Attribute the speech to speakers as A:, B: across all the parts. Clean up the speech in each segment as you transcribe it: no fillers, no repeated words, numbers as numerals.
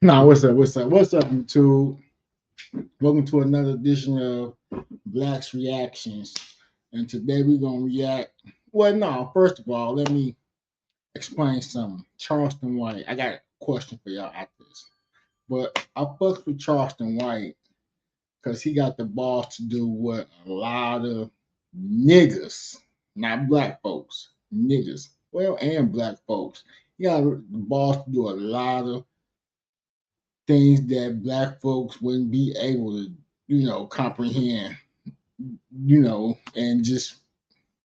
A: Nah, what's up? What's up? What's up, YouTube? Welcome to another edition of Black's Reactions. And today we're gonna react. Well, no, first of all, let me explain something. Charleston White. I got a question for y'all after this. But I fucked with Charleston White because he got the balls to do what a lot of niggas, not black folks, niggas, well, and black folks. He got the balls to do a lot of things that black folks wouldn't be able to, comprehend, and just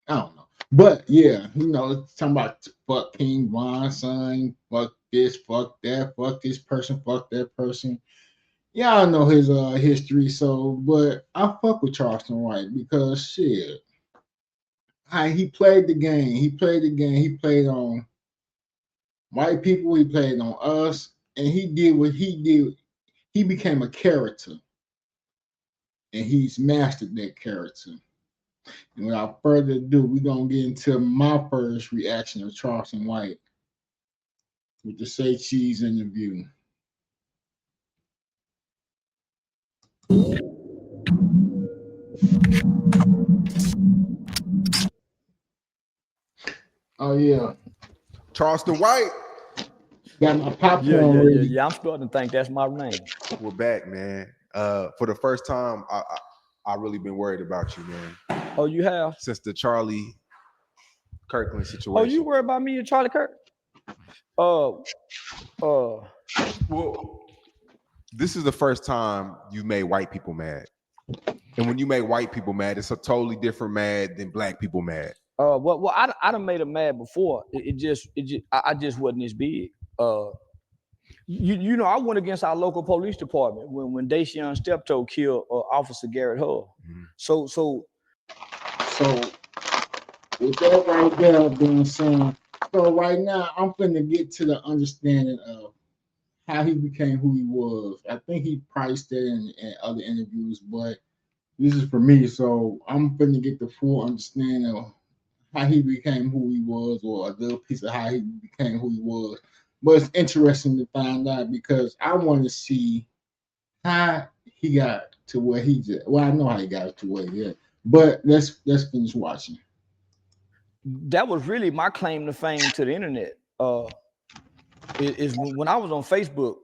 A: I don't know. But yeah, talking about fuck King Von son, fuck this, fuck that, fuck this person, fuck that person. Yeah, I know his history, so but I fuck with Charleston White because shit. He played the game. He played the game. He played on white people, he played on us, and he did what he did. He became a character and he's mastered that character. And without further ado, we're gonna get into my first reaction of Charleston White with the Say Cheese interview. Oh yeah,
B: Charleston White.
A: got my popcorn ready.
C: Yeah. I'm starting to think that's my name.
B: We're back, man. For the first time, I really been worried about you, man.
C: Oh, you have?
B: Since the Charlie Kirkland situation.
C: Oh, you worry about me and Charlie Kirk?
B: Well, this is the first time you made white people mad. And when you make white people mad, it's a totally different mad than black people mad.
C: Well, I done made him mad before. I just wasn't as big. You know, I went against our local police department when Desean Stepto killed Officer Garrett Hull.
B: Mm-hmm.
A: So with that right there being said, so right now I'm finna get to the understanding of how he became who he was. I think he probably said in other interviews, but this is for me, so I'm finna get the full understanding of how he became who he was, or a little piece of how he became who he was. But it's interesting to find out because I want to see how he got to where he's at. Well, I know how he got to where he's at, but let's finish watching.
C: That was really my claim to fame to the internet. Is when I was on Facebook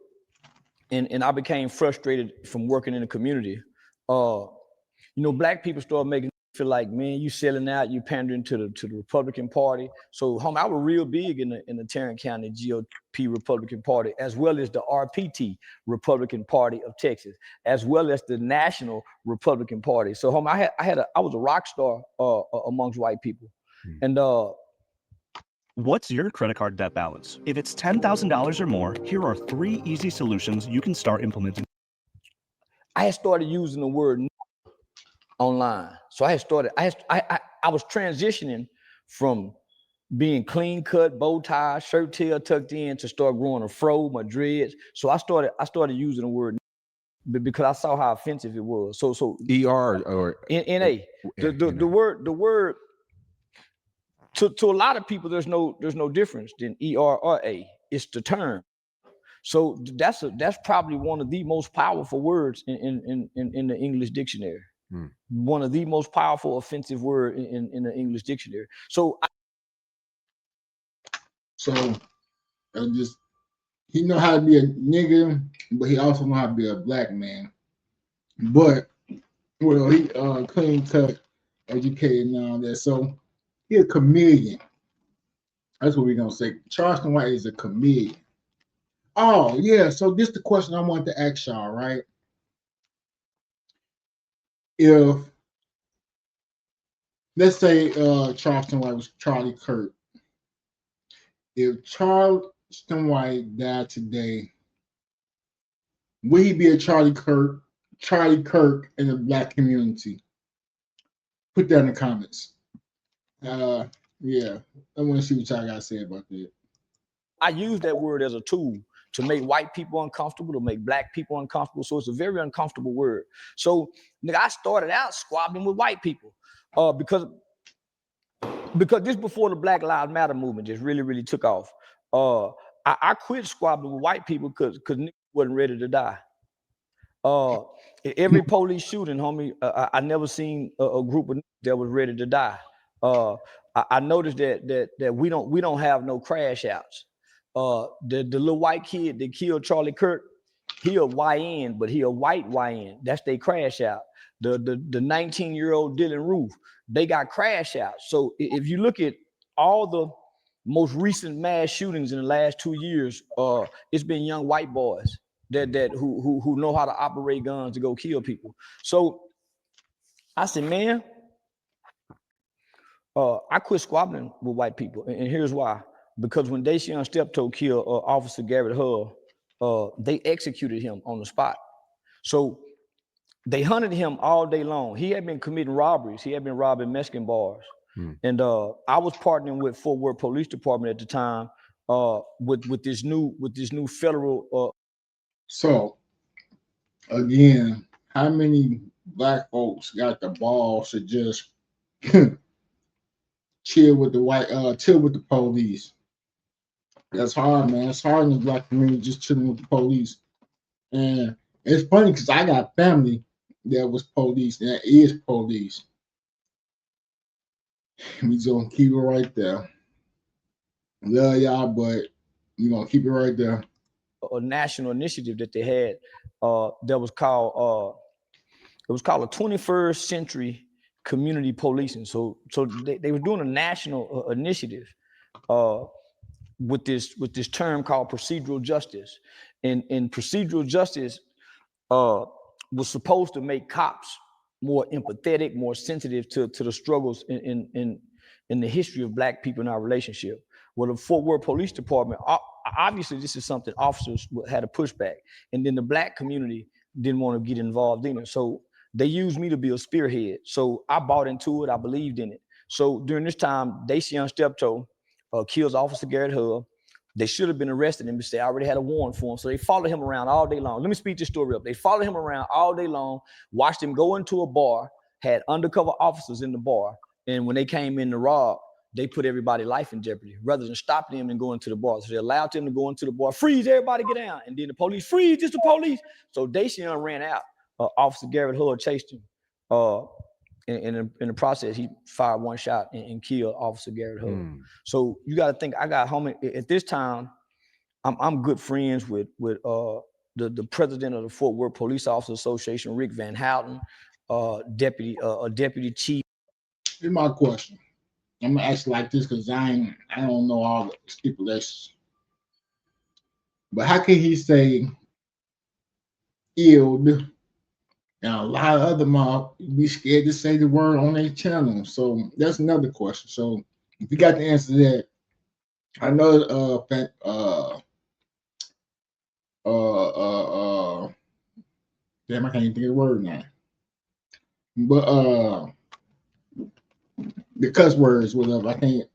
C: and I became frustrated from working in the community. Black people started making me feel like, man, you selling out, you pandering to the Republican Party. So, I was real big in the Tarrant County GOP Republican Party, as well as the RPT Republican Party of Texas, as well as the National Republican Party. So, I was a rock star amongst white people, and
D: What's your credit card debt balance? If it's $10,000 or more, here are 3 easy solutions you can start implementing.
C: I had started using the word online. So I was transitioning from being clean cut, bow tie, shirt tail tucked in to start growing a fro, my dreads. So I started using the word because I saw how offensive it was. So
B: ER or
C: NA. The word to a lot of people there's no difference than ER or A. It's the term. So that's probably one of the most powerful words in the English dictionary. One of the most powerful offensive word in the English dictionary.
A: He know how to be a nigga, but he also know how to be a black man. But he clean cut, educated and all that. So he a chameleon. That's what we're gonna say. Charleston White is a chameleon. Oh yeah. So this is the question I want to ask y'all, right? If let's say Charleston White was Charlie Kirk. If Charleston White died today, would he be a Charlie Kirk in the black community? Put that in the comments. Yeah, I want to see what y'all got to say about that.
C: I use that word as a tool to make white people uncomfortable, to make black people uncomfortable. So it's a very uncomfortable word. So I started out squabbling with white people because this before the Black Lives Matter movement just really took off. I quit squabbling with white people because wasn't ready to die. Every police shooting, homie, I never seen a group of that was ready to die. I noticed that we don't have no crash outs. The little white kid that killed Charlie Kirk, he a YN, but he a white YN. That's they crash out. The 19-year-old Dylan Roof, they got crash outs. So if you look at all the most recent mass shootings in the last 2 years, it's been young white boys who know how to operate guns to go kill people. So I said, man, I quit squabbling with white people, and here's why. Because when Desean Stepto killed Officer Garrett Hull, they executed him on the spot. So they hunted him all day long. He had been committing robberies. He had been robbing Mexican bars. And I was partnering with Fort Worth Police Department at the time with this new federal.
A: So again, how many black folks got the balls to just chill with the police? That's hard, man. It's hard in the black community just chilling with the police. And it's funny because I got family that was police, that is police. We just gonna keep it right there. Love y'all, but we gonna keep it right there.
C: A national initiative that they had that was called a 21st century community policing. So they were doing a national initiative with this term called procedural justice, and procedural justice was supposed to make cops more empathetic, more sensitive to the struggles in the history of black people in our relationship. Well, the Fort Worth Police Department, obviously this is something officers had a pushback, and then the black community didn't want to get involved in it. So they used me to be a spearhead. So I bought into it, I believed in it. So during this time, Desean Stepto kills Officer Garrett Hull. They should have been arrested him because they already had a warrant for him. So they followed him around all day long. Let me speed this story up. They followed him around all day long, watched him go into a bar, had undercover officers in the bar. And when they came in to rob, they put everybody's life in jeopardy rather than stop them and go into the bar. So they allowed them to go into the bar, freeze, everybody get down. And then the police, freeze, it's the police. So Desean ran out. Officer Garrett Hull chased him. In the process, he fired one shot and killed Officer Garrett Hull. So you got to think, I got homie at this time. I'm good friends with the president of the Fort Worth Police Officers Association, Rick Van Houten, deputy chief.
A: Here's my question. I'm gonna ask like this because I don't know all the stipulations. But how can he say ill? Now, a lot of other mob be scared to say the word on their channel. So that's another question. So if you got the answer to that, I know damn, I can't even think of the word now. But the cuss words, whatever. I can't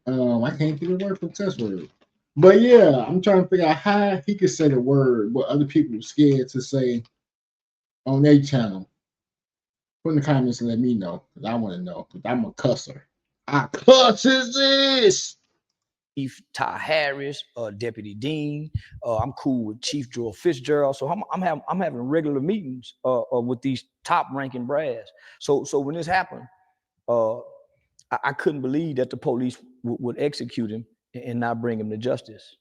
A: think of the word for cuss word. But yeah, I'm trying to figure out how he could say the word, but other people are scared to say on their channel. Put in the comments and let me know, because I want to know, because I'm a cusser. I cusses this.
C: Chief Ty Harris, Deputy Dean. I'm cool with Chief Joel Fitzgerald. So I'm having regular meetings with these top-ranking brass. So when this happened, I couldn't believe that the police would execute him and not bring him to justice.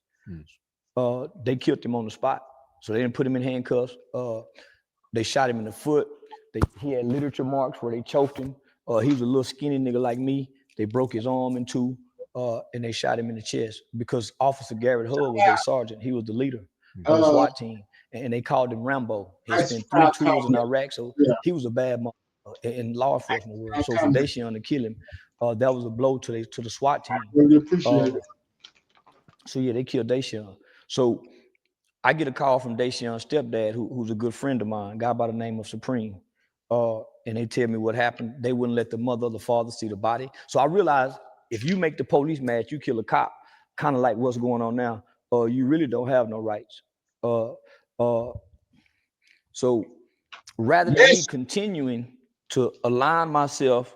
C: They killed him on the spot. So they didn't put him in handcuffs. They shot him in the foot. He had literature marks where they choked him. He was a little skinny nigga like me. They broke his arm in two, and they shot him in the chest because Officer Garrett Hull was their sergeant. He was the leader of the SWAT team, and they called him Rambo. He spent 3 tours in Iraq, so he was a bad man in law enforcement world. So for Desean to kill him, that was a blow to the SWAT team.
A: Really appreciate it.
C: So yeah, they killed Desean. So I get a call from Desean's stepdad, who's a good friend of mine, a guy by the name of Supreme. And they tell me what happened. They wouldn't let the mother or the father see the body. So I realized if you make the police mad, you kill a cop, kind of like what's going on now, you really don't have no rights. So rather than me continuing to align myself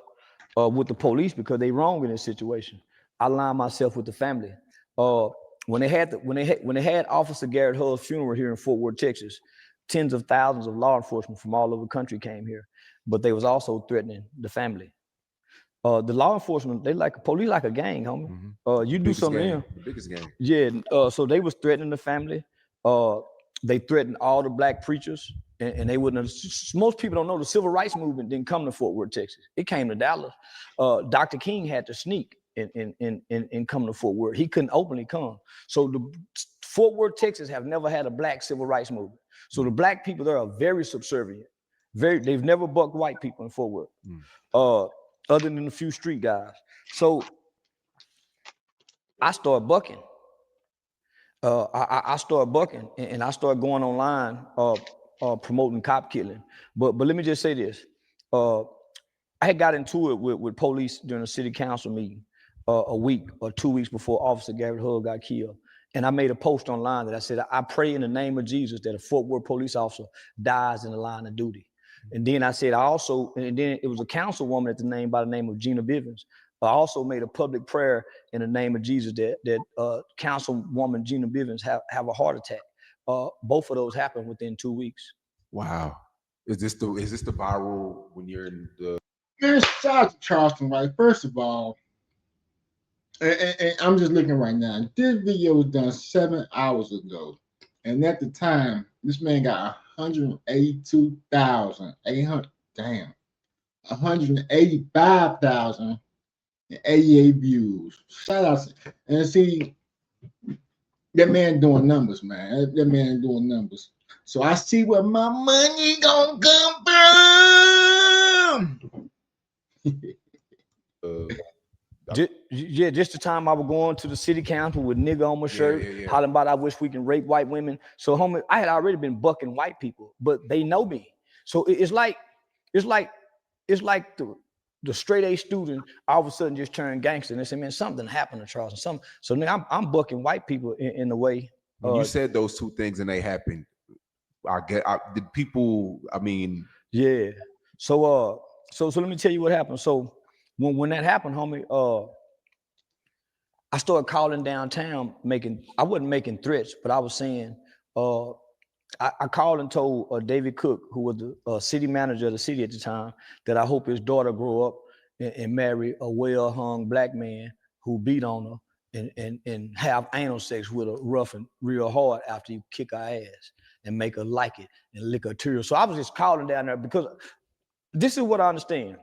C: with the police because they wrong in this situation, I align myself with the family. when they had Officer Garrett Hull's funeral here in Fort Worth, Texas, tens of thousands of law enforcement from all over the country came here, but they was also threatening the family. The law enforcement, they like police like a gang, homie. You do something to them.
B: The biggest gang.
C: Yeah. So they was threatening the family. They threatened all the black preachers, and they wouldn't have, most people don't know the civil rights movement didn't come to Fort Worth, Texas. It came to Dallas. Dr. King had to sneak and come to Fort Worth. He couldn't openly come. So the Fort Worth, Texas have never had a black civil rights movement. So the black people there are very subservient. They've never bucked white people in Fort Worth. Other than a few street guys. So I started bucking. I started bucking, and I started going online promoting cop killing. But let me just say this. I had got into it with police during a city council meeting a week or 2 weeks before Officer Garrett Hull got killed. And I made a post online that I said, I pray in the name of Jesus that a Fort Worth police officer dies in the line of duty. And then I said, and then it was a councilwoman at the name by the name of Gina Bivens. I also made a public prayer in the name of Jesus that councilwoman Gina Bivens have a heart attack. Both of those happened within 2 weeks.
B: Wow. Is this the viral when you're in the?
A: Man, shout out to Charleston, right? First of all, and I'm just looking right now. This video was done 7 hours ago, and at the time, this man got 182,800. Damn, 185,088 views. Shout out, and see that man doing numbers, man. That man doing numbers. So I see where my money gonna come from.
C: Just the time I was going to the city council with nigga on my shirt, hollering about I wish we can rape white women. So homie, I had already been bucking white people, but they know me. So it's like the straight A student all of a sudden just turned gangster, and they say, man, something happened to Charleston. So now I'm bucking white people in a way.
B: When you said those two things and they happened, did people? I mean,
C: yeah. So let me tell you what happened. So when that happened, homie, I started calling downtown, I wasn't making threats, but I was saying, I called and told David Cook, who was the city manager of the city at the time, that I hope his daughter grow up and marry a well-hung black man who beat on her and have anal sex with her rough and real hard after you kick her ass and make her like it and lick her tears. So I was just calling down there because this is what I understand.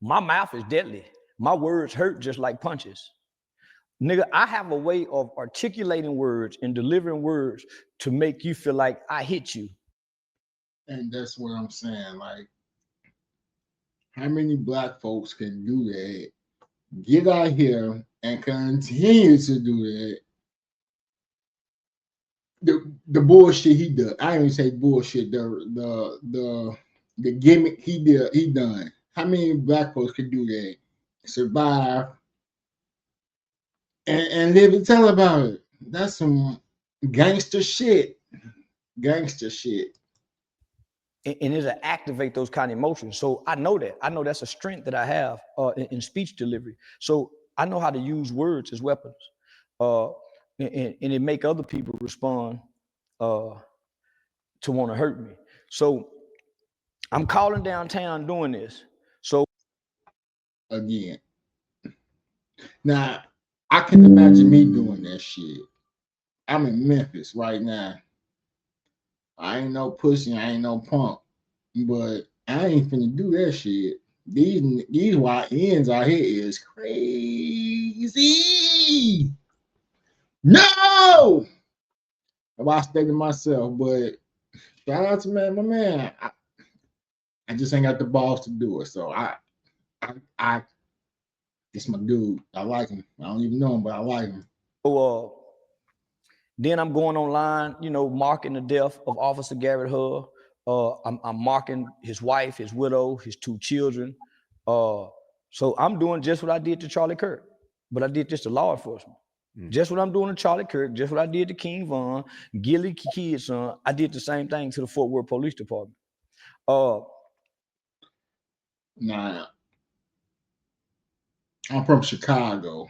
C: My mouth is deadly. My words hurt just like punches. Nigga, I have a way of articulating words and delivering words to make you feel like I hit you.
A: And that's what I'm saying. Like, how many black folks can do that? Get out here and continue to do that. The bullshit he did. I ain't even say bullshit. The gimmick he done. How many black folks can do that? Survive and live and tell about it. That's some gangster shit. Gangster shit.
C: And it'll activate those kind of emotions. So I know that. I know that's a strength that I have in speech delivery. So I know how to use words as weapons. And it make other people respond to want to hurt me. So I'm calling downtown doing this. So
A: again, now I can imagine me doing that shit. I'm in Memphis right now. I ain't no pussy, I ain't no punk, but I ain't finna do that shit. These YNs out here is crazy. No, I stay to myself, but shout out to my man. I just ain't got the balls to do it. So I it's my dude. I like him. I don't even know him, but I like him.
C: So then I'm going online, marking the death of Officer Garrett Hull. I'm marking his wife, his widow, his 2 children. So I'm doing just what I did to Charlie Kirk, but I did this to law enforcement. Just what I'm doing to Charlie Kirk, just what I did to King Von, Gilly Kid's son, I did the same thing to the Fort Worth Police Department.
A: Nah, I'm from Chicago.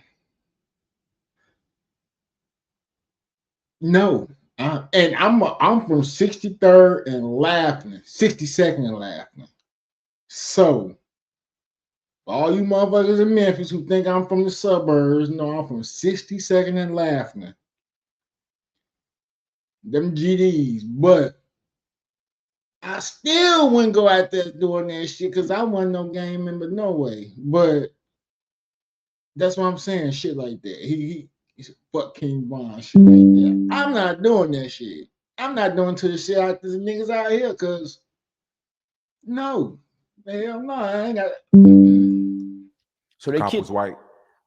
A: No. And I'm from 63rd and Laughing, 62nd and Laughing. So, all you motherfuckers in Memphis who think I'm from the suburbs, no, I'm from 62nd and Laughing. Them GDs, but I still wouldn't go out there doing that shit because I wasn't no gang member, no way. But that's what I'm saying, shit like that. He's fuck King Von, shit like that. I'm not doing that shit. I'm not doing to the shit out these niggas out here, cause no, hell no, I ain't got.
C: So they
B: Cop
C: killed
B: was white.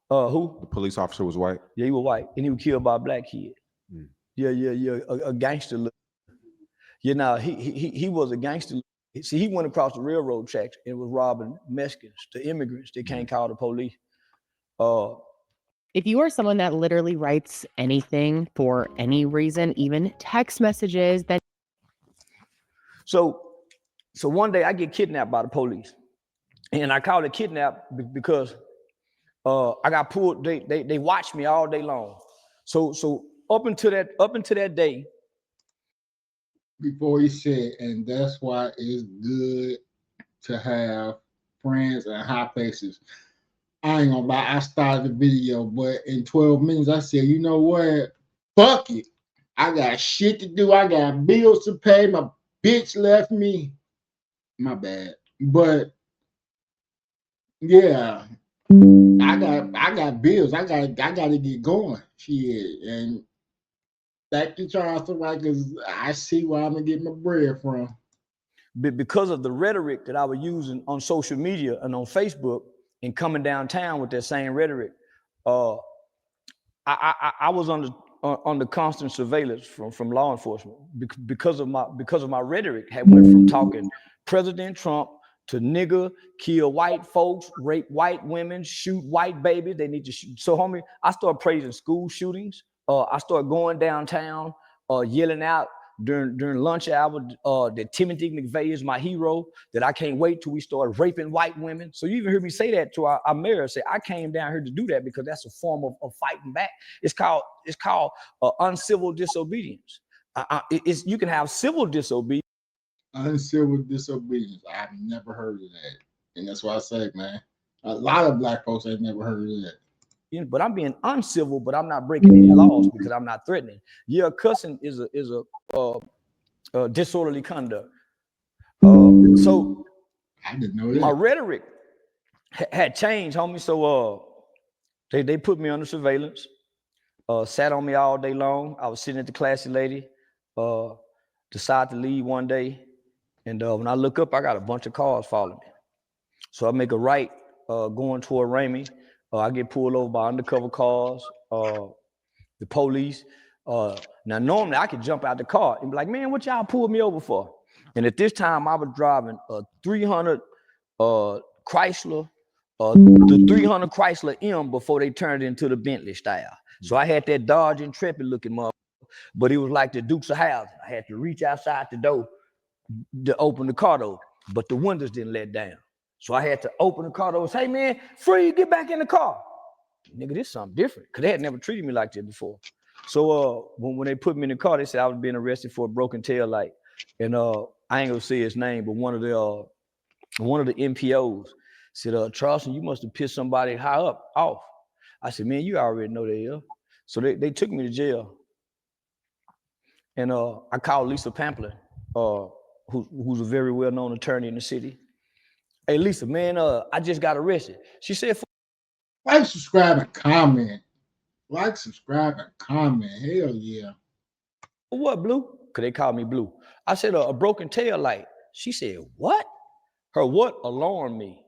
C: who?
B: The police officer was white.
C: Yeah, he was white, and he was killed by a black kid.
B: Mm.
C: Yeah, a gangster. You know, he was a gangster. See, he went across the railroad tracks and was robbing Mexicans, the immigrants. They can't call the police.
E: If you are someone that literally writes anything for any reason, even text messages, then
C: So one day I get kidnapped by the police, and I call it kidnap because I got pulled. They watched me all day long. So up until that day.
A: Before he said, and that's why it's good to have friends and high places. I ain't gonna lie, I started the video, but in 12 minutes I said, you know what? Fuck it. I got shit to do. I got bills to pay. My bitch left me. My bad. But yeah, I got bills. I gotta get going. Shit. And back to Charleston, right? Because I see where I'm gonna get my bread from.
C: Because of the rhetoric that I was using on social media and on Facebook and coming downtown with that same rhetoric, I was under constant surveillance from law enforcement because of my rhetoric had went from talking President Trump to nigger, kill white folks, rape white women, shoot white babies. They need to shoot. So, homie, I started praising school shootings. I started going downtown, yelling out during lunch hour that Timothy McVeigh is my hero, that I can't wait till we start raping white women. So you even heard me say that to our mayor, say I came down here to do that because that's a form of fighting back. It's called uncivil disobedience. You can have civil disobedience.
A: Uncivil disobedience. I've never heard of that. And that's why I say, man, a lot of black folks ain't never heard of that.
C: But I'm being uncivil, but I'm not breaking any laws because I'm not threatening. Yeah, cussing is a disorderly conduct. So
A: I didn't know that.
C: My rhetoric had changed, homie. So they put me under surveillance, sat on me all day long. I was sitting at the classy lady, decided to leave one day. And when I look up, I got a bunch of cars following me. So I make a right going toward Ramey. I get pulled over by undercover cars, the police. Now, normally I could jump out the car and be like, man, what y'all pulled me over for? And at this time, I was driving a 300 Chrysler, the 300 Chrysler M before they turned it into the Bentley style. So I had that Dodge Intrepid looking motherfucker, but it was like the Dukes of Hazzard. I had to reach outside the door to open the car door, but the windows didn't let down. So I had to open the car door and say, hey man, free, get back in the car. Nigga, this is something different, because they had never treated me like that before. So when they put me in the car, they said I was being arrested for a broken tail light. And I ain't gonna say his name, but one of the NPOs said, Charleston, you must have pissed somebody high up off. I said, man, you already know they are. So they took me to jail. And I called Lisa Pamplin, who's a very well-known attorney in the city. Hey, Lisa, man, I just got arrested. She said,
A: like, subscribe, and comment. Like, subscribe, and comment. Hell yeah.
C: What, Blue? Because they called me Blue. I said, a broken tail light. She said, what? Her what alarmed me.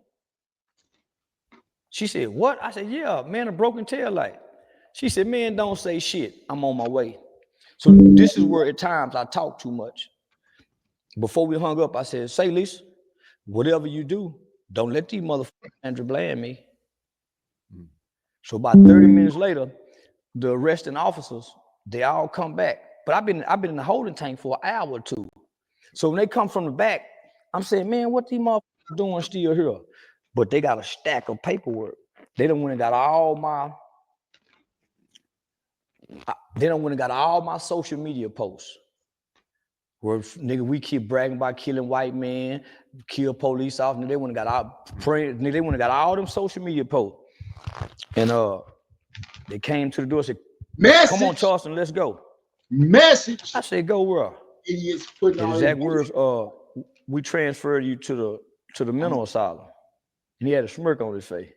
C: She said, what? I said, yeah, man, a broken tail light. She said, man, don't say shit. I'm on my way. So this is where at times I talk too much. Before we hung up, I said, say, Lisa, whatever you do, don't let these motherfuckers Sandra Bland me. So about 30 minutes later, the arresting officers, they all come back. But I've been in the holding tank for an hour or two. So when they come from the back, I'm saying, man, what these motherfuckers doing still here? But they got a stack of paperwork. They done went and got all my Then I went and got all my social media posts. Where nigga, we keep bragging about killing white men, kill police officers. They went and got all praying. They went and got all them social media posts. And they came to the door and said, come on, Charleston, let's go.
A: Message.
C: I said, go where?
A: Idiots putting
C: And
A: all
C: exact words, we transferred you to the mental asylum. And he had a smirk on his face.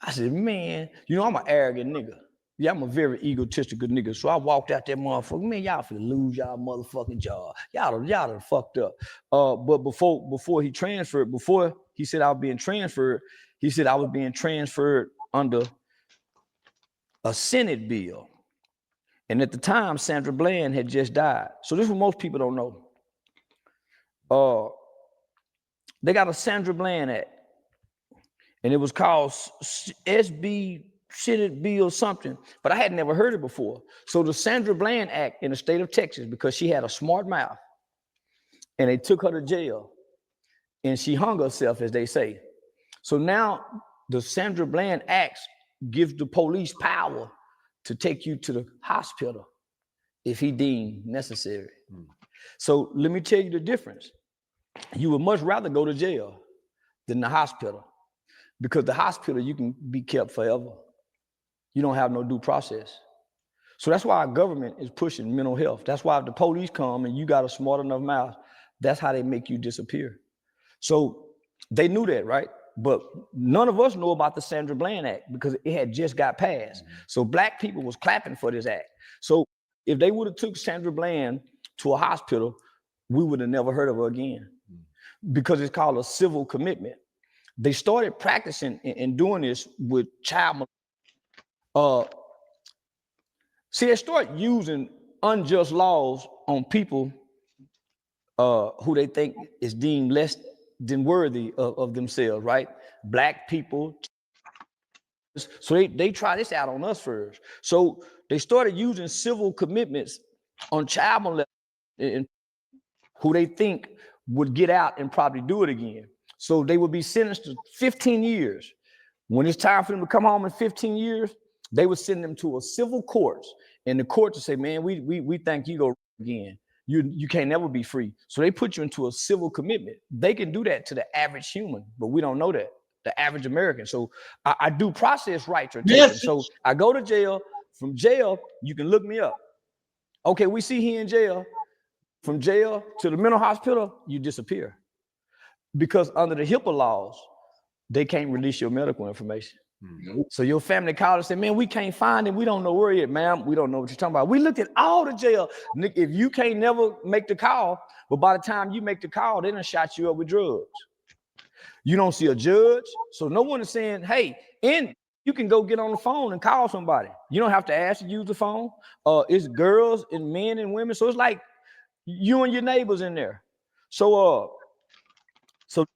C: I said, man, you know, I'm an arrogant nigga. Yeah, I'm a very egotistical nigga. So I walked out that motherfucker, man, y'all finna lose y'all motherfucking job. Y'all done fucked up. But before he transferred, before he said I was being transferred, he said I was being transferred under a Senate bill. And at the time, Sandra Bland had just died. So this is what most people don't know. They got a Sandra Bland Act. And it was called SB Senate Bill something, but I had never heard it before. So the Sandra Bland Act in the state of Texas, because she had a smart mouth, and they took her to jail, and she hung herself, as they say. So now the Sandra Bland Act gives the police power to take you to the hospital if he deemed necessary. So let me tell you the difference. You would much rather go to jail than the hospital, because the hospital, you can be kept forever. You don't have no due process. So that's why our government is pushing mental health. That's why if the police come and you got a smart enough mouth, that's how they make you disappear. So they knew that, right? But none of us know about the Sandra Bland Act because it had just got passed. So black people was clapping for this act. So if they would have took Sandra Bland to a hospital, we would have never heard of her again, because it's called a civil commitment. They started practicing and doing this with child. See, they start using unjust laws on people who they think is deemed less than worthy of themselves, right? Black people. So they try this out on us first. So they started using civil commitments on child molesters who they think would get out and probably do it again. So they would be sentenced to 15 years. When it's time for them to come home in 15 years, they would send them to a civil court, and the court would say, man, we think you go again. You can't never be free. So they put you into a civil commitment. They can do that to the average human, but we don't know that, the average American. So I do process rights are taken. Yes. So I go to jail. From jail, you can look me up. Okay, we see he in jail. From jail to the mental hospital, you disappear. Because under the HIPAA laws, they can't release your medical information. So your family called and said, man, we can't find him. We don't know where he is, ma'am. We don't know what you're talking about. We looked at all the jail. If you can't never make the call, but by the time you make the call, they done shot you up with drugs. You don't see a judge. So no one is saying, hey, and you can go get on the phone and call somebody. You don't have to ask to use the phone. It's girls and men and women. So it's like you and your neighbors in there. So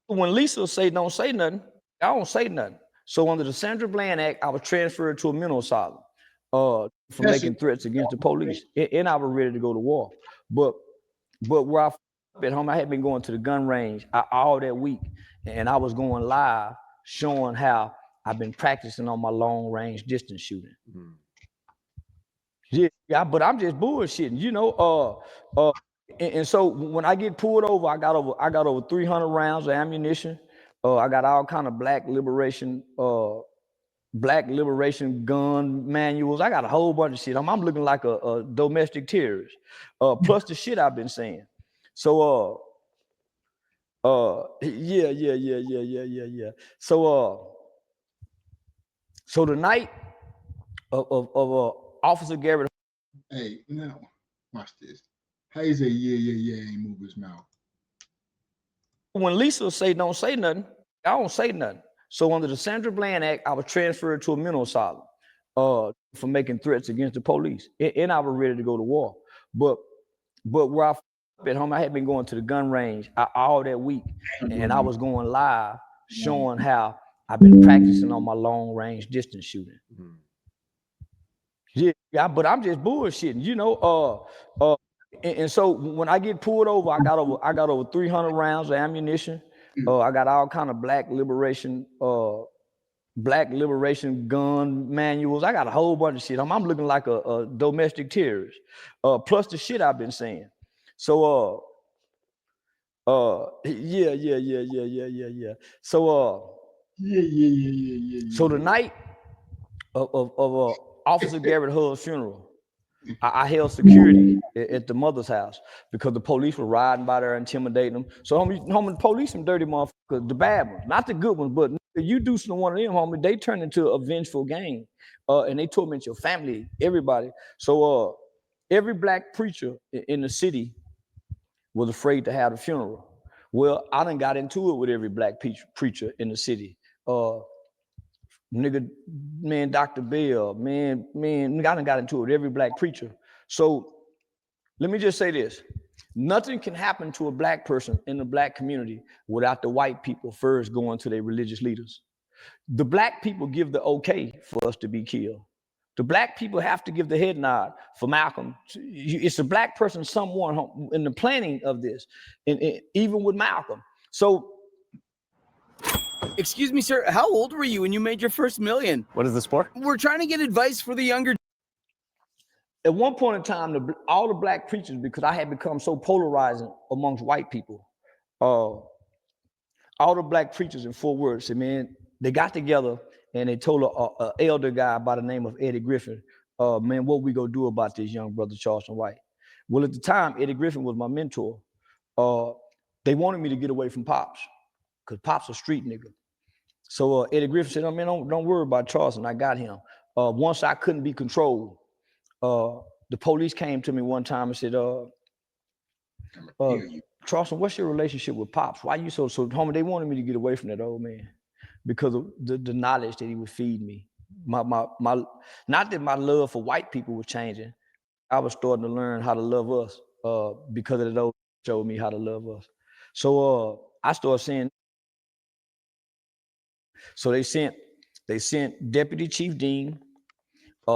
C: when Lisa say don't say nothing, I don't say nothing. So under the Sandra Bland Act, I was transferred to a mental asylum for making threats against the police, and I was ready to go to war. But where I at home, I had been going to the gun range all that week, and I was going live showing how I've been practicing on my long range distance shooting. Yeah, but I'm just bullshitting, you know. And so when I get pulled over, I got over 300 rounds of ammunition. I got all kind of black liberation gun manuals. I got a whole bunch of shit. I'm looking like a domestic terrorist. Plus the shit I've been saying. So yeah. So the night of Officer Garrett.
A: Hey, now watch this. How you say yeah ain't move his mouth?
C: When Lisa say don't say nothing, I don't say nothing. So under the Sandra Bland Act, I was transferred to a mental asylum for making threats against the police, and I was ready to go to war. But where I at home, I had been going to the gun range all that week, and I was going live showing how I've been practicing on my long range distance shooting. Yeah, but I'm just bullshitting, you know. And so when I get pulled over, I got over 300 rounds of ammunition. I got all kind of black liberation black liberation gun manuals. I got a whole bunch of shit. I'm looking like a domestic terrorist. Plus the shit I've been saying. So yeah. So
A: Yeah.
C: so the night of Officer Garrett Hull's funeral, I held security at the mother's house because the police were riding by there, intimidating them. So homie, police some dirty motherfuckers, the bad ones, not the good ones, but you do some one of them, homie, they turn into a vengeful gang, and they torment your family, everybody. So every black preacher in the city was afraid to have a funeral. Well, I done got into it with every black preacher in the city. Nigga, man, Dr. Bell, man, I done got into it with every black preacher. So let me just say this. Nothing can happen to a black person in the black community without the white people first going to their religious leaders. The black people give the okay for us to be killed. The black people have to give the head nod for Malcolm. It's a black person, someone in the planning of this, and even with Malcolm. So,
F: excuse me, sir, how old were you when you made your first million?
D: What is this for?
F: We're trying to get advice for the younger.
C: At one point in time, all the black preachers, because I had become so polarizing amongst white people, all the black preachers in Fort Worth said, man, they got together and they told an elder guy by the name of Eddie Griffin, man, what we gonna do about this young brother Charleston White? Well, at the time, Eddie Griffin was my mentor. They wanted me to get away from Pops, because Pops a street nigga. So Eddie Griffin said, oh, man, don't worry about Charleston, I got him. Once I couldn't be controlled, the police came to me one time and said, Charleston, what's your relationship with Pops? Why you so homie? They wanted me to get away from that old man because of the knowledge that he would feed me. My not that my love for white people was changing. I was starting to learn how to love us because of those showed me how to love us. So I started saying. So they sent Deputy Chief Deem.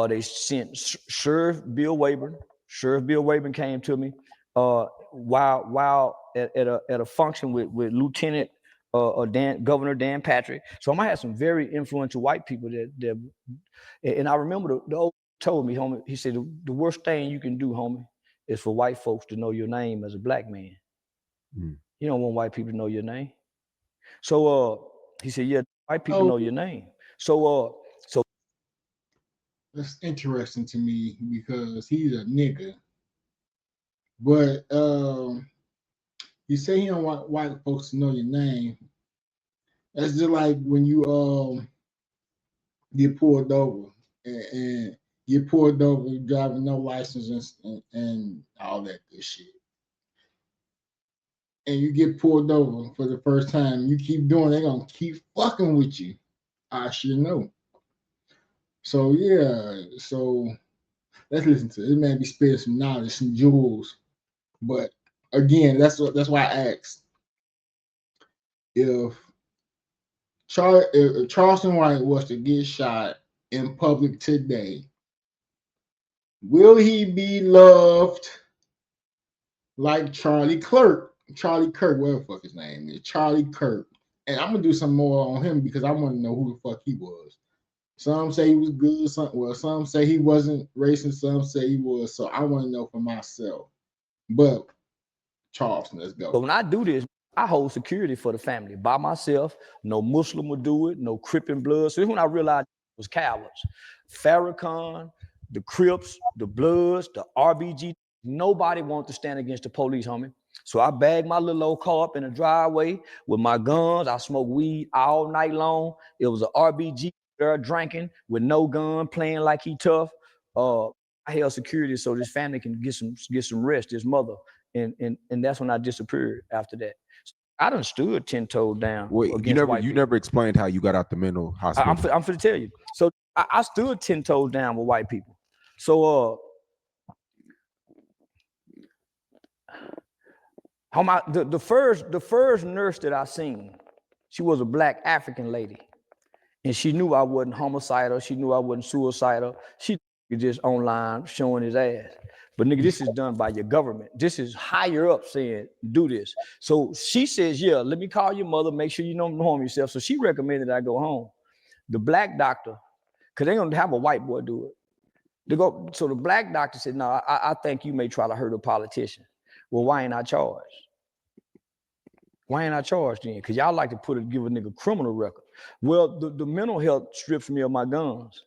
C: They sent Sheriff Bill Wayburn. Sheriff Bill Wayburn came to me while at a function with Lieutenant Governor Dan Patrick. So I might have some very influential white people that and I remember the old told me, homie, he said, the worst thing you can do, homie, is for white folks to know your name as a black man. You don't want white people to know your name. So he said, yeah, white people know your name. So
A: that's interesting to me because he's a nigga. But you say he don't want white folks to know your name. That's just like when you get pulled over and get pulled over driving no license and all that good shit. And you get pulled over for the first time, you keep doing, they're gonna keep fucking with you. I sure know. So yeah, so let's listen to it. It may be spitting some knowledge, some jewels. But again, that's why I asked if Charleston White was to get shot in public today, will he be loved like Charlie Kirk, whatever the fuck his name is, Charlie Kirk? And I'm gonna do some more on him because I want to know who the fuck he was. Some say he was good, some say he wasn't racist, some say he was. So I want to know for myself. But Charleston, let's go.
C: But when I do this, I hold security for the family by myself. No Muslim would do it, no Crip and Blood. So this is when I realized it was cowards. Farrakhan, the Crips, the Bloods, the RBG, nobody wanted to stand against the police, homie. So I bagged my little old car up in the driveway with my guns. I smoked weed all night long. It was an RBG there drinking with no gun, playing like he tough. I held security so this family can get some rest, his mother. And that's when I disappeared after that. So I done stood 10 toes down.
B: Wait, you never explained how you got out the mental hospital.
C: I'm finna tell you. So I stood 10 toes down with white people. So the first nurse that I seen, she was a black African lady. And she knew I wasn't homicidal. She knew I wasn't suicidal. She just online showing his ass. But nigga, this is done by your government. This is higher up saying, do this. So she says, yeah, let me call your mother, make sure you don't harm yourself. So she recommended I go home. the black doctor, because they're gonna have a white boy do it. So the black doctor said, no, I think you may try to hurt a politician. Well, why ain't I charged? Why ain't I charged then? Because y'all like to give a nigga criminal record. Well, the mental health strips me of my guns.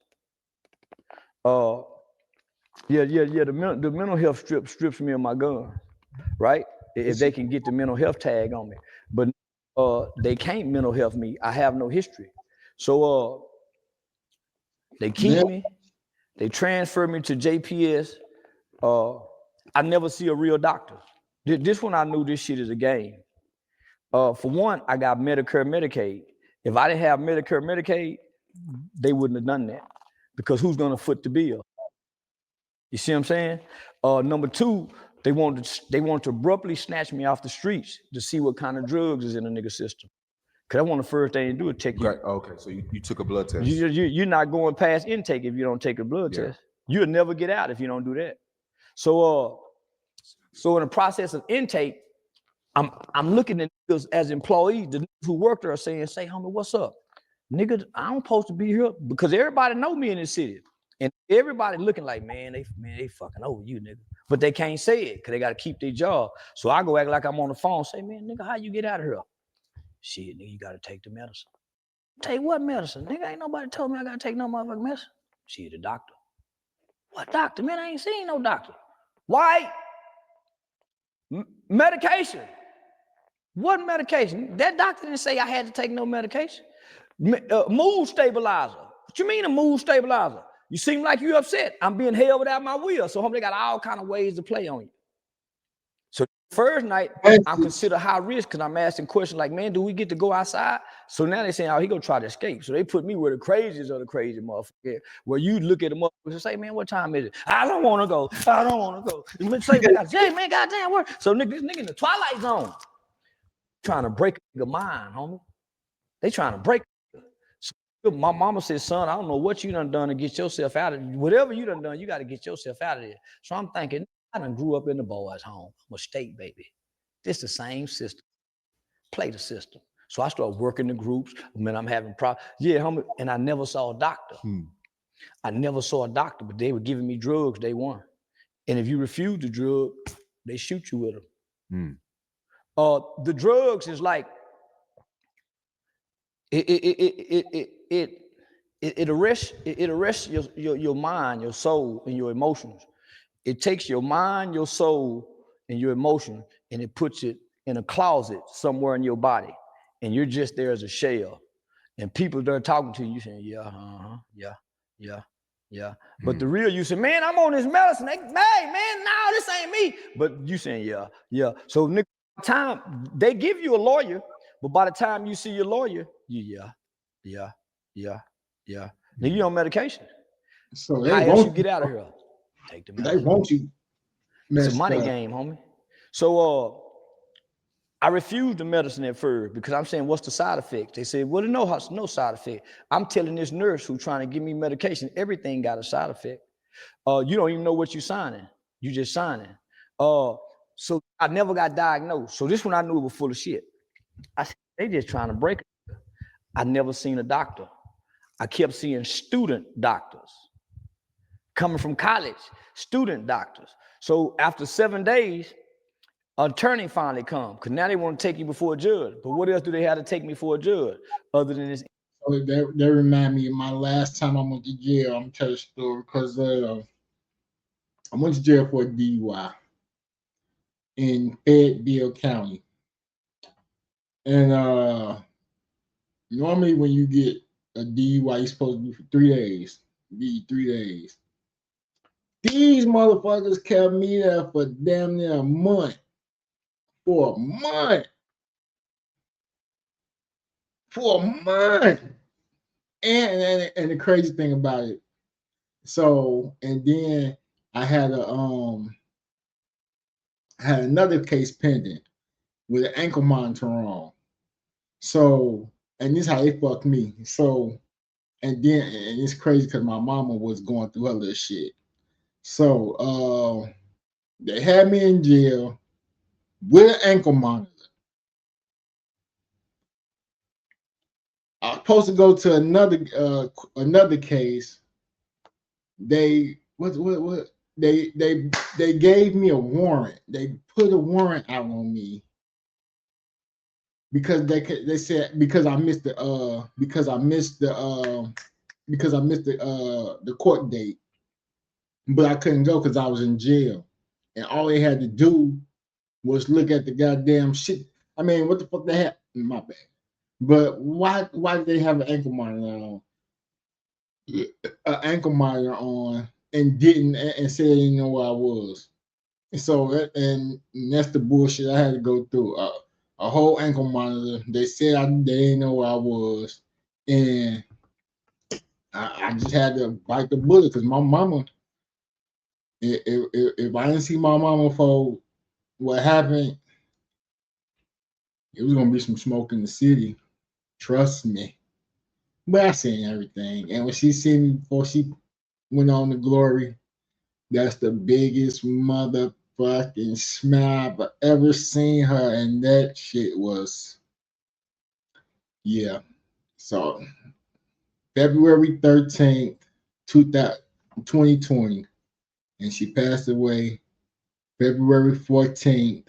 C: The mental health strips me of my gun, right? If they can get the mental health tag on me. But they can't mental health me. I have no history. So they keep me. They transfer me to JPS. I never see a real doctor. This one I knew this shit is a game. For one, I got Medicare, Medicaid. If I didn't have Medicare, Medicaid, they wouldn't have done that, because who's gonna foot the bill? You see what I'm saying? Number two, they want to abruptly snatch me off the streets to see what kind of drugs is in the nigga system. Cause that's one of the first things they do is take you.
B: Okay, so you took a blood test.
C: You're not going past intake if you don't take a blood test. You'll never get out if you don't do that. So in the process of intake, I'm looking at niggas as employees. The niggas who work there are saying, "Say, homie, what's up, nigga? I don't supposed to be here," because everybody know me in this city, and everybody looking like, man, they fucking over you, nigga. But they can't say it because they got to keep their job. So I go act like I'm on the phone, say, man, nigga, how you get out of here? Shit, nigga, you got to take the medicine. Take what medicine? Nigga, ain't nobody told me I got to take no motherfucking medicine. Shit, the doctor. What doctor? Man, I ain't seen no doctor. Why? Medication. What medication? That doctor didn't say I had to take no medication. Mood stabilizer. What you mean a mood stabilizer? You seem like you upset. I'm being held without my will. So they got all kind of ways to play on you. So first night, I'm considered high risk because I'm asking questions like, man, do we get to go outside? So now they're saying, oh, he gonna try to escape. So they put me where the craziest of the crazy motherfucker, where you look at the motherfucker and say, man, what time is it? I don't want to go. I don't want to go. Say, man, goddamn, where? So this nigga in the twilight zone. Trying to break the mind, homie. They trying to break. So my mama said, son, I don't know what you done to get yourself out of it. Whatever you done, you got to get yourself out of there. So I'm thinking, I done grew up in the boys' home. I'm a state baby. This the same system. Play the system. So I started working the groups. Man, I'm having problems. Yeah, homie. And I never saw a doctor. I never saw a doctor, but they were giving me drugs day one. And if you refuse the drug, they shoot you with them. The drugs is like it arrests your mind, your soul, and your emotions. It takes your mind, your soul, and your emotion, and it puts it in a closet somewhere in your body, and you're just there as a shell. And people they're talking to you, saying, yeah. But the real you say, man, I'm on this medicine. Hey, man, no, this ain't me. But you saying, yeah. So nigga, time they give you a lawyer, but by the time you see your lawyer, yeah. Nigga, you on medication.
A: So
C: how else you get out of here? Take the medicine.
A: They want you.
C: It's a money game, homie. So I refused the medicine at first because I'm saying, what's the side effect? They said, well, no side effect. I'm telling this nurse who's trying to give me medication, everything got a side effect. You don't even know what you're signing. You just signing. So I never got diagnosed. So this one I knew was full of shit. I said, they just trying to break it. I never seen a doctor. I kept seeing student doctors. Coming from college, student doctors. So after 7 days, an attorney finally come, because now they want to take you before a judge. But what else do they have to take me for a judge other than this?
A: So they remind me of my last time I went to jail. I'm telling a story because I went to jail for a DUI in Fayetteville County. And normally when you get a DUI, you're supposed to be for 3 days. Be 3 days. These motherfuckers kept me there for damn near a month. For a month. And the crazy thing about it. So, and then I had another case pending with an ankle monitor on. So, and this is how they fucked me. So, and it's crazy because my mama was going through her little shit. So, they had me in jail with an ankle monitor. I was supposed to go to another case. They they gave me a warrant. They put a warrant out on me because they said because I missed the court date, but I couldn't go because I was in jail, and all they had to do was look at the goddamn shit. I mean, what the fuck they had? My bad. But why did they have an ankle monitor on? And didn't and said they didn't know where I was? And so and that's the bullshit I had to go through. A whole ankle monitor. They said they didn't know where I was, and I just had to bite the bullet because my mama. If I didn't see my mama for what happened, it was gonna be some smoke in the city. Trust me. But I seen everything, and when she seen me before she went on to glory, that's the biggest motherfucking smile I've ever seen her, and that shit was, yeah. So February 13th, 2020, and she passed away February 14th,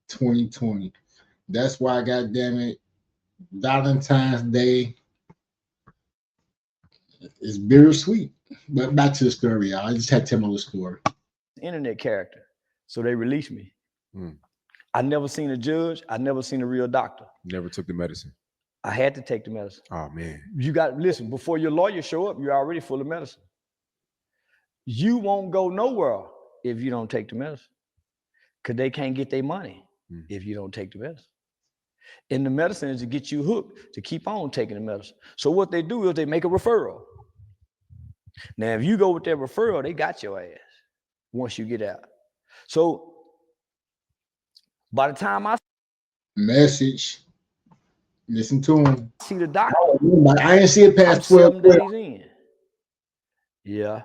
A: 2020. That's why, goddamn it, Valentine's Day is bittersweet. But back to the story, y'all. I just had to tell my little story.
C: Internet character. So they released me. I never seen a judge. I never seen a real doctor.
B: Never took the medicine.
C: I had to take the medicine.
B: Oh man.
C: You got listen, before your lawyer show up, you're already full of medicine. You won't go nowhere if you don't take the medicine. Because they can't get their money if you don't take the medicine. And the medicine is to get you hooked, to keep on taking the medicine. So what they do is they make a referral. Now, if you go with that referral, they got your ass once you get out. So by the time I
A: message, listen to him.
C: see the doctor,
A: I didn't see it past
C: 7
A: 12
C: days in. Yeah.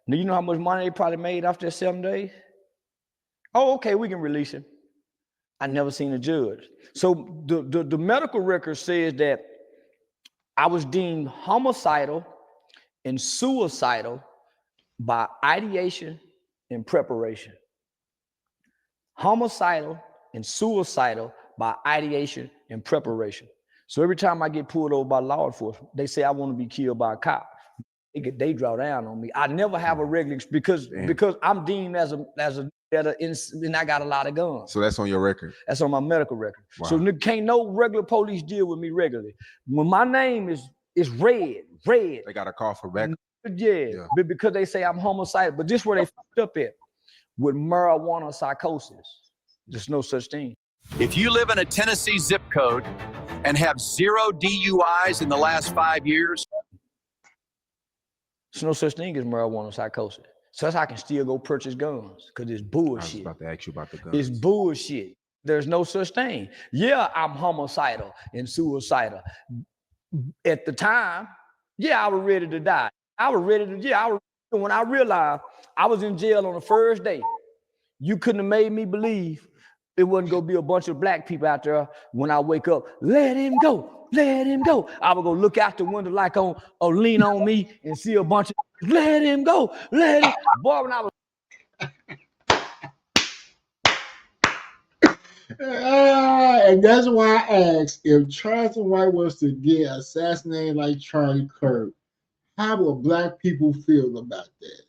C: Now, you know how much money they probably made after 7 days? Oh, okay, we can release him. I never seen a judge. So the medical record says that I was deemed homicidal and suicidal by ideation and preparation. Homicidal and suicidal by ideation and preparation. So every time I get pulled over by law enforcement, they say I want to be killed by a cop. They draw down on me. I never have a regular because I'm deemed as a and I got a lot of guns.
B: So that's on your record.
C: That's on my medical record.
B: Wow.
C: So can't no regular police deal with me regularly. When my name is red.
B: They got a call for back.
C: Yeah. But because they say I'm homicidal. But this is where they fucked up at with marijuana psychosis. There's no such thing.
F: If you live in a Tennessee zip code and have 0 DUIs in the last 5 years,
C: there's no such thing as marijuana psychosis. So that's how I can still go purchase guns, because it's bullshit.
B: I was about to ask you about the guns.
C: It's bullshit. There's no such thing. Yeah, I'm homicidal and suicidal. At the time, I was ready to die. When I realized I was in jail on the first day, you couldn't have made me believe it wasn't going to be a bunch of black people out there when I wake up. Let him go. Let him go. I would go look out the window like or lean on me and see a bunch of, let him go. Let him. Boy, when I was.
A: And that's why I asked, if Charleston White was to get assassinated like Charlie Kirk, how will black people feel about that?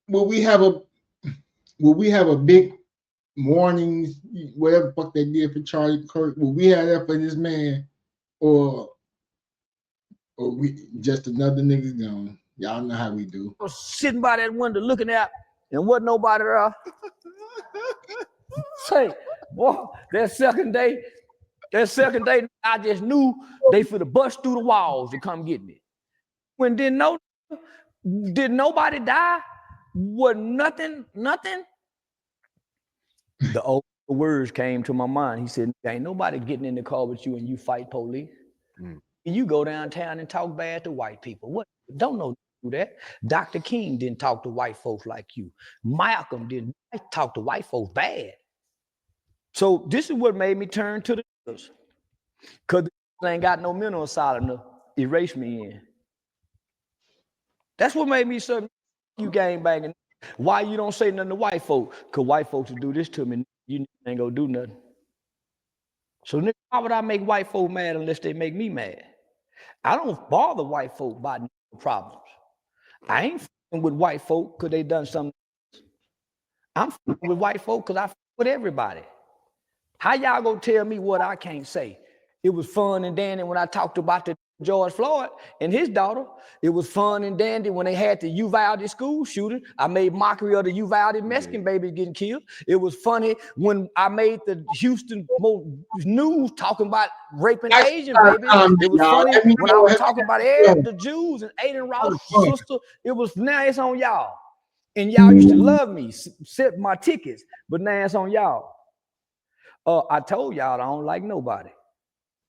A: Will we have a big mourning, whatever the fuck they did for Charlie Kirk? Will we have that for this man, or we just another nigga gone? Y'all know how we do.
C: I was sitting by that window looking out, and wasn't nobody there. Say, boy, that second day, I just knew they finna bust through the walls to come get me. When did nobody die? Was nothing. The old words came to my mind. He said, ain't nobody getting in the car with you and you fight police. You go downtown and talk bad to white people. What? Don't know do that. Dr. King didn't talk to white folks like you. Malcolm didn't talk to white folks bad. So this is what made me turn to the others. Because ain't got no mental asylum to erase me in. That's what made me say, you gangbanging. Why you don't say nothing to white folk? Because white folks will do this to me. You ain't gonna do nothing. So nigga, why would I make white folk mad unless they make me mad? I don't bother white folk about problems. I ain't f***ing with white folk because they done something. I'm f***ing with white folk because I f*** with everybody. How y'all gonna tell me what I can't say? It was fun and dandy when I talked about the George Floyd and his daughter. It was fun and dandy when they had the Uvalde school shooting. I made mockery of the Uvalde Mexican babies getting killed. It was funny when I made the Houston news talking about raping Asian babies. It was funny when I was talking about the Jews and Aiden Ross' sister. It was, now it's on y'all. And y'all used to love me, set my tickets, but now it's on y'all. I told y'all I don't like nobody.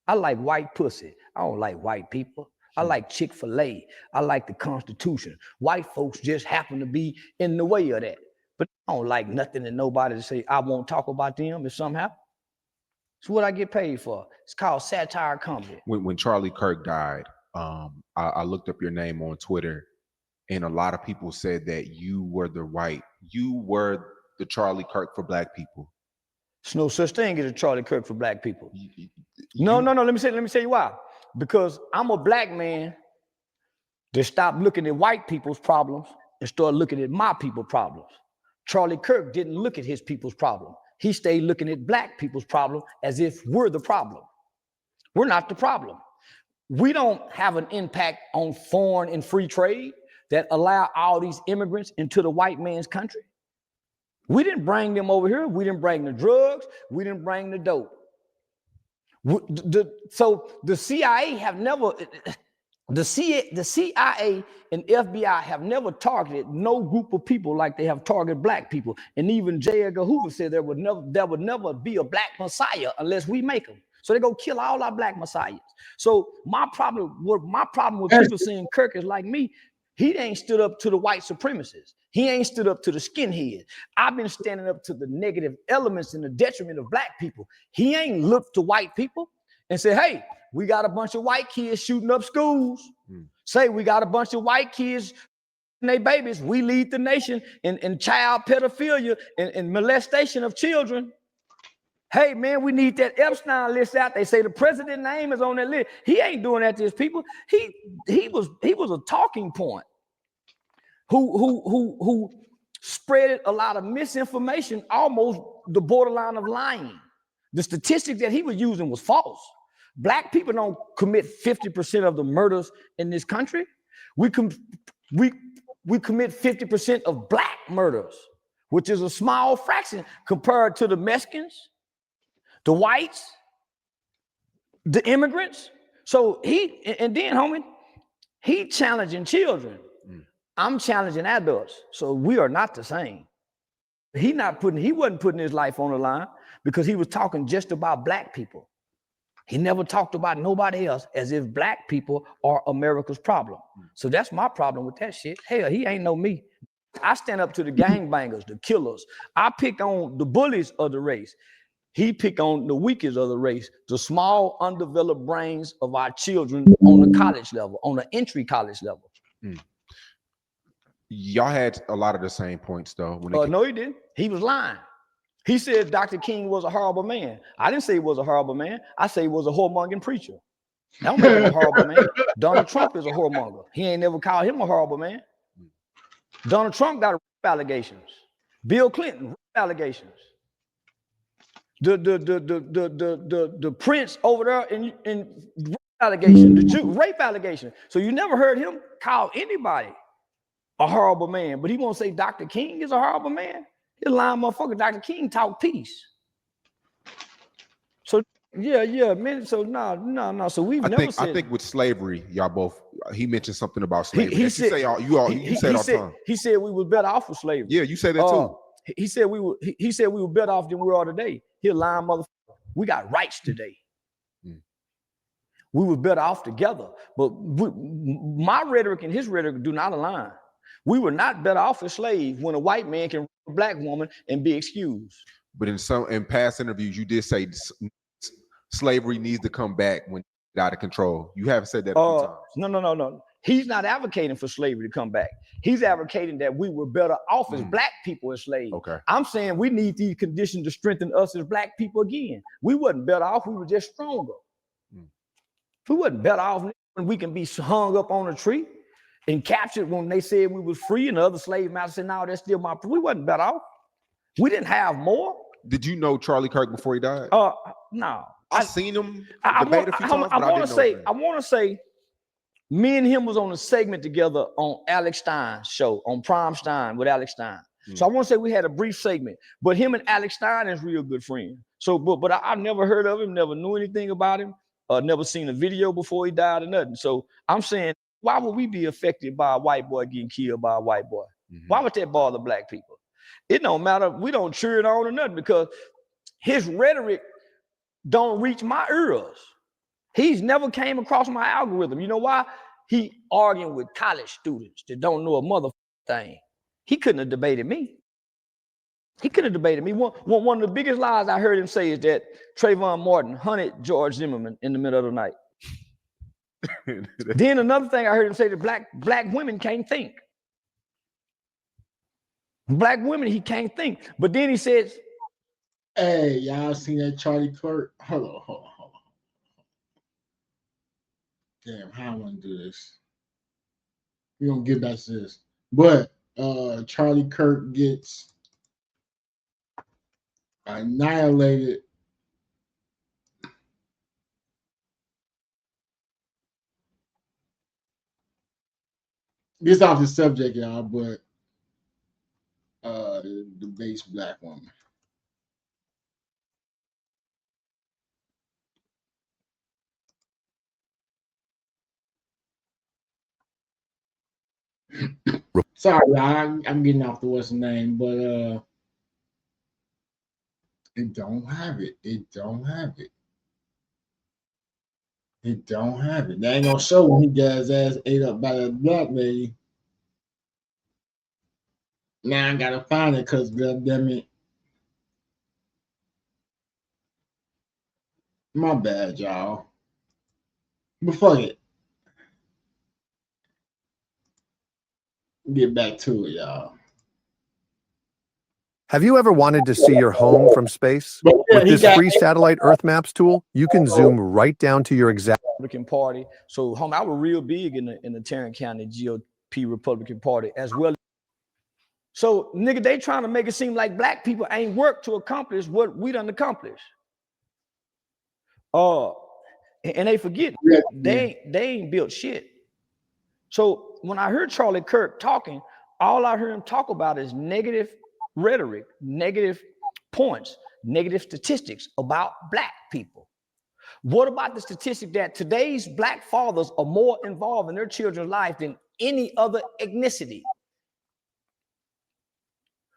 C: I like white pussy. I don't like white people. I like Chick-fil-A. I like the Constitution. White folks just happen to be in the way of that. But I don't like nothing and nobody to say I won't talk about them if something happens. It's what I get paid for. It's called satire comedy.
B: When Charlie Kirk died, I looked up your name on Twitter, and a lot of people said that you were the Charlie Kirk for Black people.
C: There's no such thing as a Charlie Kirk for Black people. No. Let me tell you why. Because I'm a Black man that stopped looking at white people's problems and started looking at my people's problems. Charlie Kirk didn't look at his people's problem. He stayed looking at Black people's problem as if we're the problem. We're not the problem. We don't have an impact on foreign and free trade that allow all these immigrants into the white man's country. We didn't bring them over here. We didn't bring the drugs. We didn't bring the dope. So the CIA have never, the CIA and FBI have never targeted no group of people like they have targeted Black people. And even J. Edgar Hoover said there would never be a Black Messiah unless we make them. So they go kill all our Black Messiahs. So my problem with people saying Kirk is like me, he ain't stood up to the white supremacists. He ain't stood up to the skinheads. I've been standing up to the negative elements and the detriment of Black people. He ain't looked to white people and said, hey, we got a bunch of white kids shooting up schools. Say we got a bunch of white kids and they babies. We lead the nation in child pedophilia and molestation of children. Hey, man, we need that Epstein list out. They say the president's name is on that list. He ain't doing that to his people. He was a talking point who spread a lot of misinformation, almost the borderline of lying. The statistic that he was using was false. Black people don't commit 50% of the murders in this country. We commit 50% of Black murders, which is a small fraction compared to the Mexicans, the whites, the immigrants. So and then, homie, he challenging children. I'm challenging adults. So we are not the same. He wasn't putting his life on the line because he was talking just about Black people. He never talked about nobody else as if Black people are America's problem. So that's my problem with that shit. Hell, he ain't no me. I stand up to the gangbangers, the killers. I pick on the bullies of the race. He pick on the weakest of the race, the small, undeveloped brains of our children on the college level, on the entry college level.
B: Y'all had a lot of the same points, though.
C: No, he didn't. He was lying. He said Dr. King was a horrible man. I didn't say he was a horrible man. I say he was a whoremongering preacher. That don't make him a horrible man. Donald Trump is a whoremonger. He ain't never called him a horrible man. Donald Trump got rape allegations. Bill Clinton, rape allegations. The prince over there in rape allegation, the Jew rape allegation. So you never heard him call anybody a horrible man, but he won't say Dr. King is a horrible man. He's a lying motherfucker. Dr. King talk peace. So yeah, man. So no. So we've never said.
B: I think with slavery, y'all both. He mentioned something about slavery. You say all the time.
C: He said we were better off with slavery.
B: Yeah, you say that too.
C: He said we were better off than we are today. He a lying motherfucker. We got rights today. We were better off together. But my rhetoric and his rhetoric do not align. We were not better off as slaves when a white man can rape a Black woman and be excused.
B: But in past interviews, you did say slavery needs to come back when out of control. You have said that a few times.
C: No. He's not advocating for slavery to come back. He's advocating that we were better off as black people as slaves.
B: Okay.
C: I'm saying we need these conditions to strengthen us as black people again. We wasn't better off. We were just stronger. We wasn't better off when we can be hung up on a tree and captured when they said we was free, and the other slave masters said, no, that's still my, we wasn't better off. We didn't have more.
B: Did you know Charlie Kirk before he died?
C: No.
B: I seen him debate a few times, but I
C: want to say, me and him was on a segment together on Alex Stein's show, on Prime Stein with Alex Stein. So I want to say we had a brief segment, but him and Alex Stein is real good friends. So, but I never heard of him, never knew anything about him, never seen a video before he died or nothing. So I'm saying, why would we be affected by a white boy getting killed by a white boy? Why would that bother black people? It don't matter. We don't cheer it on or nothing because his rhetoric don't reach my ears. He's never came across my algorithm. You know why? He arguing with college students that don't know a mother thing. He couldn't have debated me. He couldn't have debated me. One of the biggest lies I heard him say is that Trayvon Martin hunted George Zimmerman in the middle of the night. Then another thing I heard him say that black women can't think. Black women, he can't think. But then he says,
A: hey, y'all seen that Charlie Kirk? Hold on. Damn, how I want to do this? We're going to get back to this. But Charlie Kirk gets annihilated. This off the subject, y'all, but the base black woman. Sorry, I'm getting off the what's the name, but it don't have it. It don't have it. It don't have it. They ain't gonna show when he got his ass ate up by that black lady. Now I gotta find it because goddamn it. My bad, y'all. But fuck it. Get back to it, y'all.
G: Have you ever wanted to see your home from space? With this free satellite Earth Maps tool, you can zoom right down to your exact
C: Republican Party. So I was real big in the Tarrant County GOP Republican Party as well. So nigga, they trying to make it seem like black people ain't worked to accomplish what we done accomplished. And they forget they ain't built shit. So when I heard Charlie Kirk talking, all I heard him talk about is negative rhetoric, negative points, negative statistics about black people. What about the statistic that today's black fathers are more involved in their children's life than any other ethnicity?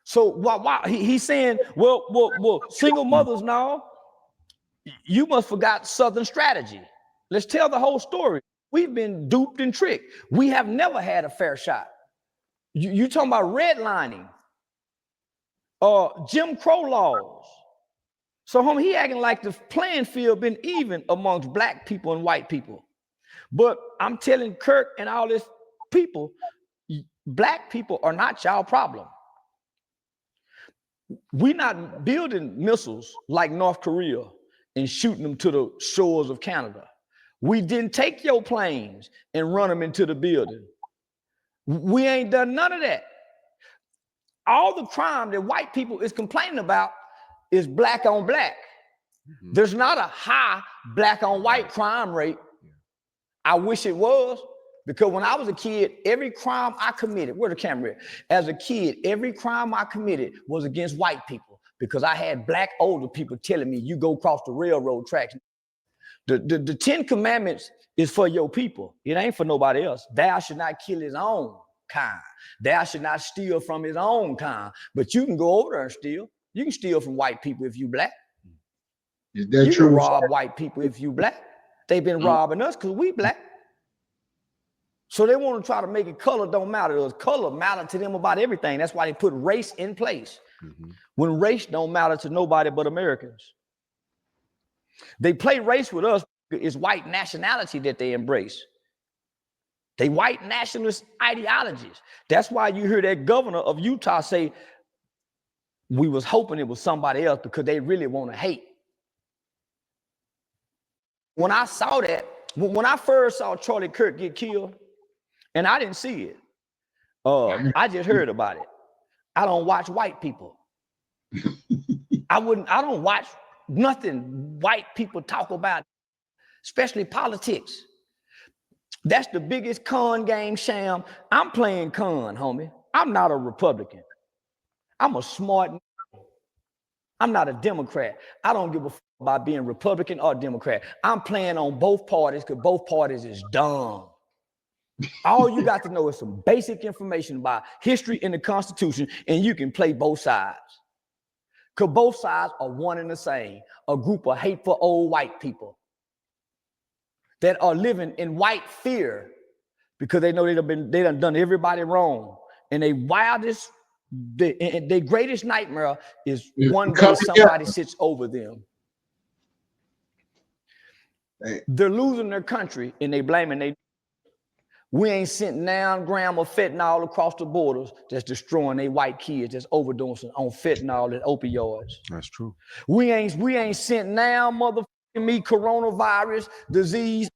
C: So why he's saying, well, single mothers now, you must forgot Southern strategy. Let's tell the whole story. We've been duped and tricked. We have never had a fair shot. You talking about redlining, Jim Crow laws. So homie, he acting like the playing field been even amongst black people and white people. But I'm telling Kirk and all this people, black people are not y'all problem. We're not building missiles like North Korea and shooting them to the shores of Canada. We didn't take your planes and run them into the building. We ain't done none of that. All the crime that white people is complaining about is black on black. There's not a high black on white crime rate. I wish it was, because when I was a kid, every crime I committed, where the camera is? As a kid, every crime I committed was against white people because I had black older people telling me, you go across the railroad tracks. The 10 Commandments is for your people. It ain't for nobody else. Thou should not kill his own kind. Thou should not steal from his own kind. But you can go over there and steal. You can steal from white people if you black.
A: Is that
C: you
A: true?
C: can rob white people if you black. They've been robbing us because we black. So they want to try to make it color don't matter. Color matter to them about everything. That's why they put race in place. When race don't matter to nobody but Americans. They play race with us is white nationality that they embrace. They white nationalist ideologies. That's why you hear that governor of Utah say, we was hoping it was somebody else because they really want to hate. When I saw that, when I first saw Charlie Kirk get killed, and I didn't see it, I just heard about it. I don't watch white people. I don't watch nothing white people talk about, especially politics. That's the biggest con game sham. I'm playing con, homie. I'm not a Republican. I'm a smart. I'm not a Democrat. I don't give a fuck about being Republican or Democrat. I'm playing on both parties because both parties is dumb. All you got to know is some basic information about history and the Constitution, and you can play both sides. Because both sides are one and the same. A group of hateful old white people that are living in white fear because they know they done everybody wrong. And their greatest nightmare is one day somebody sits over them. They're losing their country and they blaming we ain't sent 9 grams of fentanyl across the borders that's destroying their white kids that's overdosing on fentanyl and opioids.
B: That's true.
C: We ain't sent now motherfucking me coronavirus disease.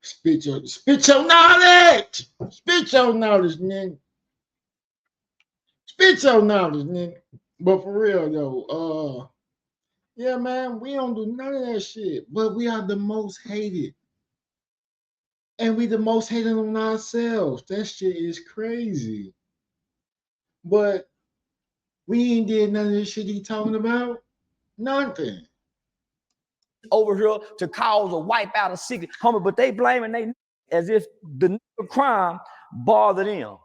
A: Spit your knowledge. Spit your knowledge, nigga. Spit your knowledge, nigga. But for real though, yeah, man, we don't do none of that shit. But we are the most hated. And we the most hated on ourselves. That shit is crazy. But we ain't did none of this shit he talking about. Nothing.
C: Over here to cause a wipe out of sick, homie, but they blaming they as if the crime bother them.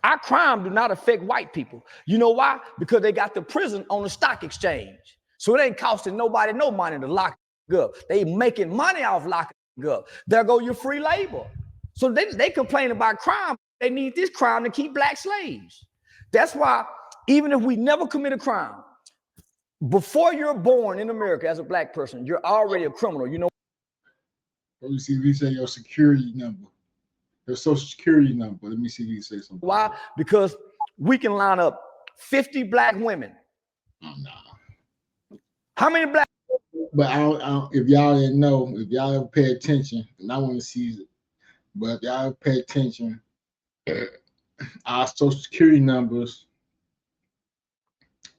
C: Our crime do not affect white people. You know why? Because they got the prison on the stock exchange. So it ain't costing nobody no money to lock up. They making money off locking up. There go your free labor. So they complain about crime. They need this crime to keep black slaves. That's why even if we never commit a crime, before you're born in America as a black person, you're already a criminal. You know.
A: Let me see if you say your security number, your social security number. Let me see if you say something.
C: Why? Because we can line up 50 black women.
A: Oh no.
C: How many black?
A: But I don't, if y'all didn't know, if y'all ever pay attention, and I want to see it, but if y'all ever pay attention, our social security numbers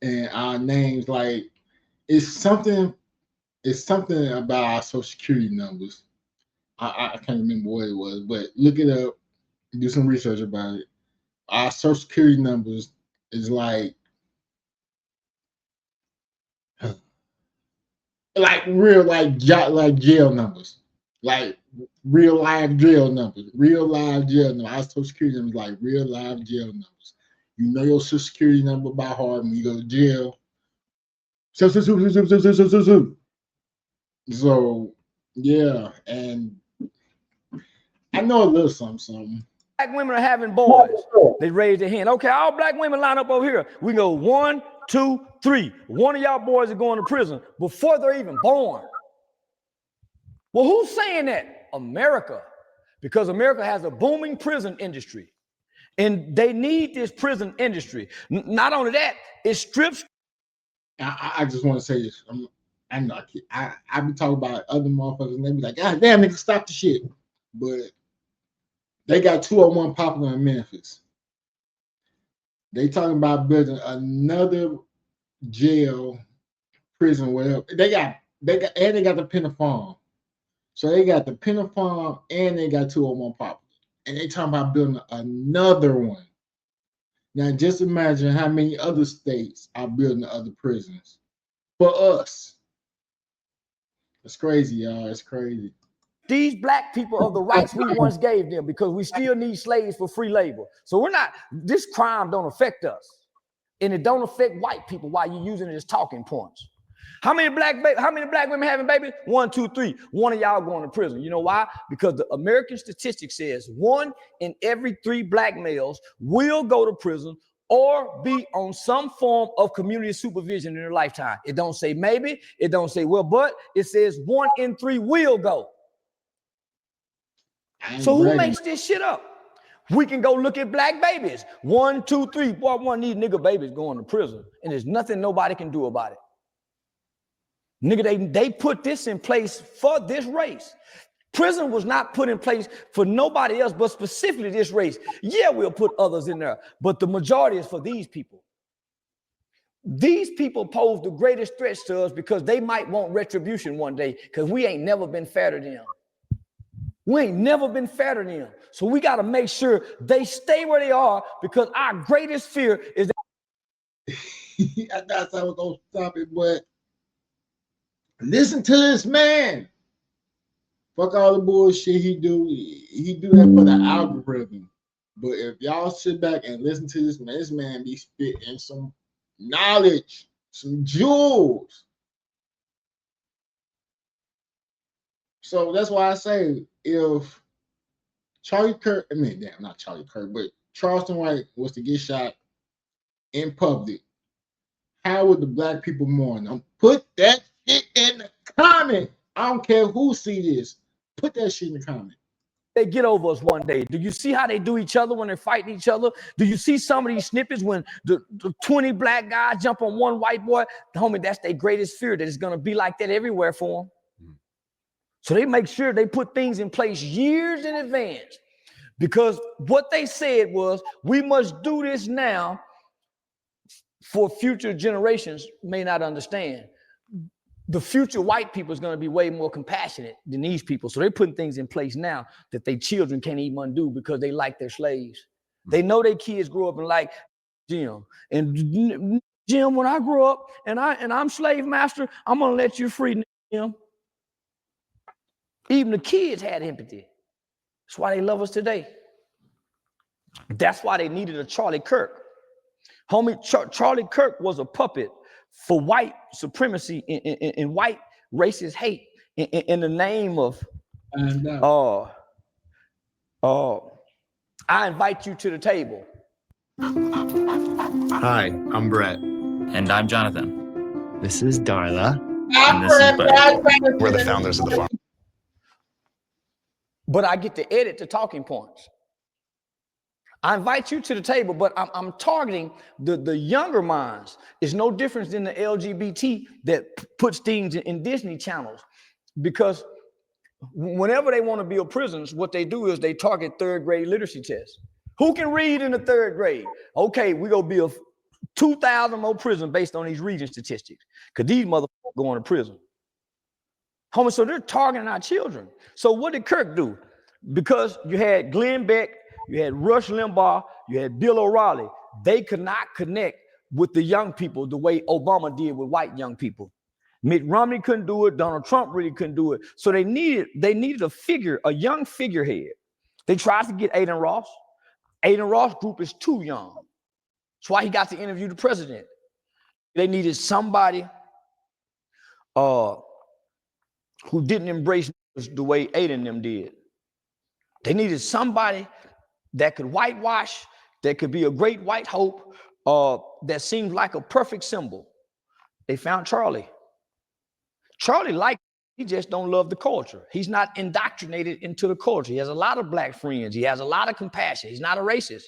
A: and our names, like it's something about our social security numbers. I can't remember what it was, but look it up, do some research about it. Our social security numbers is like real jail numbers, like real live jail numbers, Our social security numbers like real live jail numbers. You know your social security number by heart when you go to jail. So yeah, and I know a little something.
C: Black women are having boys. They raise their hand. Okay, all black women line up over here. We go 1, 2, 3. One of y'all boys are going to prison before they're even born. Well, who's saying that? America. Because America has a booming prison industry. And they need this prison industry. Not only that, it strips.
A: I just want to say this. I know I be talking about other motherfuckers and they be like, God damn, nigga, stop the shit. But they got 201 popular in Memphis. They talking about building another jail, prison, whatever. They got the Penna Farm. So they got the Penna Farm and they got 201 popular. And they talking about building another one. Now just imagine how many other states are building other prisons for us. It's crazy, y'all. It's crazy.
C: These black people of the rights we once gave them because we still need slaves for free labor. So this crime don't affect us. And it don't affect white people while you're using it as talking points. How many black women having babies? 1, 2, 3. One of y'all going to prison. You know why? Because the American statistic says 1 in every 3 black males will go to prison or be on some form of community supervision in their lifetime. It don't say maybe, it don't say well, but it says 1 in 3 will go. So who makes this shit up? We can go look at black babies. 1, 2, 3. Boy, one of these nigga babies going to prison, and there's nothing nobody can do about it. Nigga, they put this in place for this race. Prison was not put in place for nobody else, but specifically this race. Yeah, we'll put others in there, but the majority is for these people. These people pose the greatest threats to us because they might want retribution one day, because we ain't never been fair to them. We ain't never been fair to them. So we got to make sure they stay where they are, because our greatest fear is that.
A: I thought I was going to stop it, but listen to this man. Fuck all the bullshit he do. He do that for the algorithm. But if y'all sit back and listen to this man be spitting some knowledge, some jewels. So that's why I say, if Charlie Kirk, not Charlie Kirk, but Charleston White was to get shot in public, how would the black people mourn? Put that shit in the comment. I don't care who see this. Put that shit in the comment.
C: They get over us one day. Do you see how they do each other when they're fighting each other? Do you see some of these snippets when the 20 black guys jump on one white boy? Homie, that's their greatest fear, that it's going to be like that everywhere for them. So they make sure they put things in place years in advance, because what they said was, we must do this now for future generations may not understand. The future white people is going to be way more compassionate than these people. So they're putting things in place now that their children can't even undo, because they like their slaves. They know their kids grow up and like Jim. And Jim, when I grow up and I'm slave master, I'm going to let you free, Jim. Even the kids had empathy. That's why they love us today. That's why they needed a Charlie Kirk. Homie, Charlie Kirk was a puppet for white supremacy and white racist hate in the name of I invite you to the table.
H: Hi, I'm Brett.
I: And I'm Jonathan.
J: This is Darla.
I: And this is Bud.
H: We're the founders of the farm.
C: But I get to edit the talking points. I invite you to the table, but I'm targeting the younger minds. It's no difference than the LGBT that puts things in Disney channels, because whenever they want to build prisons, what they do is they target 3rd grade literacy tests. Who can read in the 3rd grade? Okay, we go build 2,000 more prisons based on these reading statistics, because these motherfuckers going to prison. Homie, so they're targeting our children. So what did Kirk do? Because you had Glenn Beck, you had Rush Limbaugh, you had Bill O'Reilly. They could not connect with the young people the way Obama did with white young people. Mitt Romney couldn't do it. Donald Trump really couldn't do it. So they needed a figure, a young figurehead. They tried to get Aiden Ross. Aiden Ross' group is too young. That's why he got to interview the president. They needed somebody who didn't embrace the way Aiden them did. They needed somebody that could whitewash, that could be a great white hope, that seemed like a perfect symbol. They found Charlie. Charlie he just don't love the culture. He's not indoctrinated into the culture. He has a lot of black friends. He has a lot of compassion. He's not a racist.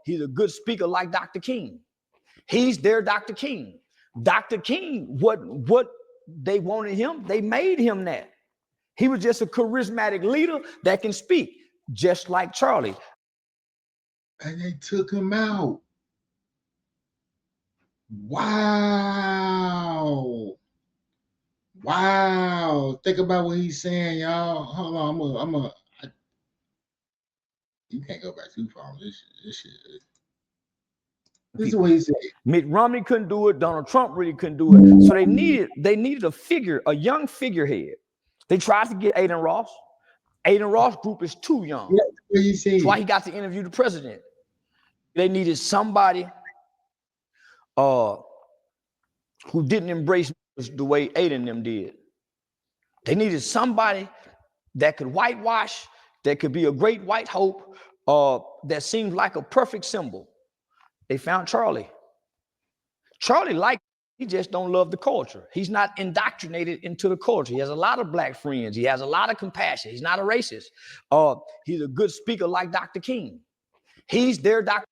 C: He's a good speaker like Dr. King. He's their Dr. King. Dr. King, what they wanted him, they made him that. He was just a charismatic leader that can speak, just like Charlie.
A: And they took him out. Wow. Think about what he's saying, y'all. Hold on, you can't go back too far. This shit. This is what he said.
C: Mitt Romney couldn't do it. Donald Trump really couldn't do it. So they needed a figure, a young figurehead. They tried to get Aiden Ross. Aiden Ross' group is too young. That's why he got to interview the president. They needed somebody who didn't embrace the way Aiden them did. They needed somebody that could whitewash, that could be a great white hope, that seemed like a perfect symbol. They found Charlie. Charlie liked, he just don't love the culture. He's not indoctrinated into the culture. He has a lot of black friends. He has a lot of compassion. He's not a racist. He's a good speaker like Dr. King. He's their doctor.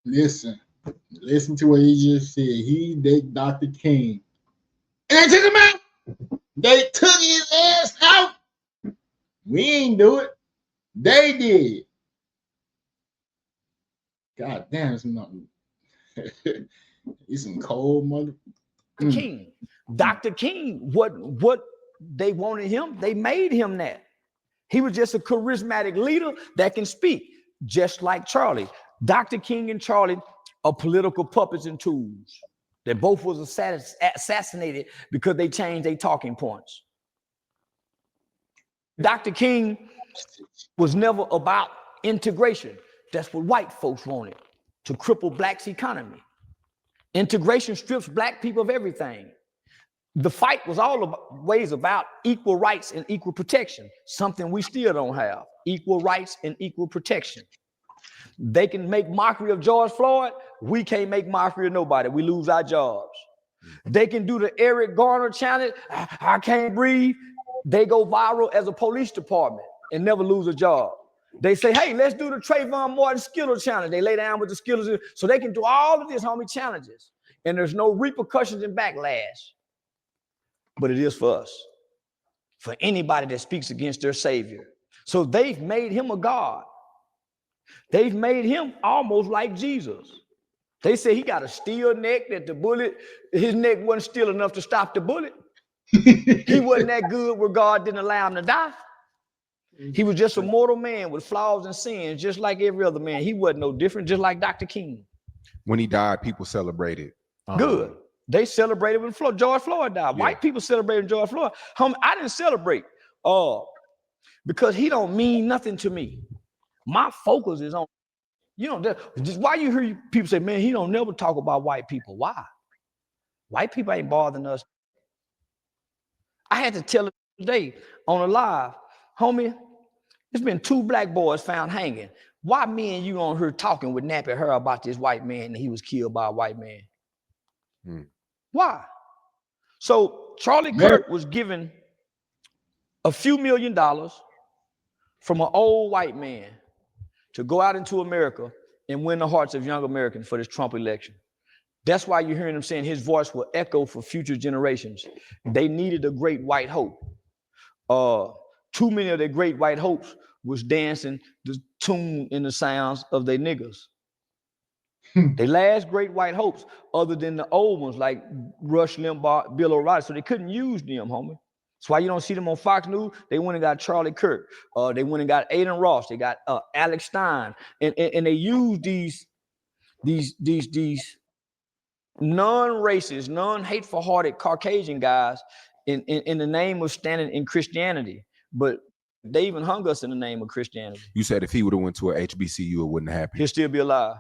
A: Listen to what he just said. They Dr. King. And they took him out. They took his ass out. We ain't do it. They did. God damn, it's nothing. It's some cold mother.
C: King. Dr. King, what they wanted him, they made him that. He was just a charismatic leader that can speak, just like Charlie. Dr. King and Charlie are political puppets and tools. They both was assassinated because they changed their talking points. Dr. King was never about integration. That's what white folks wanted, to cripple blacks' economy. Integration strips black people of everything. The fight was always about equal rights and equal protection, something we still don't have, equal rights and equal protection. They can make mockery of George Floyd. We can't make mockery of nobody. We lose our jobs. They can do the Eric Garner challenge. I can't breathe. They go viral as a police department and never lose a job. They say, hey, let's do the Trayvon Martin Skittle challenge. They lay down with the Skittles. So they can do all of this, homie, challenges. And there's no repercussions and backlash. But it is for us, for anybody that speaks against their savior. So they've made him a god. They've made him almost like Jesus. They say he got a steel neck, that the bullet, his neck wasn't steel enough to stop the bullet. He wasn't that good where God didn't allow him to die. He was just a mortal man with flaws and sins, just like every other man. He wasn't no different, just like Dr. King.
B: When he died, people celebrated.
C: Good. They celebrated when George Floyd died. Yeah. White people celebrated George Floyd. I didn't celebrate because he don't mean nothing to me. My focus is on, why you hear people say, man, he don't never talk about white people. Why? White people ain't bothering us. I had to tell it today on a live, homie, there's been 2 black boys found hanging. Why me and you on here talking with nappy hair about this white man and he was killed by a white man? Why? So Charlie Kirk was given a few $1 million from an old white man to go out into America and win the hearts of young Americans for this Trump election. That's why you're hearing him saying his voice will echo for future generations. They needed a great white hope. Too many of their great white hopes was dancing the tune in the sounds of their niggas. They last great white hopes, other than the old ones like Rush Limbaugh, Bill O'Reilly, so they couldn't use them, homie. That's why you don't see them on Fox News. They went and got Charlie Kirk. They went and got Aiden Ross. They got Alex Stein, and they use these non-racist, non-hateful hearted Caucasian guys in the name of standing in Christianity. But they even hung us in the name of Christianity.
B: You said if he would have went to a HBCU, it wouldn't happen.
C: He'll still be alive.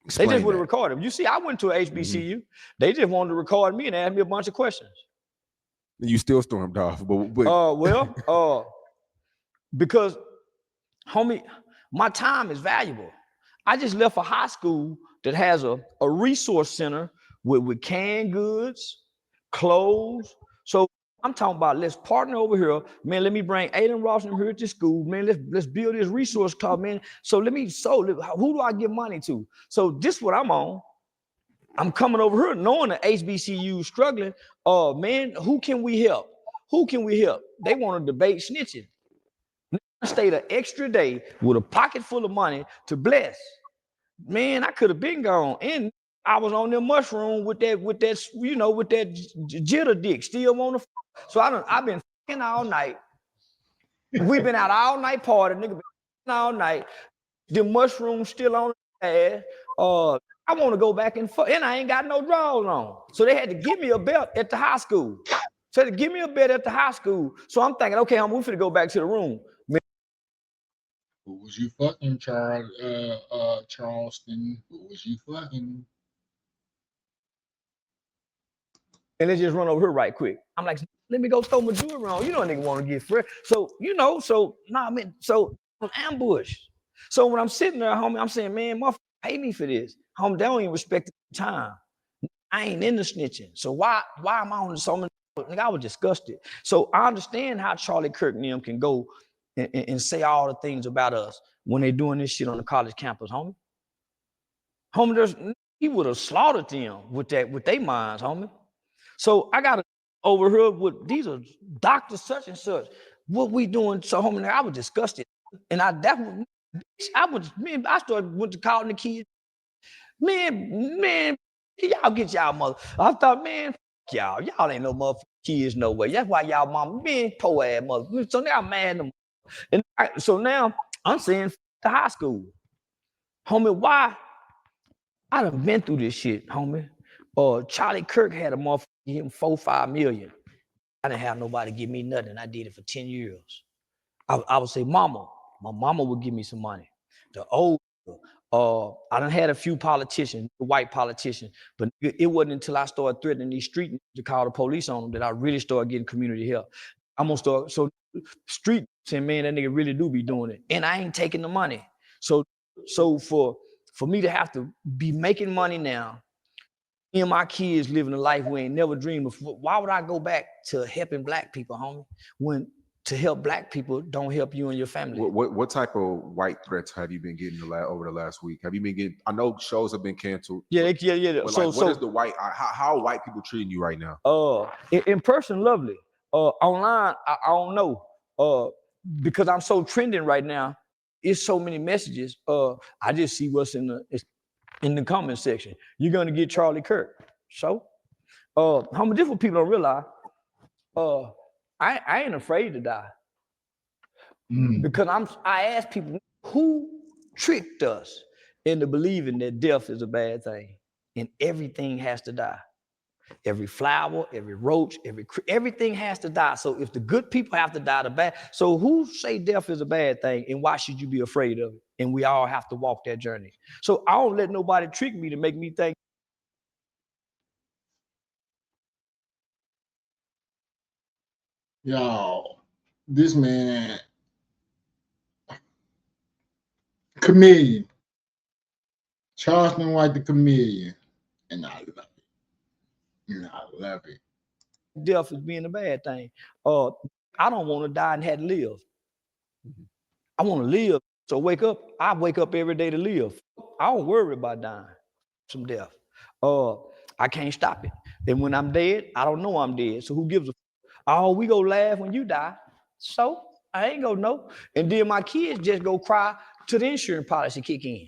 C: Explain they just would have recorded him. You see, I went to a HBCU. They just wanted to record me and ask me a bunch of questions.
B: You still stormed off, but
C: because, homie, my time is valuable. I just left a high school that has a resource center with canned goods, clothes. So I'm talking about, let's partner over here, man. Let me bring Aiden Ross in here to school, man. Let's build this resource club, man. So who do I give money to? So this is what I'm on. I'm coming over here knowing the HBCU struggling. Man, who can we help? Who can we help? They want to debate snitching. I stayed an extra day with a pocket full of money to bless. Man, I could have been gone. And I was on the mushroom with that jitter dick still on the. So I've been fucking all night. We've been out all night party, nigga. Been all night. The mushroom still on the ass. I want to go back and fuck, and I ain't got no drawers on. So they had to give me a belt at the high school. So they give me a belt at the high school. So I'm thinking, okay, we finna go back to the room.
A: Who was you fucking, Charleston? Who was you fucking?
C: And let's just run over here right quick. I'm like, let me go throw my jewelry on. You know, a nigga want to get fresh. So, so I'm ambushed. So when I'm sitting there, homie, I'm saying, man, motherfucker pay me for this. Homie, they don't even respect the time. I ain't in the snitching. So why am I on so many? Nigga, I was disgusted. So I understand how Charlie Kirk and them can go and say all the things about us when they doing this shit on the college campus, homie. Homie, he would have slaughtered them with their minds, homie. So I got to overheard with these are doctors such and such. What we doing? So homie, I was disgusted. And I started went to calling the kids. Man, y'all get y'all mother. I thought, man, y'all ain't no motherfucking kids no way. That's why y'all mama, man, poor ass mother. So now I'm mad at them. And so now I'm saying to high school, homie, why? I done been through this shit, homie. Charlie Kirk had a motherfucker give him $4-5 million. I didn't have nobody give me nothing. I did it for 10 years. I would say, mama, my mama would give me some money. The old, I done had a few politicians, white politicians, but it wasn't until I started threatening these street to call the police on them that I really started getting community help. I'm gonna start, so street saying, man, that nigga really do be doing it. And I ain't taking the money. So for me to have to be making money now, me and my kids living a life we ain't never dreamed of, why would I go back to helping black people, homie, when to help black people don't help you and your family?
B: What type of white threats have you been getting over the last week? Have you been getting? I know shows have been canceled.
C: Yeah.
B: But so what is the white? How are white people treating you right now?
C: In person, lovely. Online, I don't know. Because I'm so trending right now. It's so many messages. I just see what's in the comment section. You're gonna get Charlie Kirk. So, how many different people don't realize? I ain't afraid to die. Because I ask people who tricked us into believing that death is a bad thing and everything has to die. Every flower, every roach, everything has to die. So if the good people have to die, the bad. So who say death is a bad thing and why should you be afraid of it? And we all have to walk that journey. So I don't let nobody trick me to make me think.
A: Y'all, this man, chameleon, Charleston White the chameleon, and I love it.
C: Death is being a bad thing. I don't want to die and have to live. I want to live. So I wake up every day to live. I don't worry about dying from death. I can't stop it. Then when I'm dead, I don't know I'm dead. So who gives a we go laugh when you die. So I ain't gonna know. And then my kids just go cry till the insurance policy kick in.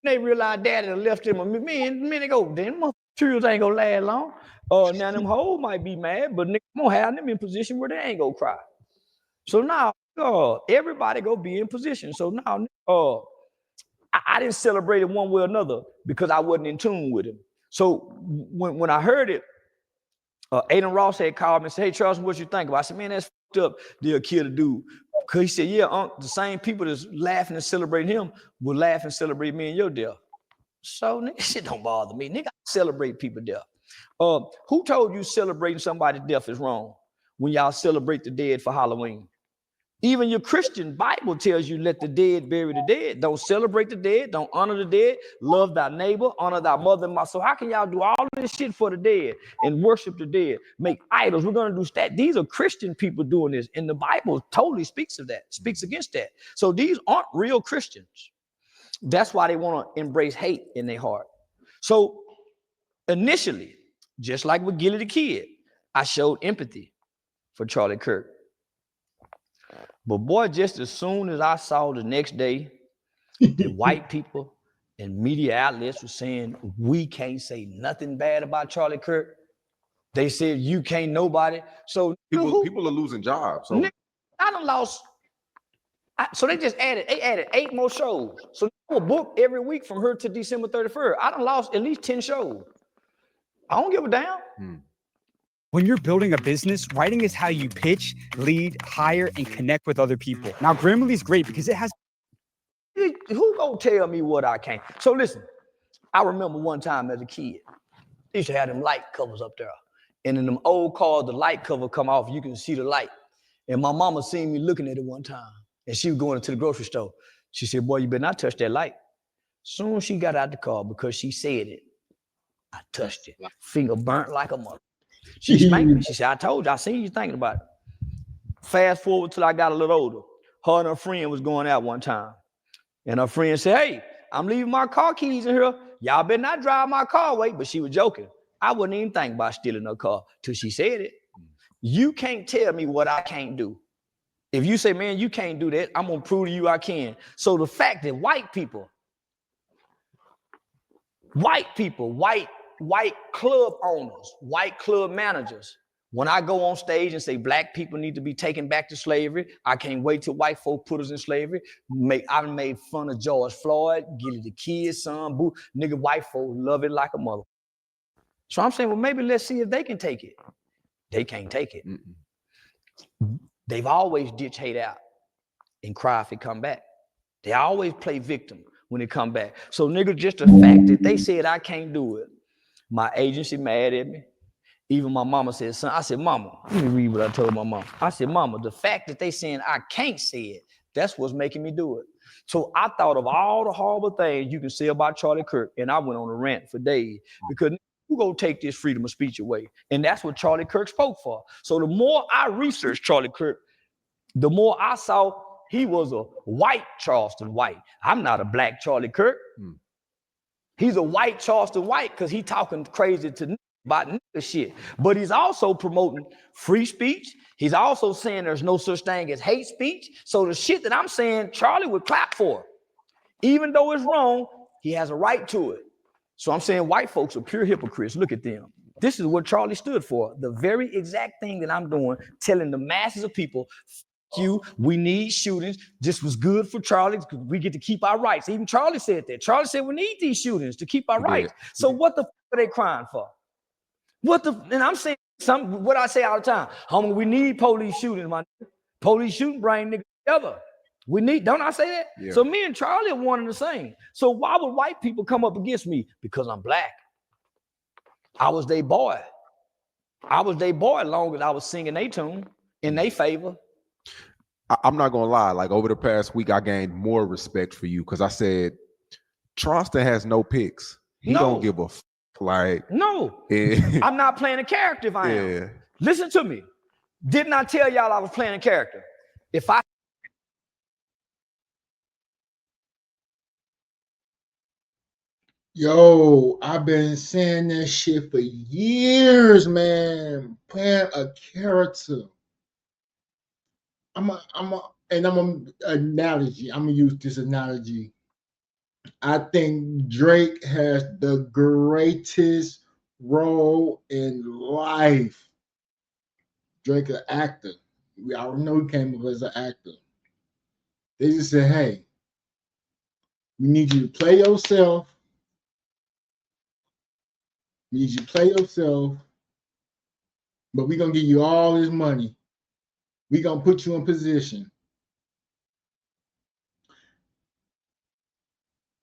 C: They realize daddy done left them a man, they go, then my children ain't gonna last long. Now them hoes might be mad, but nigga, I'm gonna have them in position where they ain't gonna cry. So now, everybody go be in position. So now, I didn't celebrate it one way or another because I wasn't in tune with him. So when I heard it, Aiden Ross had called me and said, hey, Charles, what you think about it? I said, man, that's fucked up. They'll kill the dude. Because he said, yeah, the same people that's laughing and celebrating him will laugh and celebrate me and your death. So nigga, shit don't bother me. Nigga, I celebrate people's death. Who told you celebrating somebody's death is wrong when y'all celebrate the dead for Halloween? Even your Christian Bible tells you let the dead bury the dead. Don't celebrate the dead. Don't honor the dead. Love thy neighbor. Honor thy mother and my. So how can y'all do all this shit for the dead and worship the dead? Make idols. We're going to do that. These are Christian people doing this. And the Bible totally speaks of that, speaks against that. So these aren't real Christians. That's why they want to embrace hate in their heart. So initially, just like with Gilly the Kid, I showed empathy for Charlie Kirk. But boy, just as soon as I saw the next day that white people and media outlets were saying we can't say nothing bad about Charlie Kirk, they said you can't nobody. So
B: people are losing jobs. So
C: I done lost. So they added 8 more shows. So I will book every week from here to December 31st. I done lost at least 10 shows. I don't give a damn.
J: When you're building a business, writing is how you pitch, lead, hire, and connect with other people. Now, Grammarly is great because it has...
C: Who gonna tell me what I can't? So listen, I remember one time as a kid, they used to have them light covers up there. And in them old cars, the light cover come off, you can see the light. And my mama seen me looking at it one time. And she was going into the grocery store. She said, boy, you better not touch that light. Soon as she got out the car, because she said it, I touched it. Finger burnt like a mother. She spanked me. She said, I told you, I seen you thinking about it. Fast forward till I got a little older. Her and her friend was going out one time. And her friend said, hey, I'm leaving my car keys in here. Y'all better not drive my car away. But she was joking. I wouldn't even think about stealing her car till she said it. You can't tell me what I can't do. If you say, man, you can't do that, I'm going to prove to you I can. So the fact that white people, white club owners, white club managers, when I go on stage and say black people need to be taken back to slavery, I can't wait till white folk put us in slavery. I made fun of George Floyd, Gilly the Kid, son, boo. Nigga, white folk love it like a mother. So I'm saying, well, maybe let's see if they can take it. They can't take it. They've always ditch hate out and cry if it come back. They always play victim when it come back. So nigga, just the fact that they said I can't do it, my agency mad at me. Even my mama said, son, I said, mama, let me read what I told my mama. I said, mama, the fact that they saying I can't say it, that's what's making me do it. So I thought of all the horrible things you can say about Charlie Kirk, and I went on a rant for days because who gonna take this freedom of speech away? And that's what Charlie Kirk spoke for. So the more I researched Charlie Kirk, the more I saw he was a white Charleston white. I'm not a black Charlie Kirk. He's a white Charleston white because he talking crazy to about nigga shit. But he's also promoting free speech. He's also saying there's no such thing as hate speech. So the shit that I'm saying, Charlie would clap for. Even though it's wrong, he has a right to it. So I'm saying white folks are pure hypocrites. Look at them. This is what Charlie stood for. The very exact thing that I'm doing, telling the masses of people, you, we need shootings. This was good for Charlie because we get to keep our rights. Even Charlie said that. Charlie said we need these shootings to keep our rights. So what the fuck are they crying for? And I'm saying what I say all the time. Homie, we need police shootings, my nigga. Police shooting bring niggas together. We need, don't I say that? Yeah. So me and Charlie are one and the same. So why would white people come up against me? Because I'm black. I was their boy. I was their boy as long as I was singing their tune in their favor.
B: I'm not gonna lie, like over the past week, I gained more respect for you because I said Charleston has no picks. He don't give a fuck. Like
C: no, I'm not playing a character if I am. Listen to me. Didn't I tell y'all I was playing a character? If I
A: Yo, I've been saying that shit for years, man. Playing a character. I'm an analogy. I'm gonna use this analogy. I think Drake has the greatest role in life. Drake, an actor. We already know he came up as an actor. They just said, hey, we need you to play yourself. We need you to play yourself, but we're going to give you all this money. We're going to put you in position.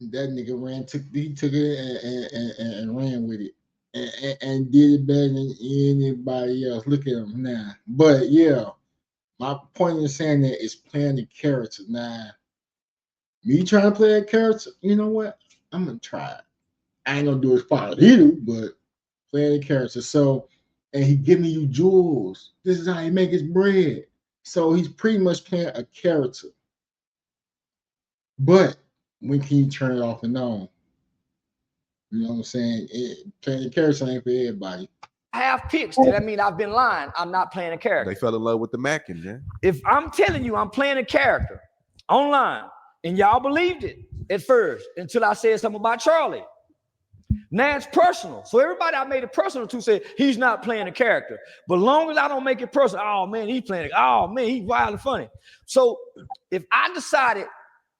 A: That nigga took it and ran with it and did it better than anybody else. Look at him now. But yeah, my point in saying that is playing the character. Now, me trying to play a character, you know what? I'm going to try it. I ain't going to do as far as he do, but playing the character. So, and he giving you jewels. This is how he make his bread. So he's pretty much playing a character. But when can you turn it off and on? You know what I'm saying? Playing the character ain't for everybody.
C: I have picks. That mean I've been lying. I'm not playing a character.
B: They fell in love with the Mackin, man.
C: If I'm telling you I'm playing a character online, and y'all believed it at first until I said something about Charlie. Now it's personal. So everybody I made it personal to say he's not playing a character. But long as I don't make it personal, oh man, he's playing it. Oh man, he's wild and funny. So if I decided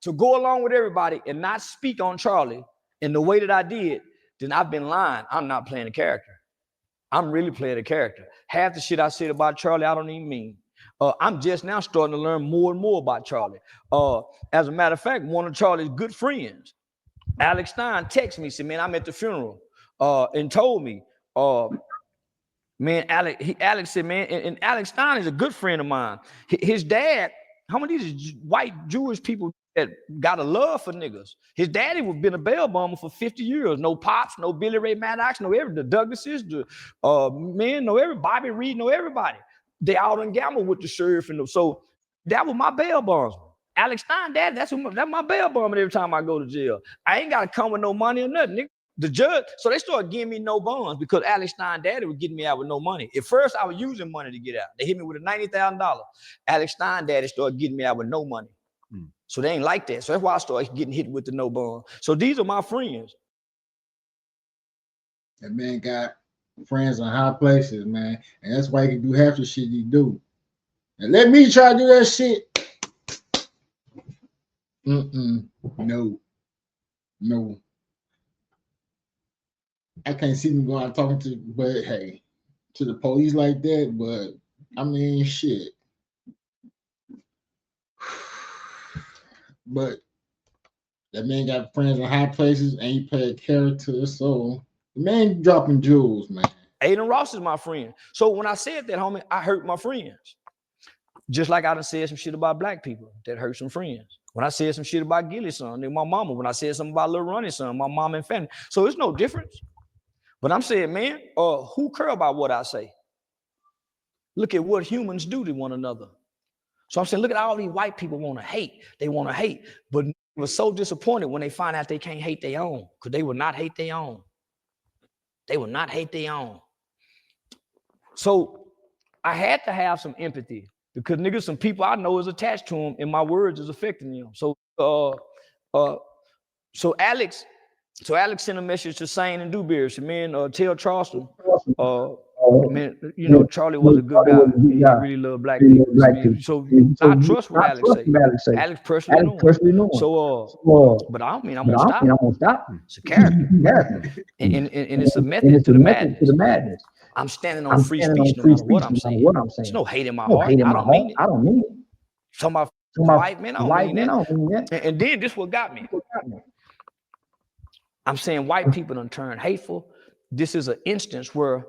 C: to go along with everybody and not speak on Charlie in the way that I did, then I've been lying. I'm not playing a character. I'm really playing a character. Half the shit I said about Charlie, I don't even mean. I'm just now starting to learn more and more about Charlie. As a matter of fact, one of Charlie's good friends, Alex Stein, texted me, said, man, I'm at the funeral, and told me, man, Alex said, man, and Alex Stein is a good friend of mine. His dad, how many of these white Jewish people that got a love for niggas. His daddy was been a bail bomber for 50 years. No Pops, no Billy Ray Maddox, no the Douglases, the men, no everybody, Bobby Reed, no everybody. They out and gamble with the sheriff and so that was my bail bondsman. Alex Stein, daddy, that's my bail bondsman every time I go to jail. I ain't got to come with no money or nothing, nigga. The judge, so they started giving me no bonds because Alex Stein daddy was getting me out with no money. At first, I was using money to get out. They hit me with a $90,000. Alex Stein daddy started getting me out with no money. So they ain't like that. So that's why I started getting hit with the no bond. So these are my friends.
A: That man got friends in high places, man. And that's why he can do half the shit he do. And let me try to do that shit. No. I can't see them going out talking to, but hey, to the police like that. But I mean, shit. But that man got friends in high places, ain't paid character, so the man dropping jewels, man.
C: Aiden Ross is my friend. So when I said that, homie, I hurt my friends. Just like I done said some shit about black people that hurt some friends. When I said some shit about Gilly's son, my mama. When I said something about Lil Ronnie's son, my mom and family. So it's no difference. But I'm saying, man, who care about what I say? Look at what humans do to one another. So I'm saying, look at all these white people want to hate. They want to hate. But they were so disappointed when they find out they can't hate their own, because they will not hate their own. They will not hate their own. So I had to have some empathy because niggas, some people I know is attached to them and my words is affecting them. So Alex sent a message to Sane and Dewberry. So man, tell Charleston, man, you know, Charlie was a good guy. He really loved black people. So I trust what Alex say. Alex personally know him. So, but I don't mean I'm gonna stop. It's a character. And it's a method to the madness. I'm standing on free speech no matter what I'm saying. There's no hate in my heart. I don't mean it. Talking about white men, I don't mean that. And then this what got me. I'm saying white people done turned hateful. This is an instance where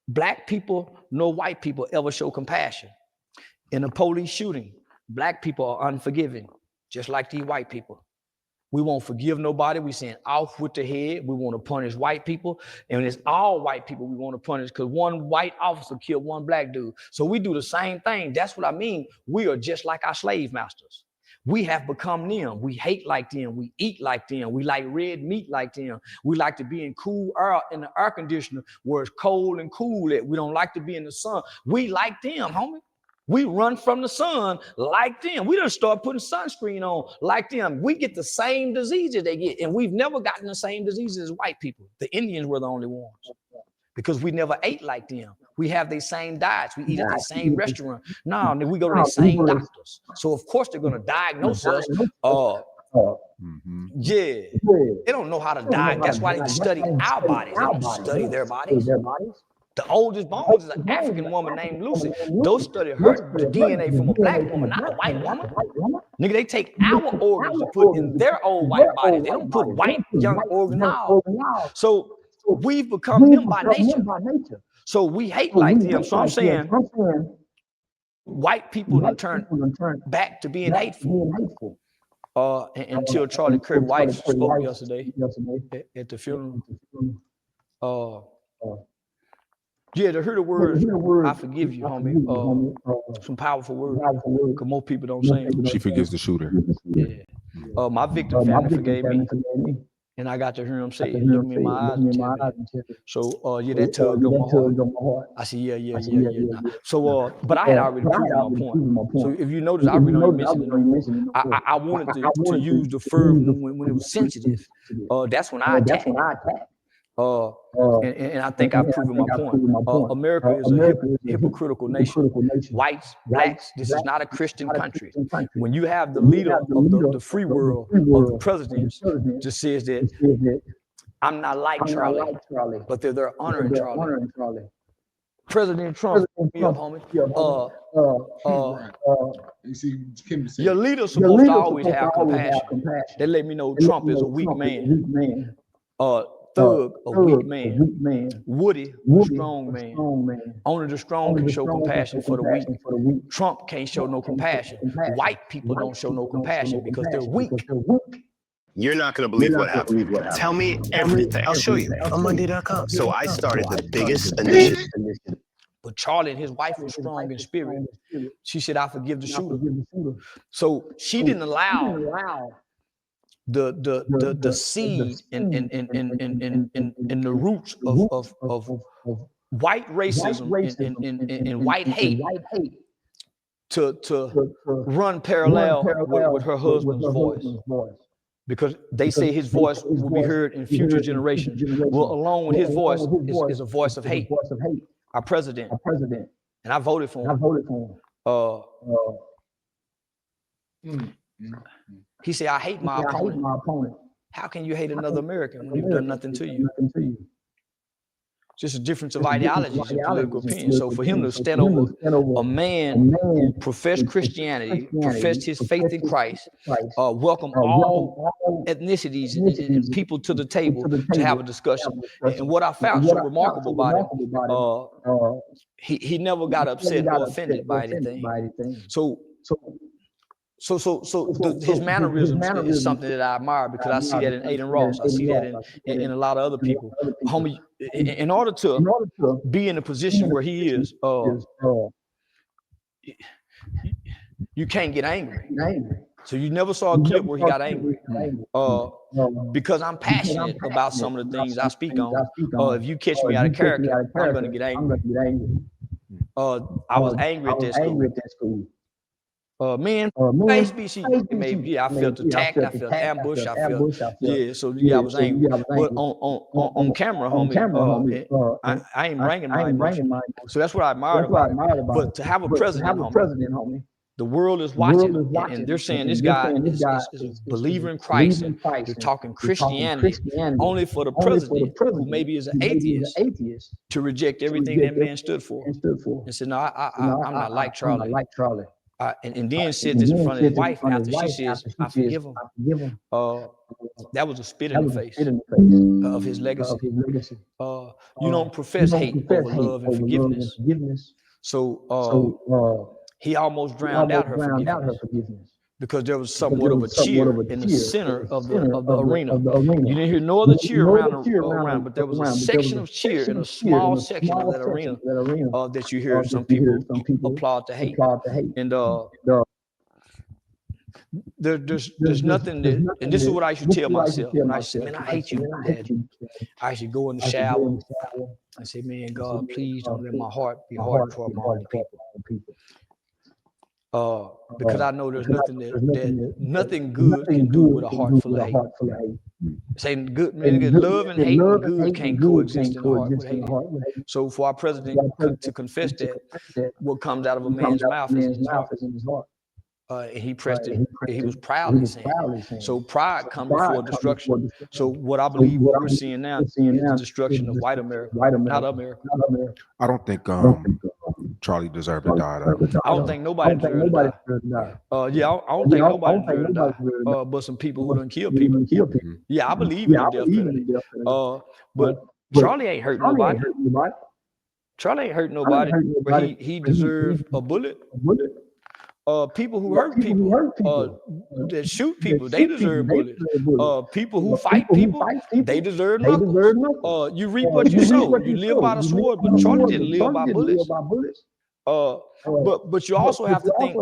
C: black people, no white people ever show compassion. In a police shooting, black people are unforgiving, just like these white people. We won't forgive nobody. We saying off with the head. We want to punish white people. And it's all white people we want to punish because one white officer killed one black dude. So we do the same thing. That's what I mean. We are just like our slave masters. We have become them. We hate like them. We eat like them. We like red meat like them. We like to be in cool air in the air conditioner where it's cold and cool. We don't like to be in the sun. We like them, homie. We run from the sun like them. We done start putting sunscreen on like them. We get the same diseases they get, and we've never gotten the same diseases as white people. The Indians were the only ones because we never ate like them. We have the same diets. We eat at the same restaurant. No, we go to the same doctors. So of course they're gonna diagnose us. Yeah, they don't know how to diagnose. That's why they study our bodies. They don't study their bodies. The oldest bones is an African woman named Lucy. Those study her DNA from a black woman, not a white woman. Nigga, they take our organs to put in their old white bodies. They don't put white young organs out. So we've become them by nature. So we hate like them. So I'm saying white people turn back to being hateful. Until Charlie Kirk White spoke yesterday at the funeral. Yeah, to hear the words, I forgive you, homie. Some powerful words, because most people don't say them.
B: She forgives the shooter.
C: Yeah. My victim family forgave me, and I got to hear him say it. Look me in my eyes and tell me. So, yeah, that tugged on my heart. I said, yeah. Nah. So, but I had already proven my point. So if you notice, I really don't mention it. I wanted to use the verb when it was sensitive. That's when I attacked. And I think I've proven my point. America is a hypocritical nation. Whites, blacks, this is not a Christian country. When you have the leader of the free world, of the president, just says that I'm not like Charlie, but they're honoring Charlie. President Trump, me up, homie. Your leader's supposed to always have compassion. They let me know Trump is a weak man. Thug, a weak man. Woody, a strong man. Only the strong can show compassion for the weak. Trump can't show no compassion. White people don't show no compassion because they're weak.
H: You're not going to believe what happened. Tell me everything. I'll show you on Monday.com. So I started the biggest initiative.
C: But Charlie and his wife were strong in spirit. She said, I forgive the shooter. So she didn't allow the seed and the roots of white racism and white hate to run parallel with her husband's voice. Because they say his voice will be heard in future generations. Well, along with his voice is a voice of hate. Our president. And I voted for him. He said, I hate my opponent. How can you hate another American when you've done nothing to you? Just a difference of ideologies and political opinion. So for him to stand over a man who professed Christianity, professed his faith in Christ, welcome all ethnicities and people to the table to have a discussion. And what I found so remarkable about him, he never got upset or offended by anything. So his mannerisms is something that I admire because I see that in Aiden Ross. I see that in a lot of other people. Homie, in order to be in a position where he is, you can't get angry. So you never saw a clip where he got angry. Because I'm passionate about some of the things I speak on. If you catch me out of character, I'm going to get angry. I was angry at that school. Man, I felt attacked, I felt ambushed, I felt, I was angry. But on camera, homie, I ain't bringing my emotion. So that's what I admired about it. But to have a president, homie, the world is watching, and they're saying this guy is a believer in Christ, and they're talking Christianity only for the president, who maybe is an atheist, to reject everything that man stood for. And said, no, I'm not like Charlie. And then said this in front of his wife after she says, I forgive him. That was a spit in the face of his legacy. You don't profess hate over love and forgiveness. So he almost drowned out her forgiveness. Because there was somewhat of a cheer in the center of the arena. You didn't hear no other cheer around, but there was a section of cheer in a small section of that arena that you hear some people applaud to hate. And there's nothing that, and this is what I should tell myself. When I say, man, I hate you, Daddy. I should go in the shower. I say, man, God, please don't let my heart be hard toward my own people. Because I know there's nothing that nothing good can do with a heart full of hate. Saying good, man, love and hate and good can't coexist in a heart with hate. So for our president to confess that, what comes out of a man's mouth is in his heart. And he pressed it. He was proudly saying it. So pride comes before destruction. So what I believe what we're seeing now is the destruction of white America, not America.
B: I don't think Charlie deserved to die.
C: I don't think nobody deserved to die. I don't think nobody deserved to die. But some people who done kill people. Yeah, I believe in the death penalty. But Charlie ain't hurt nobody. Charlie ain't hurt nobody. But he deserved a bullet. People who hurt people, that shoot people, they deserve bullets. People who fight people, they deserve knuckles. You reap what you sow. You live by the sword, but Charlie didn't live by bullets. But you also have to think.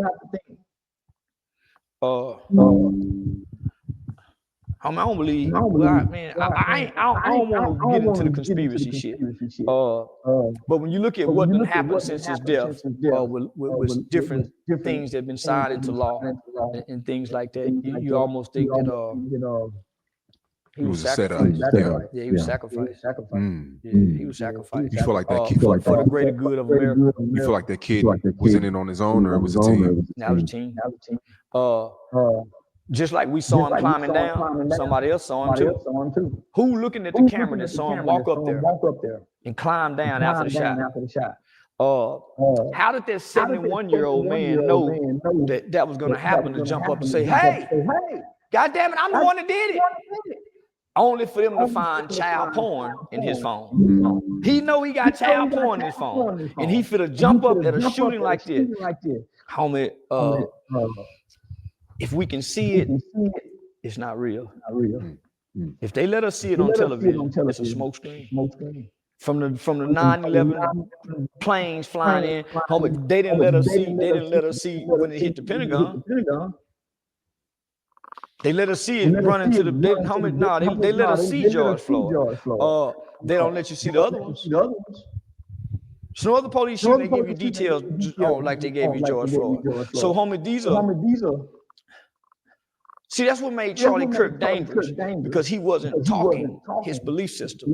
C: I don't believe. I don't want to get into the conspiracy shit. But when you look at what done happened since his death, with different things that have been signed into law and things like that, you almost think that he was sacrificed. Yeah, he was sacrificed. He was sacrificed.
B: You feel like that kid
C: for the greater good of America.
B: You feel like that kid was in it on his own, or it was a team?
C: That was a team. Just like we saw him climbing down, somebody else saw him too. Who looking at the camera that saw him walk up there and climb down after the shot? How did that 71-year-old man know that was going to happen to jump up and say, hey, God damn it, I'm the one that did it. only for them to find child porn in his phone. He know he got child porn in his phone, and he finna jump up at a shooting like this. Homie, if we can see it, it's not real. If they let us see it on television, it's a smoke screen. From the 9/11 planes flying in, homie, they didn't let us see. They didn't let us see when it hit the Pentagon. They let us see it running to the. They let us see George Floyd. They don't let you see the other ones. So other police shooting, they give you details like they gave you George Floyd. So homie, these are. See, that's what made Charlie Kirk dangerous, because he wasn't talking his belief system.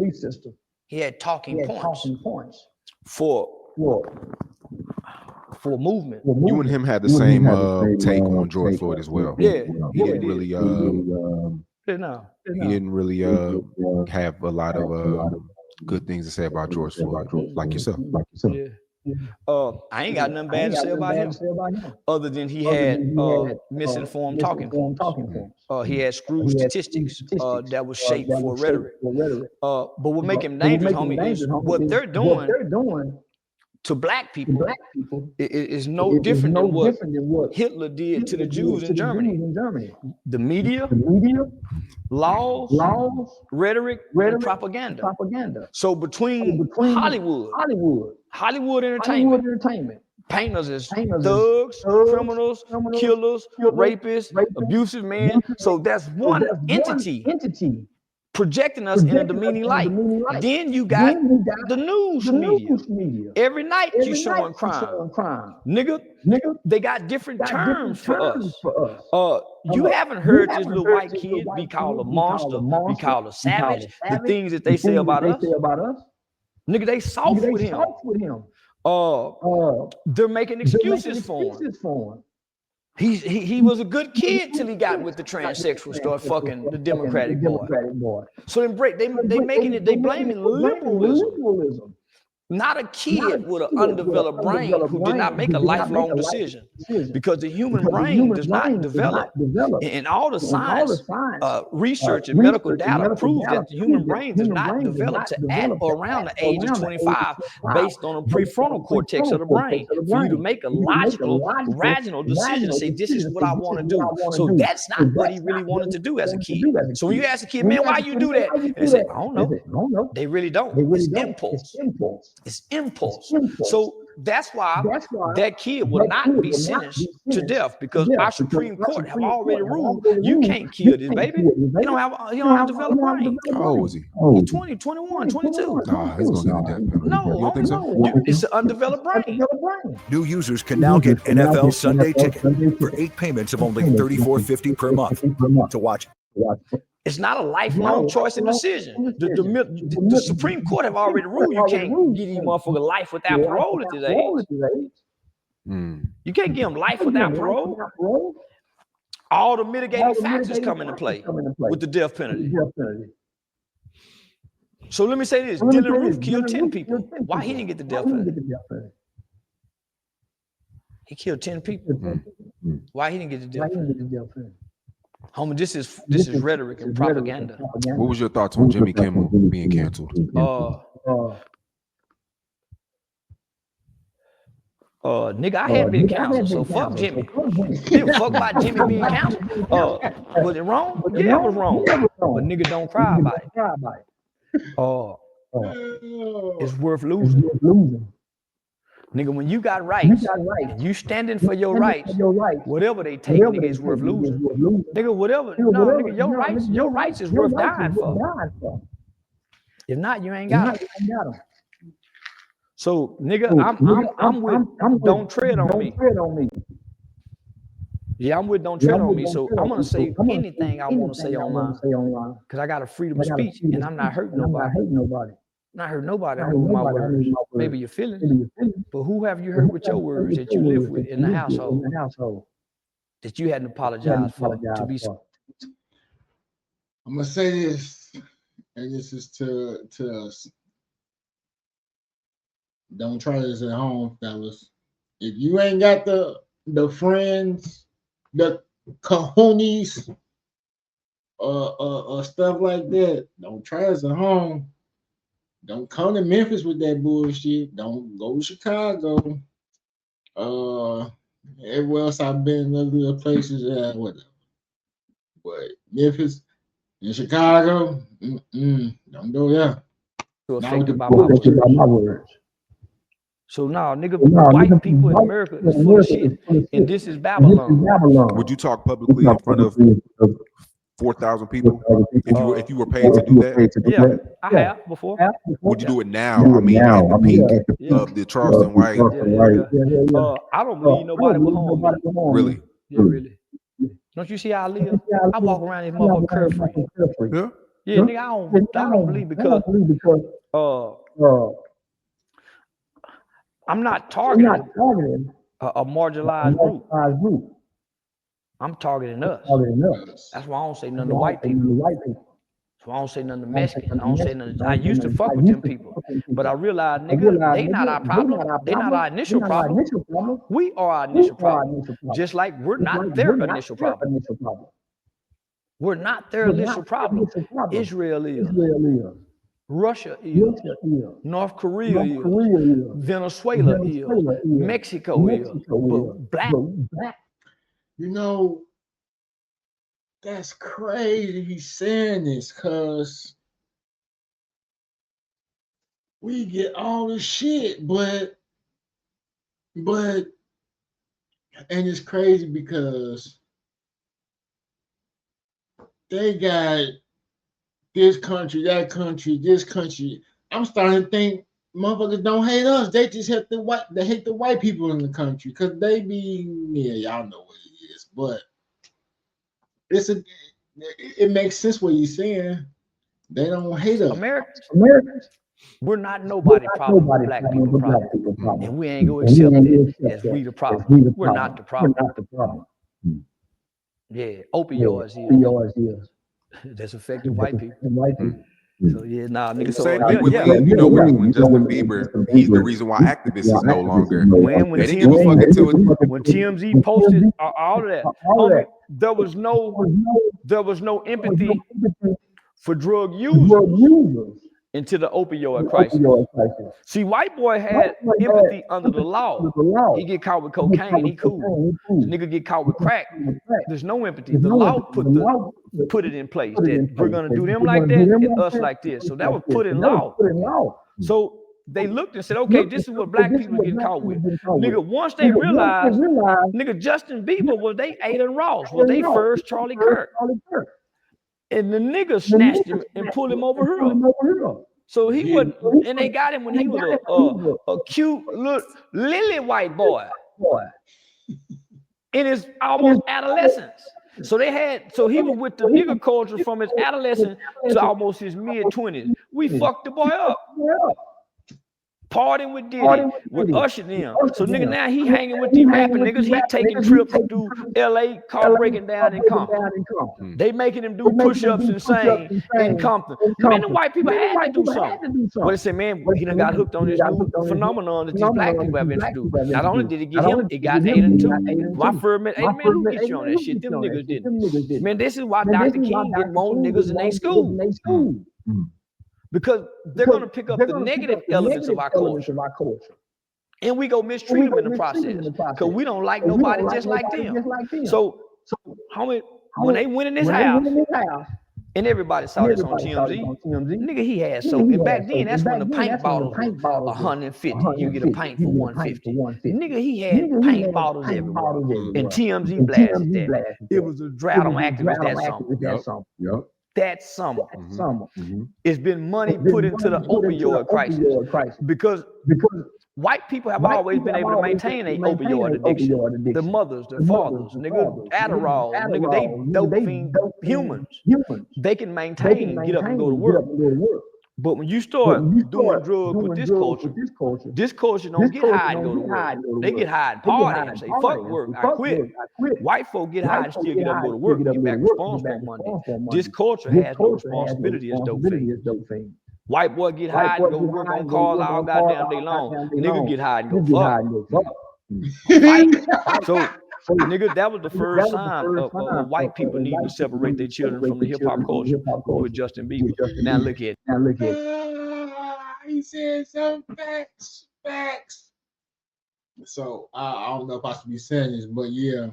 C: He had talking points for movement.
B: You and him had the same take on George Floyd as well.
C: Yeah,
B: he didn't really. He didn't really have a lot of good things to say about George Floyd, like yourself.
C: Yeah. I ain't got nothing bad to say about him, other than he had misinformed talking points. He had screwed statistics that was shaped for rhetoric. But what make him dangerous, homie, is what they're doing to black people is no different than what Hitler did to the Jews in Germany. The media, laws, rhetoric, and propaganda. So between Hollywood entertainment, painting us as thugs, criminals, killers, rapists, abusive men. So that's one entity projecting us in a demeaning light. Then you got the news media. Every night you showing crime. Nigga, they got different terms for us. You haven't heard this little white kid be called a monster, be called a savage, the things that they say about us. Nigga, they soft with him. They're making excuses for him. He was a good kid till he got with the transsexual, start fucking the Democratic boy. So they blaming liberalism. Not a kid with an undeveloped brain who did not make a lifelong decision, because the human brain does not develop. And all the science, research, and medical data proves that the human brain does not develop to at or around the age of 25 based on the prefrontal cortex of the brain for you to make a logical, rational decision, say, this is what I want to do. So that's not what he really wanted to do as a kid. So when you ask a kid, man, why you do that? And they say, I don't know. They really don't. It's impulse. It's impulse. So that's why that kid will not be sentenced to death, because our Supreme Court have already ruled you can't kill this baby. You don't have developed brain.
B: How old was he?
C: He's 20, 21, 22.
B: Nah, he's gonna get a death penalty.
C: No,
B: you don't think so?
C: It's an undeveloped brain.
K: New users can now get NFL Sunday Ticket for 8 payments of only $34.50 per month to watch.
C: It's not a lifelong choice and decision. The Supreme Court have already ruled you can't give these motherfuckers life without parole at this age. You can't give them life without parole. All the mitigating factors come into play with the death penalty. So let me say this: Dylan Roof killed 10 people. Why he didn't get the death penalty? He killed 10 people. Why he didn't get the death penalty? Homie, this is rhetoric and propaganda.
B: What was your thoughts on Jimmy Kimmel being canceled?
C: Nigga, I had been canceled, so fuck Jimmy. Nigga, fuck about Jimmy being canceled. Was it wrong? Yeah, it was wrong. But nigga, don't cry about it. It's worth losing. Nigga, when you got rights, and you standing for your rights, whatever they take, nigga, is worth losing. Nigga, whatever. No, nigga, your rights is worth dying for. If not, you ain't got them. So, nigga, I'm with don't tread on me. Yeah, I'm with don't tread on me. So I'm gonna say anything I want to say online, because I got a freedom of speech, and I'm not hurting nobody. Not hurt nobody with my words. Maybe your feelings, but who have you hurt with your words that you live with in the household that you hadn't apologized for to be?
A: I'm gonna say this, and this is to us. Don't try this at home, fellas. If you ain't got the friends, the cojones, stuff like that. Don't try us at home. Don't come to Memphis with that bullshit. Don't go to Chicago. Everywhere else I've been, other little places, whatever. But Memphis and Chicago, don't go there.
C: So affected by my words. So now, nigga, white people in America is full of shit, and this is Babylon.
B: Would you talk publicly in front of 4,000 people if you were paid to do that?
C: Yeah, I have before.
B: Would you do it now? I mean, at the peak of the Charleston white.
C: I don't believe nobody will harm me.
B: Really?
C: Yeah, really. Don't you see how I live? I walk around this motherfucker carefree. Yeah, nigga, I don't believe because I'm not targeting a marginalized group. I'm targeting us. That's why I don't say nothing to white people. That's why I don't say nothing to Mexicans. I don't say nothing. I used to fuck with them people, but I realized, nigga, they not our problem. They not our initial problem. We are our initial problem. Just like we're not their initial problem. We're not their initial problem. Israel is. Russia is. North Korea is. Venezuela is. Mexico is. But black.
A: You know, that's crazy he's saying this, because we get all the shit, but and it's crazy because they got this country, that country, this country. I'm starting to think motherfuckers don't hate us. They just hate the white people in the country because they be, y'all know what it is. But it makes sense what you're saying. They don't hate us.
C: Americans. We're not nobody problem. Black people problem. And we ain't gonna accept it as we the problem. We're not the problem. Yeah, opioids is. That's affecting white people. So yeah, nah, nigga. So
B: same thing with you know, when Justin Bieber, he's the reason why activists is no longer.
C: When TMZ posted all of that, homie, there was no empathy for drug users into the opioid crisis. See, white boy had empathy under the law. He get caught with cocaine, he cool. The nigga get caught with crack. There's no empathy. The law put it in place that we're gonna do them like that and us like this. So that was put in law. So they looked and said, okay, this is what black people get caught with. Nigga, once they realized, nigga, Justin Bieber was they Aiden Ross, was they first Charlie Kirk. And the nigga snatched him and pulled him over here. So he was, and they got him when he was a cute little lily white boy in his almost adolescence. So he was with the nigga culture from his adolescence to almost his mid-20s. We fucked the boy up. Partying with Diddy, with Usher them. So nigga, now he hanging with these rapping niggas. He taking trips to LA, car breaking down in Compton. They making him do push-ups and sing in Compton. Man, the white people had to do something. But they said, man, he done got hooked on this new phenomenon that these black people have introduced. Not only did it get him, it got Aiden too. My first man, man, who get you on that shit? Them niggas didn't. Man, this is why Dr. King get more niggas in their school. Because they're going to pick up the negative elements of our culture. And we go mistreat them in the process. Because we don't like nobody just like them. So homie, when they went in this house, and everybody saw this on TMZ, nigga, he had soap. And back then, that's when the paint bottle was 150. You get a paint for 150. Nigga, he had paint bottles everywhere. And TMZ blasted that. It was a drought on activists that summer. That summer. It's been money put into the opioid crisis because white people have always been able to maintain a opioid addiction. The mothers, the fathers, nigga, Adderall, nigga, they dope fiend humans. They can maintain, get up and go to work. But when you start doing drugs with this culture don't get high and go to work. They get high and party and say, fuck work, I quit. White folk get high and still get up and go to work and get back responsible Monday. This culture has no responsibility as dope fiend. White boy get high and go work on cars all goddamn day long. Nigga get high and go fuck. So nigga, that was the first sign of white people needing to separate their children from the hip hop culture with Justin Bieber. Now look at
A: he said some facts. So I don't know if I should be saying this, but yeah,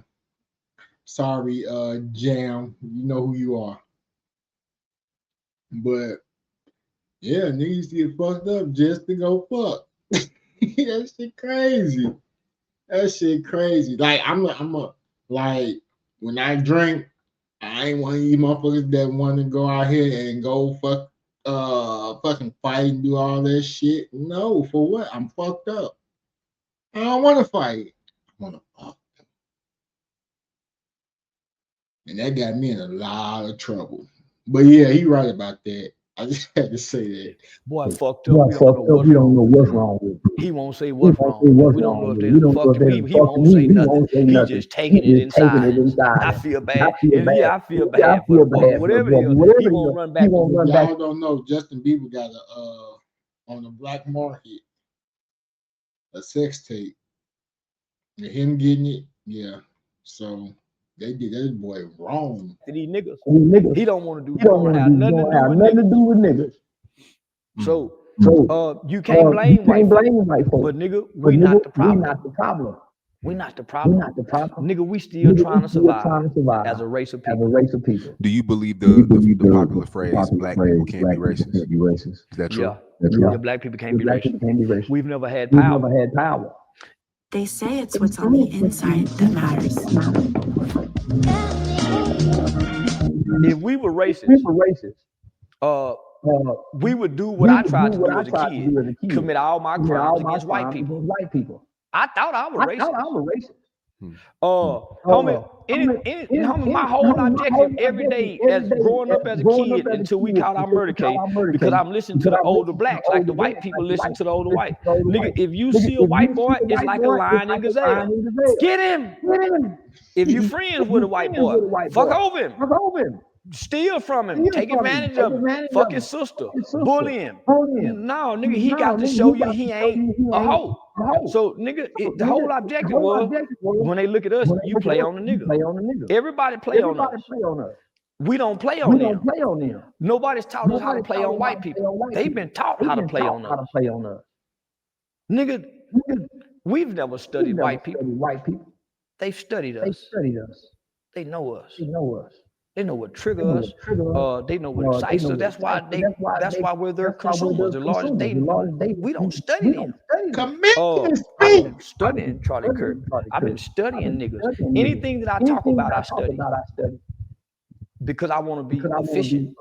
A: sorry, Jam, you know who you are. But yeah, niggas get fucked up just to go fuck. That shit crazy. That shit crazy. Like I'm a like when I drink, I ain't one of these motherfuckers that want to go out here and go fucking fight and do all that shit. No, for what? I'm fucked up. I don't want to fight. I want to fuck them. And that got me in a lot of trouble. But yeah, he right about that. I just had to say that.
C: Boy, fucked up. We don't know what's wrong with him. He won't say what's wrong. We don't know if they're fucking him. He won't say nothing. He's just taking it inside. I feel bad. Yeah, I feel bad. But whatever it is, he won't run back.
A: Y'all don't know. Justin Bieber got on the black market a sex tape. And him getting it, yeah. So they did that boy wrong.
C: These niggas. He don't want to do. He don't have nothing to do with niggas. So you can't blame white folks. But nigga, we not the problem. We not the problem. Nigga, we still trying to survive as a race of people.
B: Do you believe the popular phrase "black people can't be racist"? Is that true?
C: Yeah, black people can't be racist. We've never had power.
L: They say it's what's on the inside that matters.
C: If we were racist, we would do what I tried to do as a kid, commit all my crimes against white people. I thought I was racist. Homie, my whole objective every day as growing up as a kid until we caught our murder case, because I'm listening to the older blacks like the white people listen to the older white. Nigga, if you see a white boy, it's like a lion and gazelle. Get him. If you friends with a white boy, fuck over him. Steal from him, take advantage of him, fuck his sister, bully him. No, nigga, he got to show you he ain't a hoe. So, nigga, the whole objective was when they look at us, you play on the nigga. Everybody play on us. We don't play on them. Nobody's taught us how to play on white people. They've been taught how to play on us. Nigga, we've never studied white people. They've studied us. They know us. They know what triggers us. They know what excites us. That's why we're their consumers. The largest. We don't study them. I've been studying Charlie Kirk. I've been studying niggas. Anything that I talk about, I study. Because I want to be efficient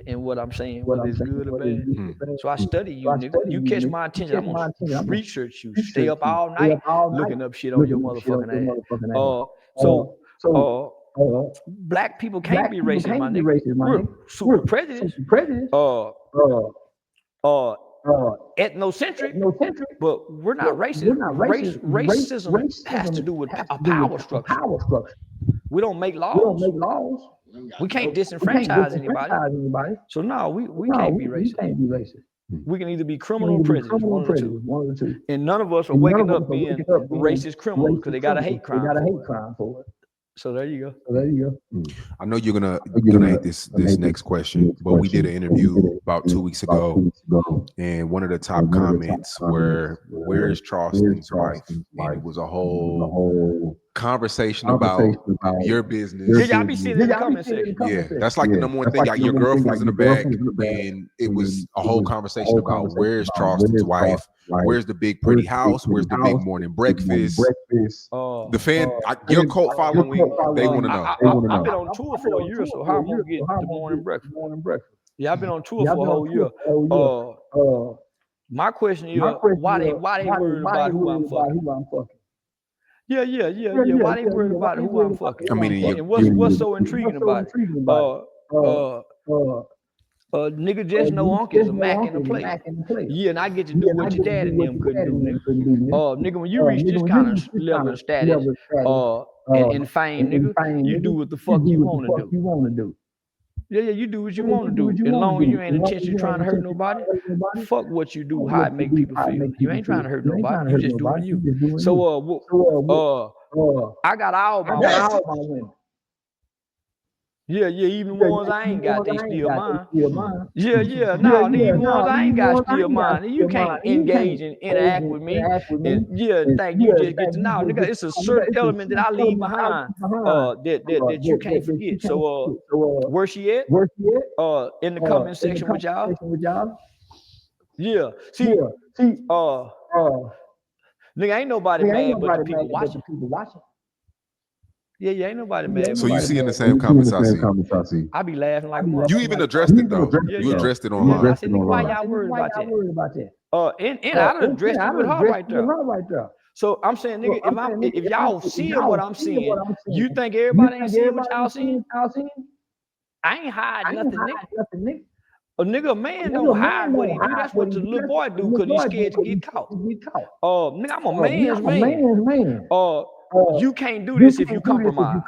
C: in what I'm saying, whether it's good or bad. So I study you, nigga. You catch my attention, I'm gonna research you. Stay up all night looking up shit on your motherfucking ass. Black people can't be racist, my nigga. We're super prejudiced, ethnocentric, but we're not racist. Racism has to do with a power structure. We don't make laws. We can't disenfranchise anybody. So no, we can't be racist. We can either be criminal or prejudiced, one of the two. And none of us are waking up being racist criminals because they got a hate crime for it. So there you go.
B: I know you're gonna hate this next question, but we did an interview about 2 weeks ago, and one of the top comments were, "Where is Charleston's wife?" And it was a whole conversation about your business.
C: Yeah, I be seeing in the comment section.
B: Yeah, that's like the number one thing. Like your girlfriend's in the back, and it was a whole conversation about where's Charleston's wife, where's the big pretty house, where's the big morning breakfast. The fan, your cult following, they want to know.
C: I've been on tour for a year, so how am I gonna get the morning breakfast? Yeah, I've been on tour for a whole year. My question is, why they worried about who I'm fucking? Yeah. Why they worried about who I'm fucking?
B: I mean,
C: and what's so intriguing about it? Nigga just know Uncle is a Mac in the plate. Yeah, and I get to do what your dad and them couldn't do. Nigga, when you reach this kind of level of status and fame, nigga, you do what the fuck you want to do. Yeah, you do what you want to do. As long as you ain't intentionally trying to hurt nobody, fuck what you do, how it make people feel. You ain't trying to hurt nobody. You just doing you. So, I got all my women. Yeah, even the ones I ain't got, they still mine. Yeah, no, even the ones I ain't got still mine. You can't engage and interact with me. And think you just get to know. Nigga, it's a certain element that I leave behind that you can't forget. So where she at? In the comment section with y'all. Yeah. See, nigga, ain't nobody mad but the people watching. Yeah, ain't nobody mad.
B: So you see in the same comments I see.
C: I be laughing like a motherfucker.
B: You even addressed it though. You addressed it online.
C: I said, nigga, why y'all worried about that? And I done addressed it with her right there. So I'm saying, nigga, if y'all seeing what I'm seeing, you think everybody ain't seeing what y'all seeing? I ain't hiding nothing, nigga. A man don't hide what he do. That's what the little boy do because he's scared to get caught. Nigga, I'm a man's man. You can't do this if you compromise.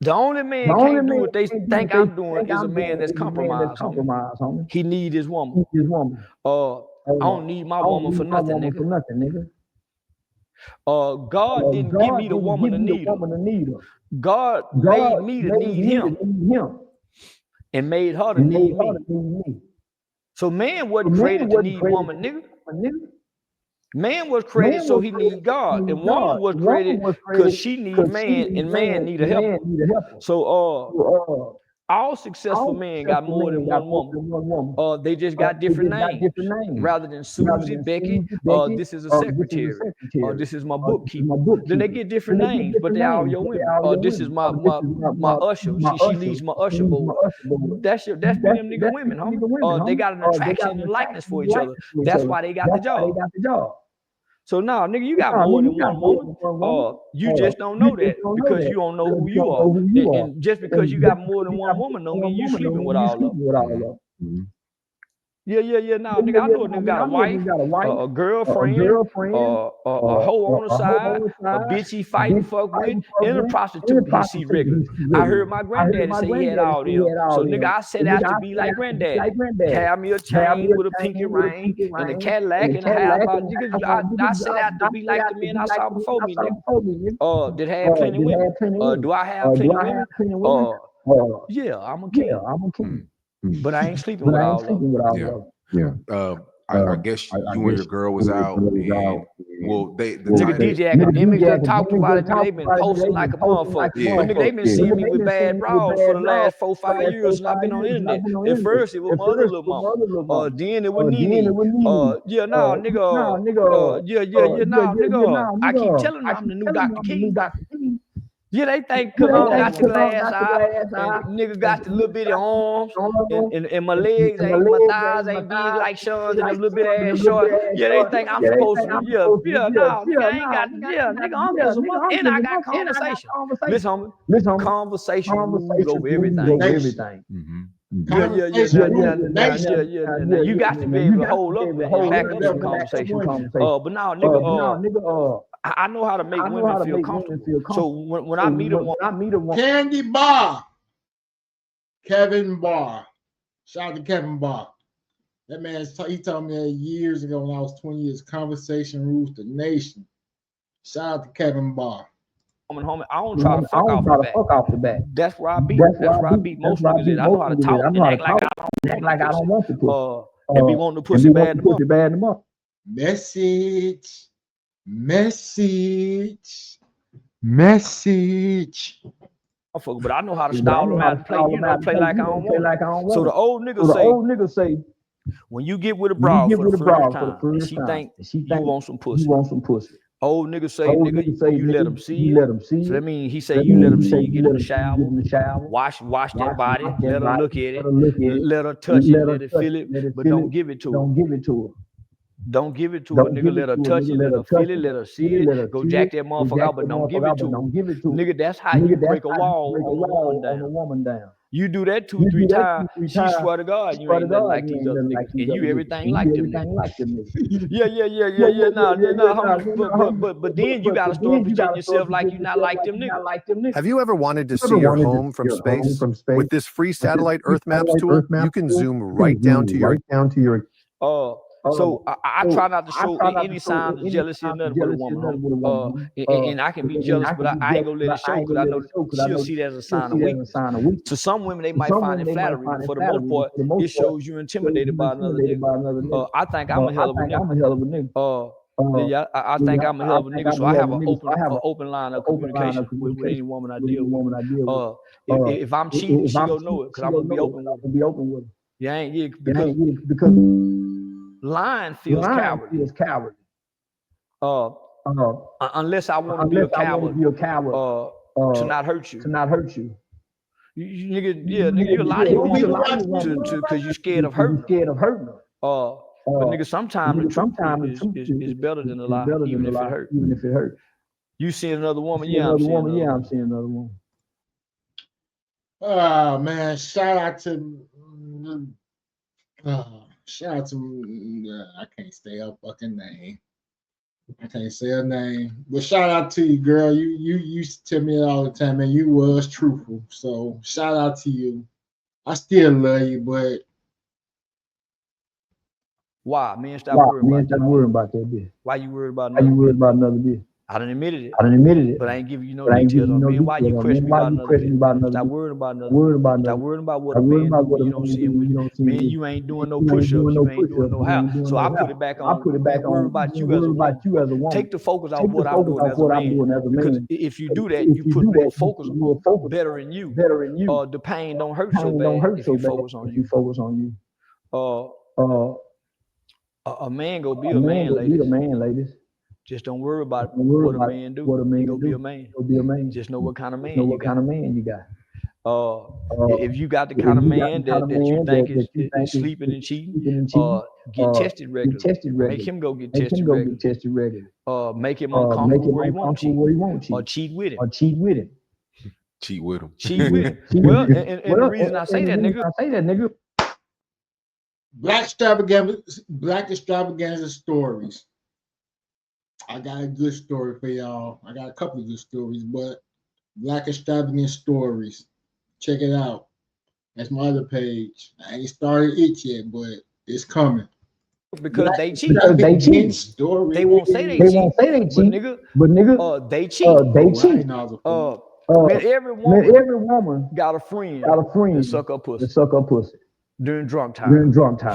C: The only man can't do what they think I'm doing is a man that's compromised. He need his woman. I don't need my woman for nothing, nigga. God didn't give me the woman to need her. God made me to need him and made her to need me. So man wasn't created to need woman, nigga. Man was created so he need God, and woman was created because she need man, and man need a helper. So all successful men got more than one woman. They just got different names. Rather than Susie, Becky, this is a secretary, this is my bookkeeper. Then they get different names, but they all your women. This is my usher. She leads my usher board. That's them nigga women, homie. They got an attraction and likeness for each other. That's why they got the job. So now, nigga, you got more than one woman. You just don't know that because you don't know who you are. And just because you got more than one woman don't mean you sleeping with all of them. Yeah. Now, nigga, I know a nigga got a wife, a girlfriend, a hoe on the side, a bitch he fight and fuck with, and a prostitute he see regular. I heard my granddaddy say he had all them. So, nigga, I set out to be like granddaddy. Have me a chain with a pinky ring and a Cadillac and a half. I set out to be like the men I saw before me, nigga. That had plenty of women. Do I have plenty of women? Yeah, I'm a king. But I ain't sleeping with all of them.
B: I guess you and your girl was out, and the
C: nigga DJ Academics that talked about it, they been posting like a motherfucker. But nigga, they been seeing me with bad bras for the last 4-5 years since I've been on the internet. At first it was my other little mama. Then it was Nene. Nigga. I keep telling them I'm the new Dr. King. Yeah, they think because I got the glass eye, and nigga got the little bitty arms, and my legs ain't, my thighs ain't big like Sean's, and a little bit ass short. Yeah, they think I'm supposed to, nigga, I ain't got, nigga, I'm just a mother, and I got conversation. Listen, conversation rules over everything. Yeah. You got to be able to hold up and back up some conversation. But now, nigga, I know how to make women feel comfortable. So when I meet a woman,
A: Candy Bar, Kevin Barr, shout out to Kevin Barr. That man, he told me that years ago when I was 20 years. Conversation rules the nation. Shout out to Kevin Barr.
C: Homie, I don't try to fuck off the back. That's where I beat. That's where I beat most niggas at. I know how to talk and act like I don't want to push. And be wanting to push it bad in them.
A: Message.
C: But I know how to style them out and play. You know, play like I don't want. So the old niggas say, when you get with a broad for the first time, and she think you want some pussy. Old niggas say, nigga, you let them see it. So that means he say you let them see you get in the shower, wash that body, let her look at it, let her touch it, let it feel it, but don't give it to her. Don't give it to her, nigga. Let her touch it, let her feel it, let her see it. Go jack that motherfucker out, but don't give it to her. Nigga, that's how you break a wall on a woman down. You do that 2-3 times, she swear to God, you ain't nothing like these other niggas. And you everything like them niggas. Yeah. But then you gotta start presenting yourself like you not like them niggas.
G: Have you ever wanted to see your home from space? With this free satellite Earth Maps tool, you can zoom right down to your
C: So I try not to show any signs of jealousy or nothing with a woman. And I can be jealous, but I ain't gonna let it show because I know she'll see that as a sign of weakness. To some women, they might find it flattering, but for the most part, it shows you intimidated by another nigga. I think I'm a hell of a nigga. Yeah, I think I'm a hell of a nigga, so I have an open line of communication with any woman I deal with. If I'm cheating, she gonna know it because I'm gonna be open with her. Yeah, because lying feels cowardly. Unless I want to be a coward, to not hurt you. Nigga, you lie to your woman because you're scared of hurting her. But nigga, sometimes the truth is better than a lie, even if it hurt. You see another woman? Yeah, I'm seeing another woman.
A: Oh man, shout out to I can't say her fucking name. I can't say her name. But shout out to you, girl. You used to tell me all the time, man, you was truthful. So shout out to you. I still love you, but
C: why, man? Stop worrying about that bitch. Why you worried about another bitch? I done admitted it. But I ain't giving you no details on me. Why you question me about another bitch? Stop worrying about another bitch. Stop worrying about what a man do. You don't see him with man. You ain't doing no push-ups. You ain't doing no how. So I put it back on. Worry about you as a woman. Take the focus off what I'm doing as a man. Because if you do that, you put more focus on better in you. The pain don't hurt so bad if you focus on you. A man go be a man, ladies. Just don't worry about what a man do. He go be a man. Just know what kind of man you got. If you got the kind of man that you think is sleeping and cheating, get tested regularly. Make him go get tested regularly. Make him uncomfortable where he won't cheat. Or cheat with him.
B: Cheat with him.
C: Well, and the reason I say that, nigga.
A: Black extravaganza stories. I got a good story for y'all. I got a couple of good stories, but Black extravagant stories. Check it out. That's my other page. I ain't started it yet, but it's coming.
C: Because they cheat. They won't say they cheat. But nigga, they cheat. Man, every woman got a friend that suck up pussy. During drunk time. And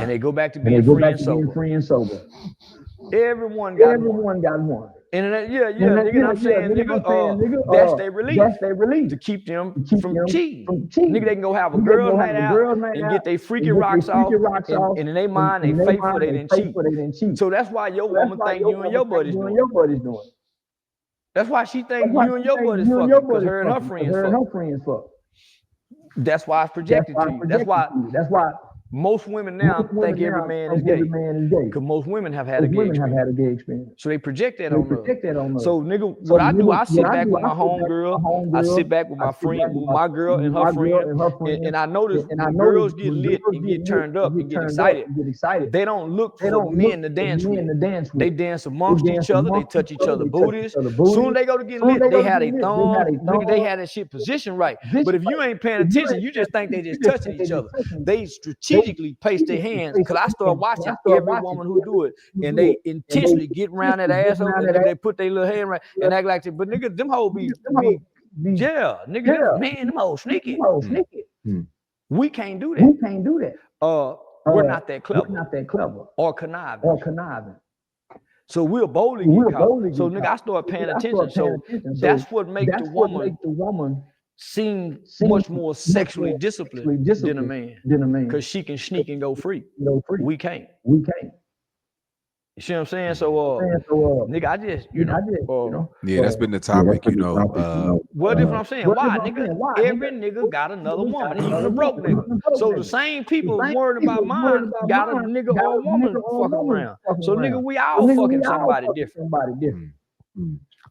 C: they go back to being free and sober. Everyone got one. And nigga, I'm saying, nigga, that's their relief. To keep them from cheating. Nigga, they can go have a girl night out and get their freaky rocks off. And in their mind, they faithful, they didn't cheat. So that's why your woman think you and your buddies doing. That's why she think you and your buddies fucking, because her and her friends fuck. That's why it's projected to you. That's why most women now think every man is gay. Because most women have had a gay experience. So they project that on us. So nigga, what I do, I sit back with my homegirl. I sit back with my friend, with my girl and her friend. And I notice when girls get lit and get turned up and get excited, they don't look for men to dance with. They dance amongst each other. They touch each other's booties. Soon as they go to get lit, they had a thumb. Nigga, they had that shit positioned right. But if you ain't paying attention, you just think they just touching each other. They strategically place their hands, because I start watching every woman who do it, and they intentionally get around that asshole, and they put their little hand right and act like that. But nigga, them hoes be nigga, man, them hoes sneaky. We can't do that. We're not that clever or conniving. So we'll boldly get caught. So nigga, I start paying attention. So that's what makes the woman seem much more sexually disciplined than a man, because she can sneak and go free. We can't. You see what I'm saying? So, nigga, I just,
B: yeah, that's been the topic,
C: Well, that's what I'm saying. Why, nigga? Every nigga got another woman, even a broke nigga. So the same people worried about mine got a nigga or a woman fucking around. So, nigga, we all fucking somebody different.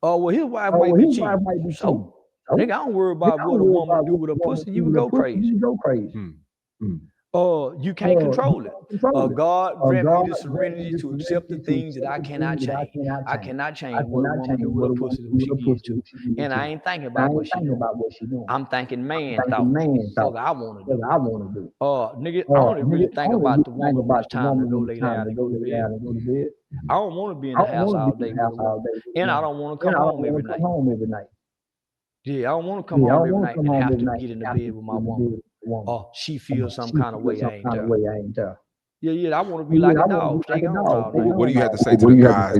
C: Well, his wife might be cheating. So, nigga, I don't worry about what a woman do with a pussy. You can go crazy. You can't control it. God grant me the serenity to accept the things that I cannot change. I cannot change what a woman do with her pussy who she gets to. And I ain't thinking about what she doing. I'm thinking man thought. Fuck I want to do. Nigga, I don't even really think about the woman when it's time to go lay down and go to bed. I don't want to be in the house all day with a woman. And I don't want to come home every night. Yeah, I don't want to come home every night and have to get in the bed with my woman. She feels some kind of way I ain't there. Yeah, I want to be like a dog.
B: What do you have to say to the guys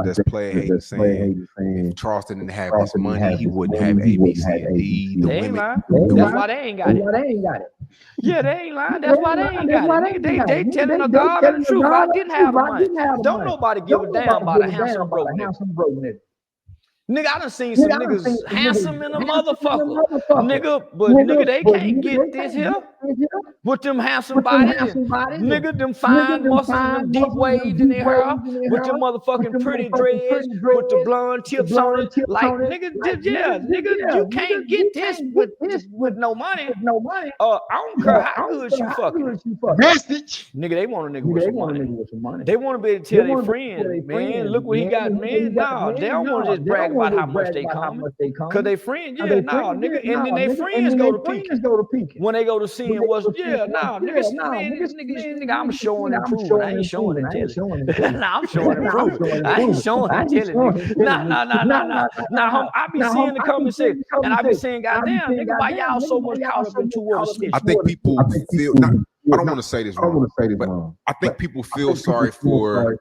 B: that's playing hate and saying if Charleston didn't have his money, he wouldn't have A, B, C, and D?
C: They ain't lying. That's why they ain't got it. Yeah, they ain't lying. That's why they ain't got it. They telling the God the truth. I didn't have the money. Don't nobody give a damn about a handsome broke nigga. Nigga, I done seen some niggas handsome in a motherfucker. Nigga, but nigga, they can't get this here with them handsome bodies. Nigga, them fine muscles and them deep waves in their hair with them motherfucking pretty dreads with the blonde tips on it. Like, nigga, nigga, you can't get this with no money. I don't care how good you fucking. Nigga, they want a nigga with some money. They want to be able to tell their friends, man, look what he got, man. Nah, they don't want to just brag about how much they come, cause they friends, nigga, and then they friends go to peak when they go to seeing what's, nigga, I'm showing and proving. I ain't showing and telling. Nah, I'm showing and proving. I ain't showing and telling. Nah. I be seeing the comment section, and I be saying, goddamn, nigga, why y'all so much caught up into what a snitch?
B: I think people feel. I don't want to say this wrong, but I think people feel sorry for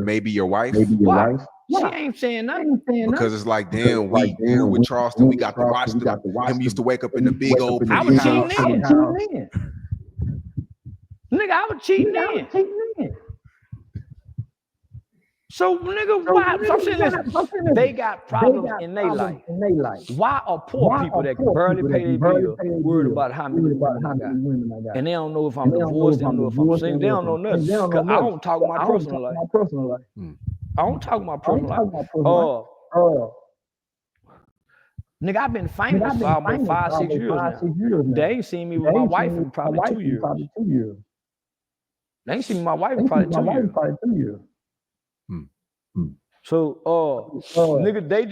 B: maybe your wife.
C: Why? She ain't saying nothing.
B: Because it's like, damn, we were with Charleston. We got to watch him used to wake up in the big old
C: I was cheating in. Nigga, I was cheating in. So, nigga, why? So I'm saying this. They got problems in their life. Why are poor people that can barely pay their bill worried about how many women I got? And they don't know if I'm divorced. They don't know if I'm single. They don't know nothing. Because I don't talk my personal life. I don't talk my personal life. Nigga, I've been famous for almost 5-6 years now. They ain't seen me with my wife in probably 2 years. They ain't seen my wife in probably 2 years. So, nigga, they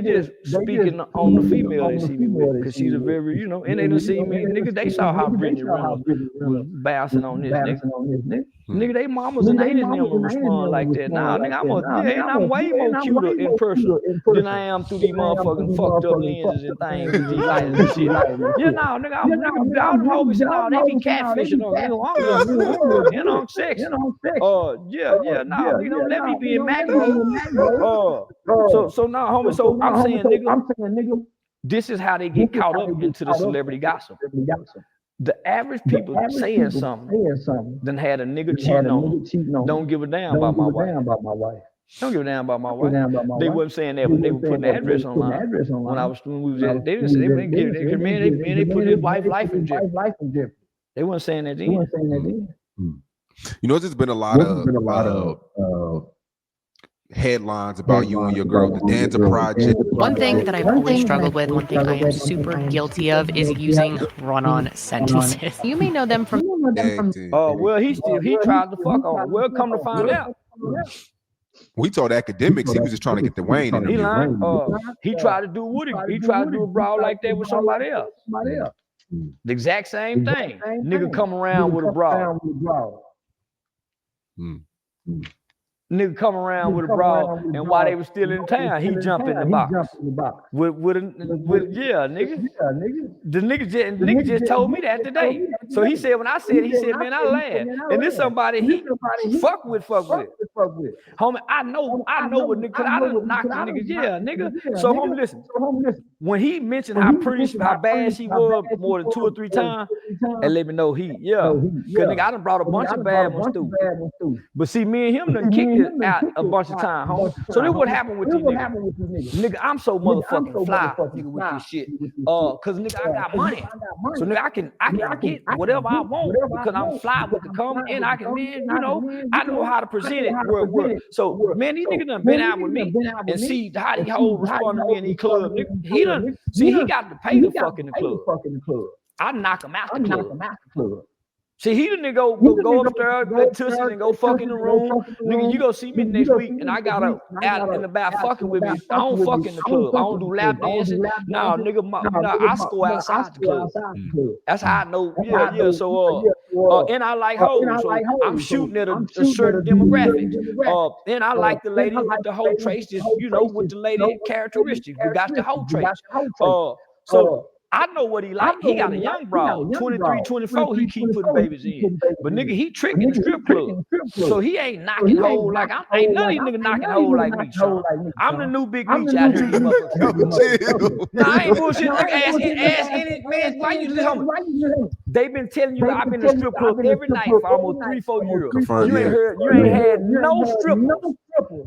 C: just speaking on the female they see me with, because she's a very, and they done see me, nigga, they saw how Brittany Reynolds was bouncing on this, nigga. Nigga, they mamas and aunties never respond like that. Nah, nigga, I'm way more cuter in person than I am through these motherfucking fucked up lenses and things with these lights and shit. All them homies, they be catfishing on, I'm sexy. Let me be immaculate. So now, homie, so I'm saying, nigga, this is how they get caught up into the celebrity gossip. The average people saying something, then had a nigga cheating on them, don't give a damn about my wife. Don't give a damn about my wife. They wasn't saying that, but they were putting the address online. When we was at, they didn't say they wouldn't give it. Man, they put his wife's life in jeopardy. They weren't saying that then.
B: There's been a lot of headlines about you and your girl, the Danza Project.
E: One thing that I've always struggled with, one thing I am super guilty of, is using run-on sentences. You may know them from.
C: Well, he tried to fuck on. Well, come to find out.
B: We told academics he was just trying to get the Wayne in.
C: He lying. He tried to do Woody. He tried to do a brawl like that with somebody else. The exact same thing. Nigga come around with a brawl. Nigga come around with a brawl, and while they were still in town, he jumped in the box. Nigga. The nigga just told me that today. So he said, when I said it, he said, man, I laughed. And this somebody he fuck with. Homie, I know what nigga, cause I done knocked the niggas, nigga. So homie, listen. When he mentioned how bad she was more than 2 or 3 times, and let me know cause nigga, I done brought a bunch of bad ones through. But see, me and him done kicked it out a bunch of times, homie. So this what happened with these niggas. Nigga, I'm so motherfucking fly, nigga, with this shit. Cause nigga, I got money. So nigga, I can get whatever I want because I'm fly with the comment, and I can, man, I know how to present it where it works. So man, these niggas done been out with me and see how these hoes respond to me in these clubs. Nigga, he got to pay the fucking club. I knock him out the club. See, he the nigga go upstairs, let Tussie and go fuck in the room. Nigga, you go see me next week, and I got out in the back fucking with me. I don't fuck in the club. I don't do lap dancing. Nah, nigga, I score outside the club. That's how I know. Yeah. So, and I like hoes, so I'm shooting at a certain demographic. And I like the lady with the hoe traits, just, you know, with the lady characteristics. We got the hoe traits. So I know what he like. He got a young broad, 23, 24. He keep putting babies in. But nigga, he tricking the strip club. So he ain't knocking hole like ain't none of these niggas knocking hole like me, Sean. I'm the new big meech out here. Nah, I ain't bullshit. Nigga, ask any man. Why you just homie? They been telling you that I've been in the strip club every night for almost 3-4 years. You ain't heard. You ain't had no stripper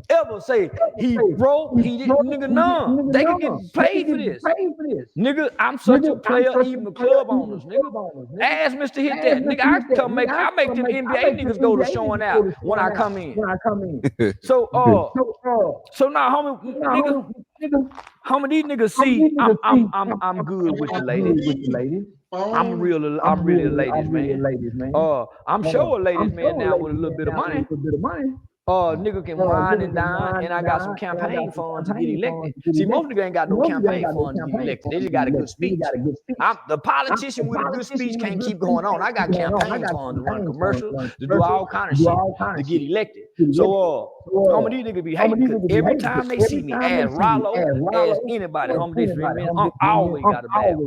C: ever say he broke. He didn't. Nigga, none. They can get paid for this. Nigga, I'm such a player, even the club owners, nigga. Ask Mr. Hit that. Nigga, I make them NBA niggas go to showing out when I come in. So now, homie, these niggas see I'm good with the ladies. I'm really a ladies man. I'm sure a ladies man now with a little bit of money. Nigga can wine and dine, and I got some campaign funds to get elected. See, most niggas ain't got no campaign funds to get elected. They just got a good speech. The politician with a good speech can't keep going on. I got campaign funds to run commercials, to do all kind of shit to get elected. So, homie, these niggas be hating because every time they see me, ask Rollo, ask anybody, homie, they say, man, always got a bad.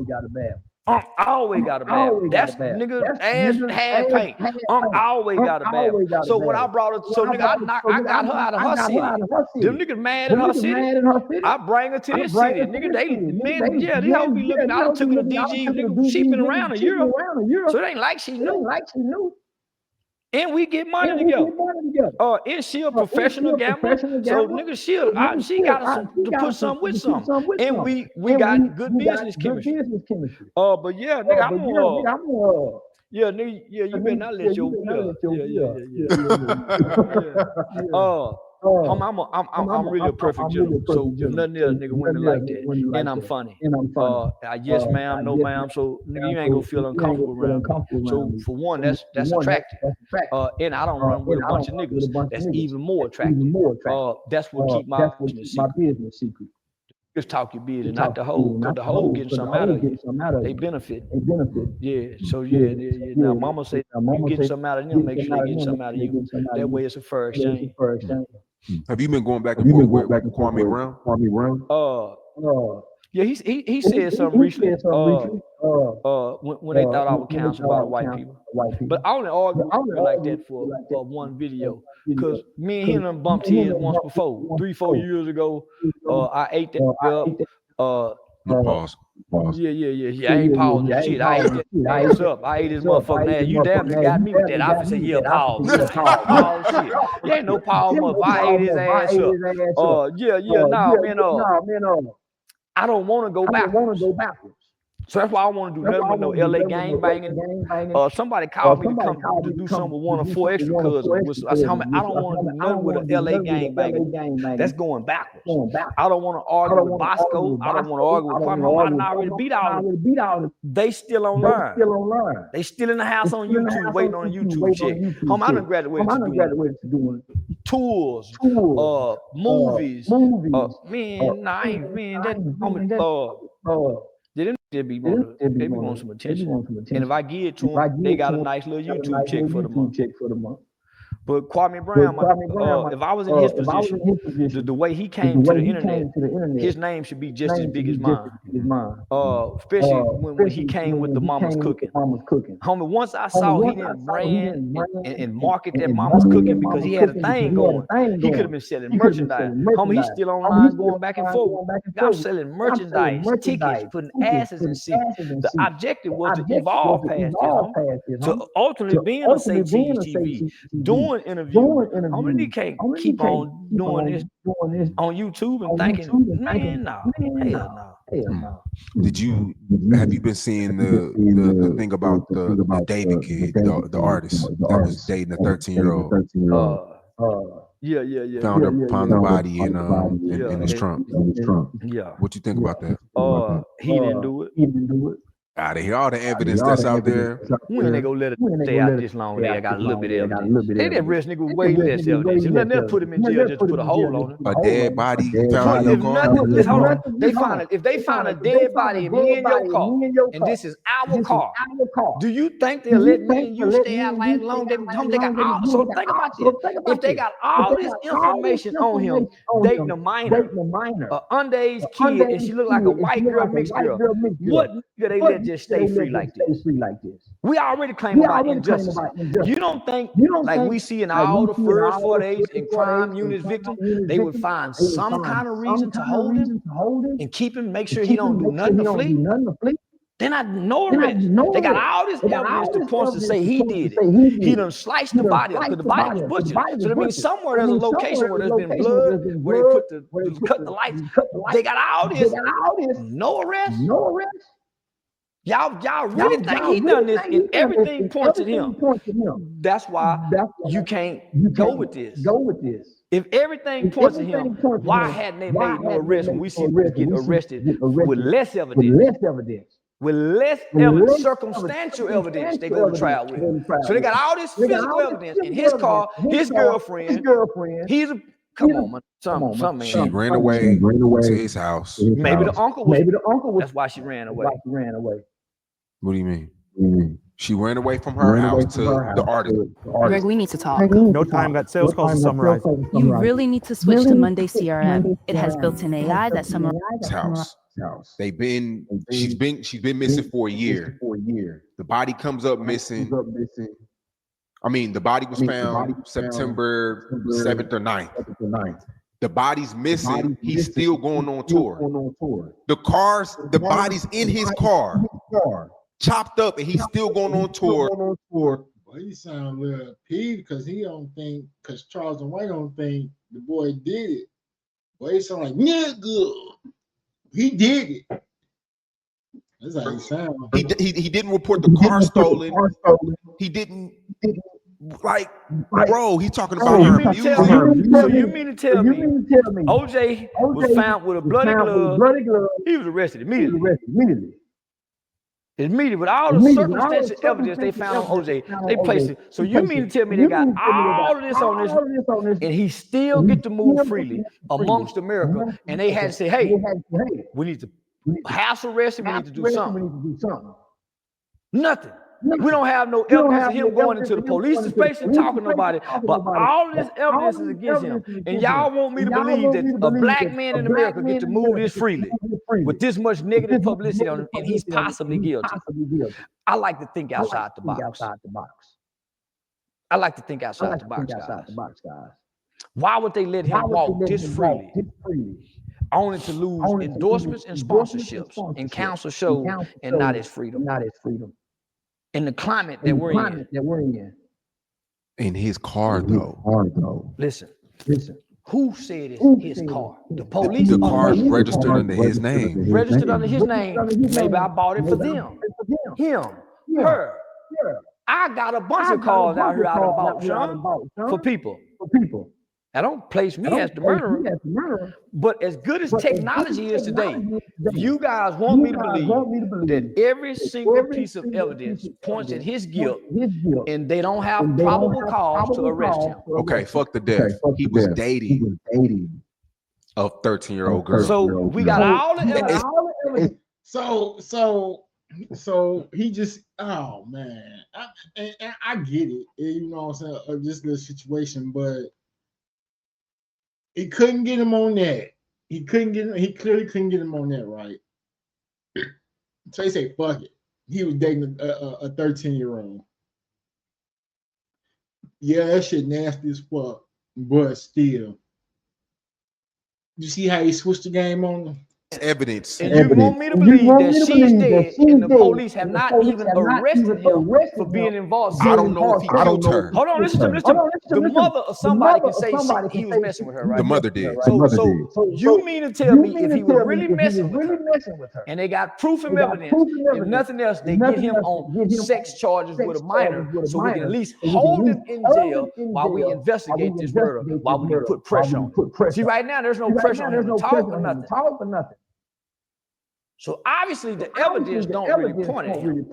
C: Always got a bad. That's nigga ass had paint. Always got a bad. So when I brought her, so nigga, I got her out of her city. Them niggas mad in her city. I bring her to this city. Nigga, they don't be looking. I took her to DG. Nigga, she been around a year. So it ain't like she knew. And we get money together. And she a professional gambler. So nigga, she got to put some with some. And we got good business chemistry. But yeah, nigga, I'm nigga, you better not let your I'm really a perfect gentleman. So nothing else, nigga, women like that. And I'm funny. Yes, ma'am, no, ma'am. So nigga, you ain't gonna feel uncomfortable around me. So for one, that's attractive. And I don't run with a bunch of niggas. That's even more attractive. That's what keep my business secret. Just talk your business, not the whole. Because the whole getting something out of you. They benefit. Yeah. So yeah. Now mama say you getting something out of them, make sure they get something out of you. That way it's a fair exchange.
B: Have you been going back and forth with Kwame Brown?
C: Yeah, he said something recently. When they thought I was counseling about white people. But I only argued like that for one video. Because me and him done bumped heads once before. 3-4 years ago. I ate that up.
B: Pause.
C: Yeah. I ain't pausing shit. I ate that ass up. I ate this motherfucking ass. You damn got me with that. I said, yeah, pause. Pause shit. You ain't no pause, motherfucker. I ate his ass up. Nah, man, I don't want to go backwards. So that's why I want to do nothing with no LA gang banging. Somebody called me to come to do something with one of 4 extra cousins. I said, I don't want to do nothing with an LA gang banging. That's going backwards. I don't want to argue with Bosco. I don't want to argue with Kwame. I already beat all of them. They still online. They still in the house on YouTube waiting on a YouTube check. I done graduated to doing tours, movies. They be want some attention. And if I give it to them, they got a nice little YouTube check for the month. But Kwame Brown, if I was in his position, the way he came to the internet, his name should be just as big as mine. Especially when he came with the Mama's Cooking. Homie, once I saw he didn't brand and market that Mama's Cooking because he had a thing going, he could have been selling merchandise. Homie, he's still online going back and forth. I'm selling merchandise, tickets, putting asses in seats. The objective was to evolve past this. So ultimately being a Say Cheese TV, doing interviews. How many can't keep on doing this on YouTube and thinking, man, no, hell no.
B: Have you been seeing the thing about the David kid, the artist that was dating a 13-year-old? Found the body in his trunk.
C: Yeah.
B: What you think about that?
C: He didn't do it.
B: Out of here, all the evidence that's out there.
C: When they go let it stay out this long, they got a little bit of evidence. They didn't arrest nigga with way less evidence. If nothing else, put him in jail just to put a hole on him.
B: A dead body found in your car.
C: Listen, hold on. If they find a dead body in me and your car, and this is our car, do you think they'll let me and you stay out like long? They got all. So think about this. If they got all this information on him, dating a minor, an underage kid, and she look like a white girl, mixed girl, what nigga they let just stay free like this? We already claim about injustice. You don't think like we see in all the first 4 days in crime units victims, they would find some kind of reason to hold him and keep him, make sure he don't do nothing to flee? They're not no arrest. They got all this evidence to point to say he did it. He done sliced the body up because the body was butchered. So that means somewhere there's a location where there's been blood, where they cut the lights. They got all this. No arrest. Y'all really think he done this, and everything points at him. That's why you can't go with this. If everything points at him, why hadn't they made no arrest when we see people get arrested with less evidence? With less evidence, circumstantial evidence they go to trial with. So they got all this physical evidence in his car, his girlfriend. He's a come on, man. Something.
B: She ran away to his house.
C: Maybe the uncle was. That's why she ran away.
B: What do you mean? She ran away from her house to the artist.
E: Greg, we need to talk.
J: No time, got sales calls to summarize.
M: You really need to switch to Monday CRM. It has built-in AI that summarizes
B: house. She's been missing for a year. The body comes up missing. I mean, the body was found September 7th or 9th. The body's missing. He's still going on tour. The body's in his car, chopped up, and he's still going on tour.
A: Boy, he sound a little peeved because he don't think, because Charleston White don't think the boy did it. Boy, he sound like, nigga, he did it. That's how he sound.
B: He didn't report the car stolen. He didn't. Like, bro, he's talking about her music.
C: So you mean to tell me OJ was found with a bloody glove? He was arrested immediately. With all the circumstantial evidence they found on OJ, they placed it. So you mean to tell me they got all of this on this, and he still get to move freely amongst America, and they had to say, hey, we need to house arrest him, we need to do something. Nothing. We don't have no evidence of him going into the police station talking to nobody, but all this evidence is against him. And y'all want me to believe that a black man in America get to move this freely with this much negative publicity on him, and he's possibly guilty. I like to think outside the box. I like to think outside the box, guys. Why would they let him walk this freely? Only to lose endorsements and sponsorships and council shows and not his freedom. In the climate that we're in.
B: In his car, though.
C: Listen. Who said it's his car? The police.
B: The car is registered under his name.
C: Registered under his name. Maybe I bought it for them. Him. Her. I got a bunch of cars out here I done bought, Sean, for people. Now, don't place me as the murderer, but as good as technology is today, you guys want me to believe that every single piece of evidence points at his guilt, and they don't have probable cause to arrest him.
B: Okay, fuck the death. He was dating a 13-year-old girl.
C: So we got all the evidence.
A: So he just, oh man, I get it. You know what I'm saying? Just the situation, but he couldn't get him on that. He clearly couldn't get him on that, right? So he said, fuck it. He was dating a 13-year-old. Yeah, that shit nasty as fuck. But still. You see how he switched the game on him?
B: Evidence.
C: And you want me to believe that she's dead and the police have not even arrested him for being involved.
B: I don't know if he killed her.
C: Hold on, listen to me. The mother of somebody can say he was messing with her, right?
B: The mother did.
C: So you mean to tell me if he was really messing with her and they got proof and evidence, if nothing else, they get him on sex charges with a minor so we can at least hold him in jail while we investigate this murder, while we can put pressure on him. See, right now, there's no pressure on him to talk or nothing. So obviously the evidence don't really point at him.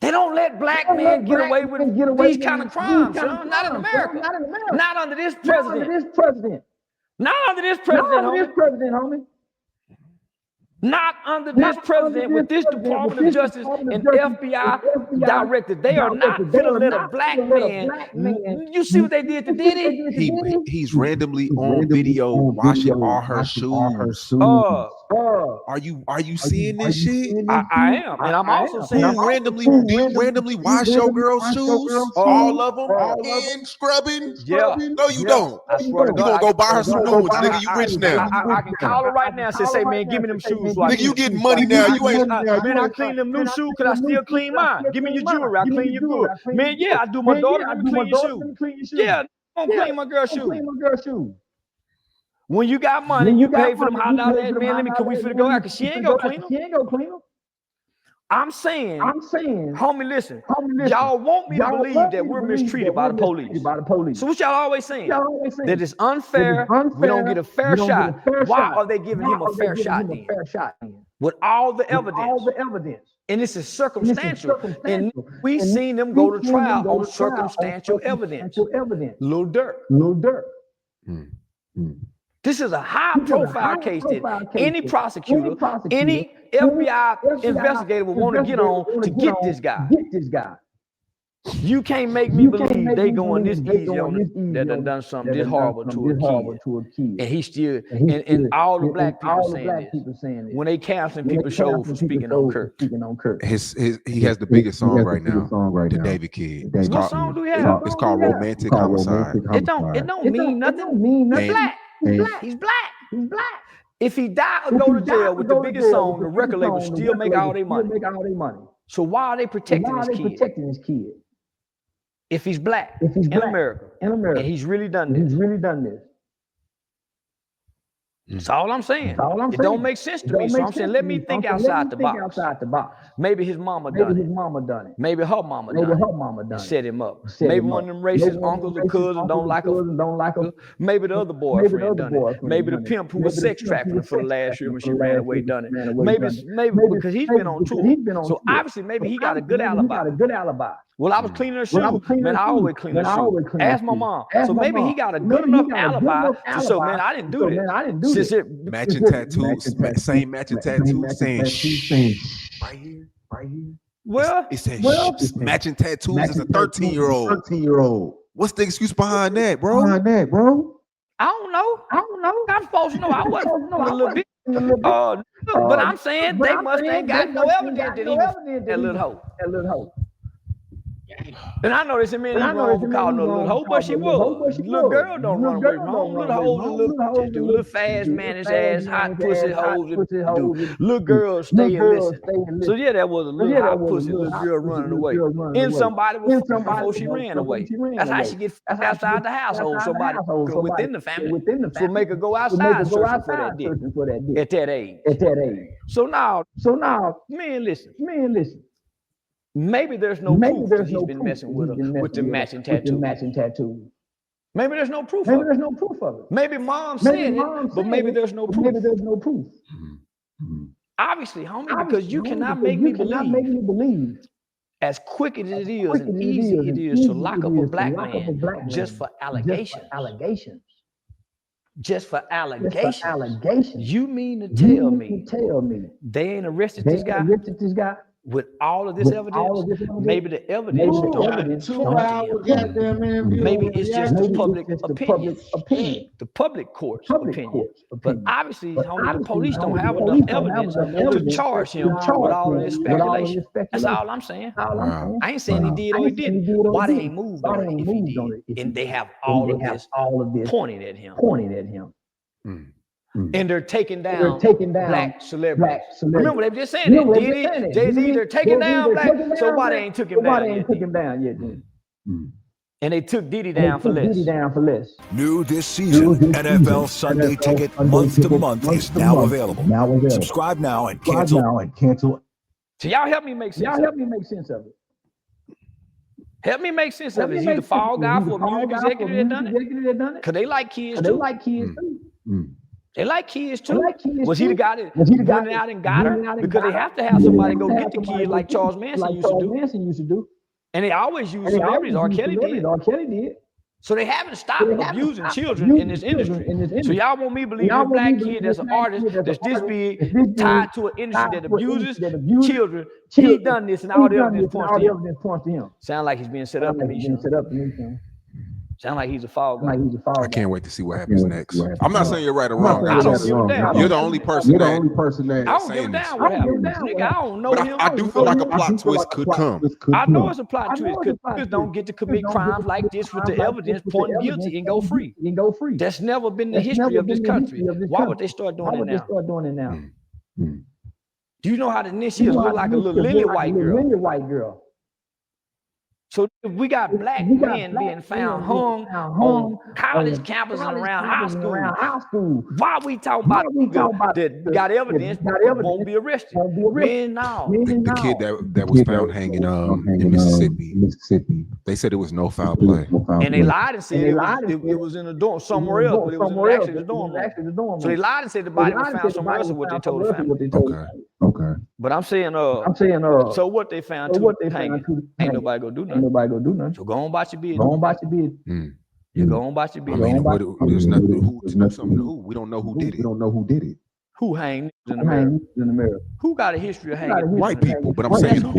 C: They don't let black men get away with these kind of crimes, son. Not in America. Not under this president. Not under this president, homie. Not under this president with this Department of Justice and FBI director. They are not gonna let a black man. You see what they did to Diddy?
B: He's randomly on video washing all her shoes. Are you seeing this shit?
C: I am, and I'm also saying
B: do you randomly wash your girl's shoes? All of them? And scrubbing?
C: Yeah.
B: No, you don't.
C: I swear to
B: You gonna
C: God.
B: go buy her some new ones, nigga. You rich now.
C: I can call her right now and say, man, give me them shoes.
B: Nigga, you getting money now. You ain't.
C: Man, I clean them new shoes. Could I still clean mine? Give me your jewelry. I clean your good. Man, yeah, I do my daughter. Let me clean your shoes. Yeah, I'm gonna clean my girl's shoes. When you got money, you pay for them hot dollars. Man, can we finna go out? Cause she ain't gonna clean them. I'm saying, homie, listen. Y'all want me to believe that we're mistreated by the police. So what y'all always saying? That it's unfair. We don't get a fair shot. Why are they giving him a fair shot then? With all the evidence. And this is circumstantial. And we seen them go to trial on circumstantial evidence. Lil Durk. This is a high-profile case that any prosecutor, any FBI investigator would want to get on to get this guy. You can't make me believe they going this easy on him that done something this horrible to a kid. And he still, and all the black people saying this. When they canceling people's shows for speaking on Kirk.
B: He has the biggest song right now, the David Kid.
C: What song do we have?
B: It's called Romantic Homicide.
C: It don't mean nothing. He's black. If he die or go to jail with the biggest song, the record label still make all their money. So why are they protecting this kid? If he's black in America, and he's really done this. That's all I'm saying. It don't make sense to me. So I'm saying, let me think outside the box. Maybe his mama done it. Maybe her mama done it. And set him up. Maybe one of them racist uncles or cousins don't like her. Maybe the other boyfriend done it. Maybe the pimp who was sex trafficking for the last year when she ran away done it. Maybe because he's been on tour. So obviously maybe he got a good alibi. Well, I was cleaning her shoes. Man, I always clean her shoes. Ask my mom. So maybe he got a good enough alibi to say, man, I didn't do this.
B: Matching tattoos, same matching tattoos saying shh right here.
C: Well,
B: it says matching tattoos as a 13-year-old. What's the excuse behind that, bro?
C: I don't know. I'm supposed to know. I wasn't a little bit. But I'm saying they must ain't got no evidence that he was that little hoe. And I know there's a man wrong for calling her a little hoe, but she was. Little girl don't run away from home. Little hoes do little fast managed ass, hot pussy hoes. Little girls stay and listen. So yeah, that was a little hot pussy little girl running away. And somebody was before she ran away. That's how she gets outside the household. Somebody within the family. So make her go outside searching for that dick at that age. So now, man, listen. Maybe there's no proof that he's been messing with her with the matching tattoo. Maybe there's no proof of it. Maybe mom said it, but maybe there's no proof. Obviously, homie, because you cannot make me believe as quick as it is and easy it is to lock up a black man just for allegations. Just for allegations. You mean to tell me they ain't arrested this guy? With all of this evidence, maybe the evidence don't. Maybe it's just the public opinion, the public court's opinion. But obviously, homie, the police don't have enough evidence to charge him with all of this speculation. That's all I'm saying. I ain't saying he did or he didn't. Why they ain't moved on it if he did? And they have all of this pointing at him. And they're taking down black celebrities. Remember, they were just saying that. Diddy, Jay-Z, they're taking down black. So why they ain't took him down yet? And they took Diddy down for less.
K: New this season, NFL Sunday Ticket month to month is now available. Subscribe now and cancel.
C: So y'all help me make sense of it. Help me make sense of it. Is he the fall guy for a music executive that done it? Because they like kids too. They like kids too. Was he the guy that went out and got her? Because they have to have somebody go get the kids like Charles Manson used to do. And they always use celebrities. R. Kelly did. So they haven't stopped abusing children in this industry. So y'all want me to believe this black kid that's an artist that's this big tied to an industry that abuses children, he done this and all the evidence points to him. Sound like he's being set up to me, Sean. Sound like he's a fall guy.
B: I can't wait to see what happens next. I'm not saying you're right or wrong. You're the only person that.
C: I don't give a damn what happens. Nigga, I don't know him.
B: I do feel like a plot twist could come.
C: I know it's a plot twist because niggas don't get to commit crimes like this with the evidence pointing guilty and go free. That's never been the history of this country. Why would they start doing it now? Do you know how the initials look like a little lily white girl? So we got black men being found hung on college campuses and around high school. Why we talking about that got evidence won't be arrested? Man, no.
B: The kid that was found hanging in Mississippi, they said it was no foul play.
C: And they lied and said it was in a dorm somewhere else, but it was actually the dorm room. So they lied and said the body was found somewhere else is what they told the family.
B: Okay.
C: But I'm saying so what they found hanging, ain't nobody gonna do nothing. So go on about your business. You go on about your business.
B: I mean, there's nothing who. We don't know who did it.
C: Who hanged in America? Who got a history of hanging?
B: White people. But I'm saying who?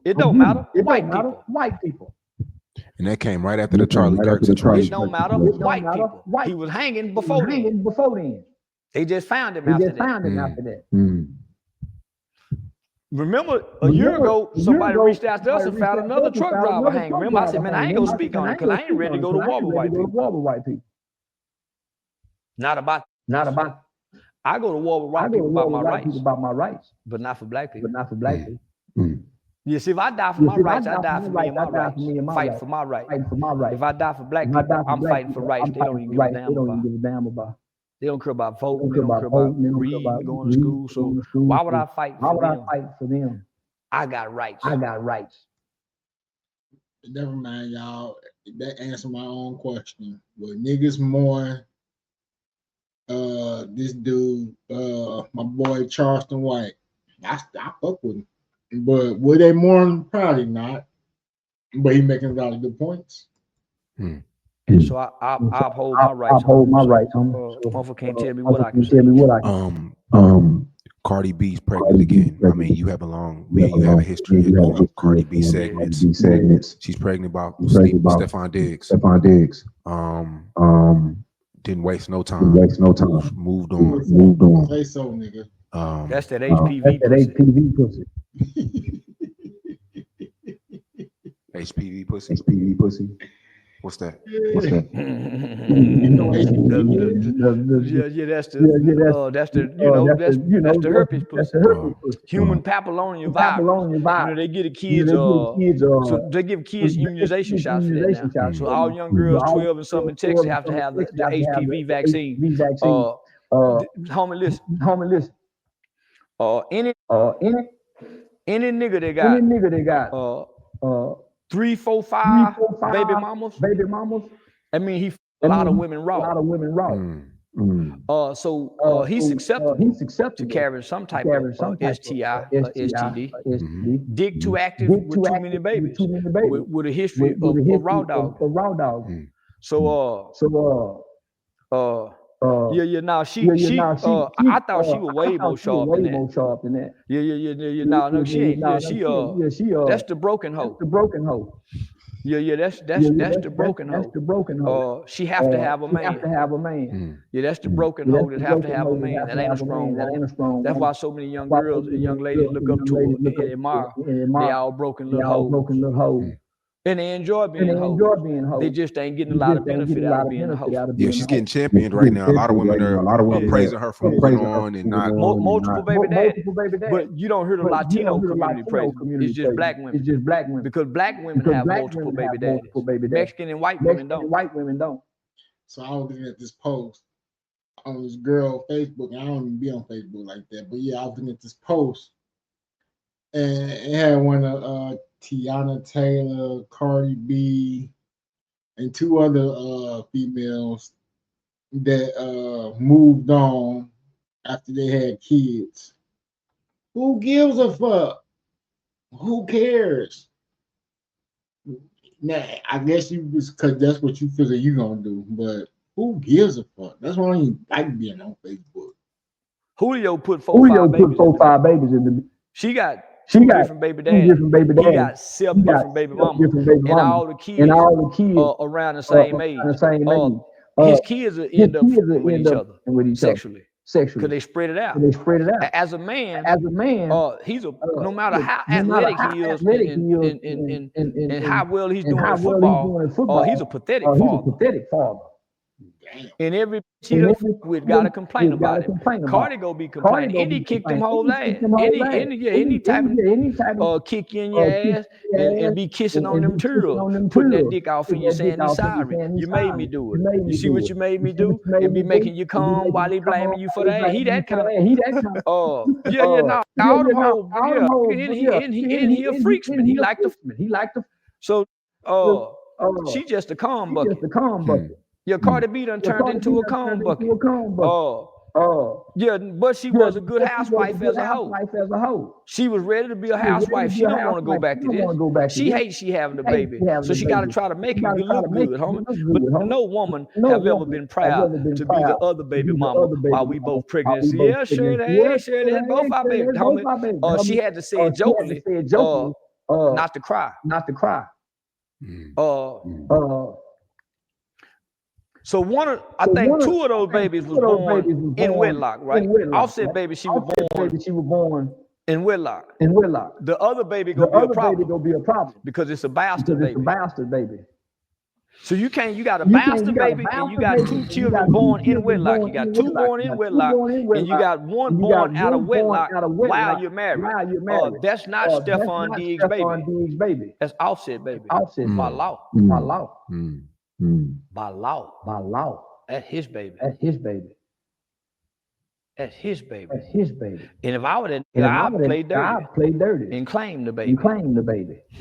C: It don't matter.
J: White people.
B: And that came right after the Charlie Kirk situation.
C: It don't matter. White people. He was hanging before then. They just found him after that. Remember, a year ago, somebody reached out to us and found another truck driver hanging. Remember, I said, man, I ain't gonna speak on it because I ain't ready to go to war with white people. Not about. I go to war with white people about my rights, but not for black people. You see, if I die for my rights, I die for me and my rights. Fight for my rights. If I die for black people, I'm fighting for rights they don't even give a damn about. They don't care about voting. They don't care about reading, going to school. So why would I fight for them? I got rights.
A: Never mind, y'all. That answered my own question. Were niggas more this dude, my boy Charleston White? I fuck with him. But were they more? Probably not. But he making a lot of good points.
C: And so I uphold my rights. Motherfucker can't tell me what I can say.
B: Cardi B's pregnant again. I mean, you have a history of doing Cardi B segments. She's pregnant about Stephon Diggs. Didn't waste no time. Moved on.
A: Say so, nigga.
C: That's that HPV pussy.
B: HPV pussy. What's that?
C: That's the herpes pussy. Human papilloma virus. You know, they give the kids so they give kids immunization shots for that now. So all young girls 12 and something in Texas have to have the HPV vaccine. Homie, listen. Any nigga that got 3, 4, 5 baby mamas. I mean, he a lot of women raw. So he's acceptable to carry some type of STI or STD. Dick too active with too many babies. With a history of raw dog. Now she I thought she was way more sharp than that. No, she ain't. That's the broken hoe. That's the broken hoe. She have to have a man. That's the broken hoe that have to have a man. That ain't a strong hoe. That's why so many young girls and young ladies look up to her and admire. They all broken little hoes. And they enjoy being a hoe. They just ain't getting a lot of benefit out of being a hoe.
B: Yeah, she's getting championed right now. A lot of women are praising her for moving on and not
C: multiple baby daddy. But you don't hear the Latino community praise. It's just black women. Because black women have multiple baby daddies. Mexican and white women don't.
A: So I was looking at this post on this girl Facebook. I don't even be on Facebook like that, but yeah, I was looking at this post, and it had one of Tiana Taylor, Cardi B, and 2 other females that moved on after they had kids. Who gives a fuck? Who cares? Now, I guess you was because that's what you figure you gonna do, but who gives a fuck? That's why I don't even like being on Facebook.
C: Julio put 4-5 babies in the. She got two different baby daddies. He got 7 different baby mamas, and all the kids around the same age. His kids will end up with each other sexually. Because they spread it out. As a man, he's no matter how athletic he is and how well he's doing in football, he's a pathetic father. And every she with got to complain about it. Cardi go be complaining. Any kick them whole ass. Any type of kick you in your ass and be kissing on them turtles, putting that dick off in you saying he's sorry. You made me do it. You see what you made me do? And be making you come while he blaming you for that. He that kind of all them whole and he a freaksman. He like the so she just a calm bucket. Yeah, Cardi B done turned into a calm bucket. Yeah, but she was a good housewife as a whole. She was ready to be a housewife. She don't want to go back to this. She hates she having the baby, so she got to try to make it look good, homie. But no woman have ever been proud to be the other baby mama while we both pregnant. So, yeah, sure, that's both our babies, homie. She had to say it jokingly, not to cry. So I think 2 of those babies was born in wedlock, right? Offset baby, she was born in wedlock. The other baby gonna be a problem because it's a bastard baby. So you got a bastard baby and you got 2 children born in wedlock. You got 2 born in wedlock and you got 1 born out of wedlock while you're married. That's not Stephon Diggs' baby. That's Offset baby. By law. By law. That's his baby. And if I would have, I'd play dirty and claim the baby.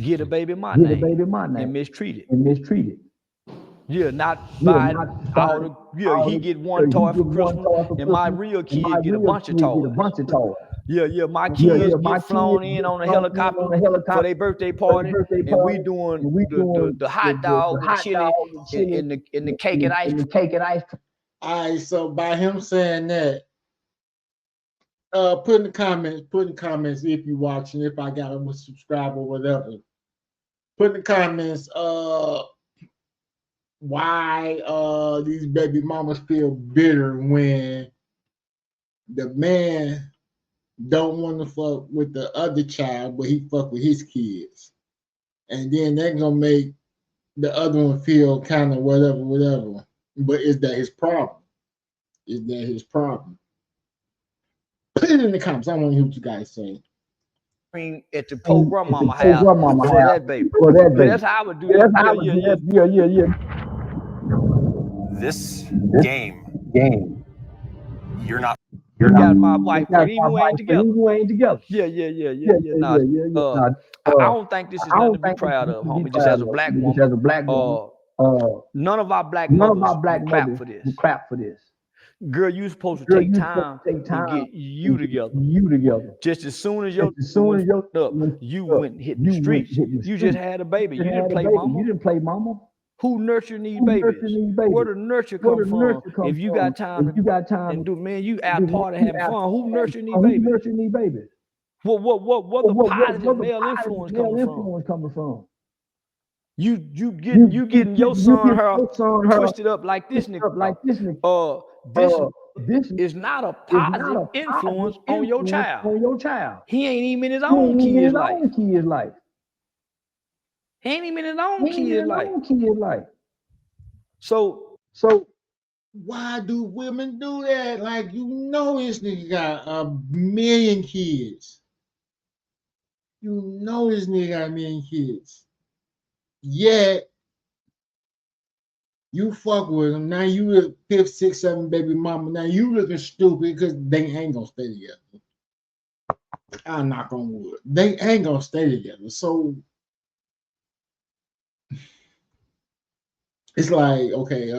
C: Get a baby my name and mistreat it. Yeah, not by all the. Yeah, he get 1 toy for Christmas, and my real kid get a bunch of toys. Yeah, my kids get flown in on a helicopter for their birthday party, and we doing the hot dog and chili and the cake and ice cream.
A: All right, so by him saying that, put in the comments if you're watching, if I got a subscribe or whatever. Put in the comments why these baby mamas feel bitter when the man don't want to fuck with the other child, but he fuck with his kids. And then they're gonna make the other one feel kind of whatever. But is that his problem? Put it in the comments. I want to hear what you guys say.
C: At the poor grandmama house for that baby. That's how I would do that. Yeah.
H: This game, you're not.
C: You got my wife, but even we ain't together. Yeah. I don't think this is nothing to be proud of, homie. Just as a black woman, none of our black mothers clap for this. Girl, you supposed to take time to get you together. Just as soon as you went and hit the streets. You just had a baby. You didn't play mama. Who nurture these babies? Where the nurture come from? If you got time and do, man, you out party having fun. Who nurturing these babies? What the positive male influence coming from? You getting your son her twisted up like this nigga. This is not a positive influence on your child. He ain't even in his own kid's life. Ain't even his own kid's life. So
A: why do women do that? Like, you know, this nigga got 1 million kids. Yet you fuck with them. Now you with 5th, 6th, 7th baby mama. Now you looking stupid because they ain't gonna stay together. I knock on wood. They ain't gonna stay together. So it's like, okay,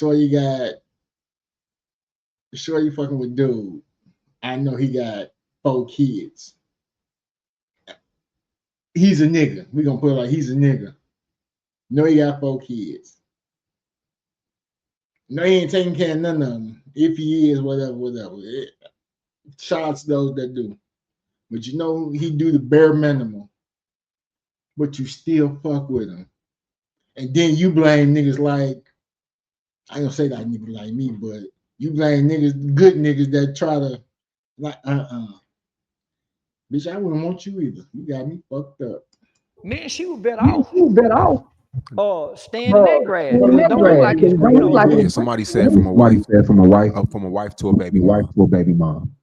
A: you fucking with dude. I know he got 4 kids. He's a nigga. We gonna put it like he's a nigga. No, he got 4 kids. No, he ain't taking care of none of them. If he is, whatever. Shout out to those that do. But you know, he do the bare minimum. But you still fuck with him. And then you blame niggas like, I ain't gonna say that niggas like me, but you blame niggas, good niggas that try to, like, bitch, I wouldn't want you either. You got me fucked up.
C: Man, she was better off. Stand in that grass. Don't look like it's green.
B: Yeah, somebody said from a wife to a baby mom.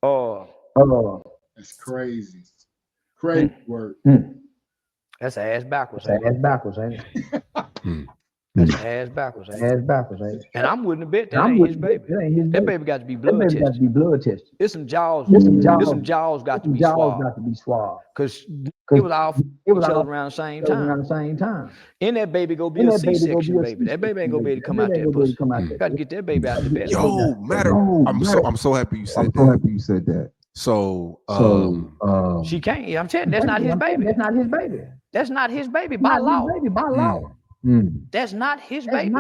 A: That's crazy. Crazy work.
C: That's ass backwards.
N: Ass backwards, ain't it?
C: That's ass backwards. And I'm willing to bet that ain't his baby. That baby got to be blood tested. It's some jaws. Some jaws got to be swabbed. Because it was all each other around the same time. And that baby go be a C-section baby. That baby ain't gonna be able to come out that pussy. Got to get that baby out the bed.
B: Yo, I'm so happy you said that. So
C: she can't. I'm telling you, that's not his baby. That's not his baby by law. That's not his baby.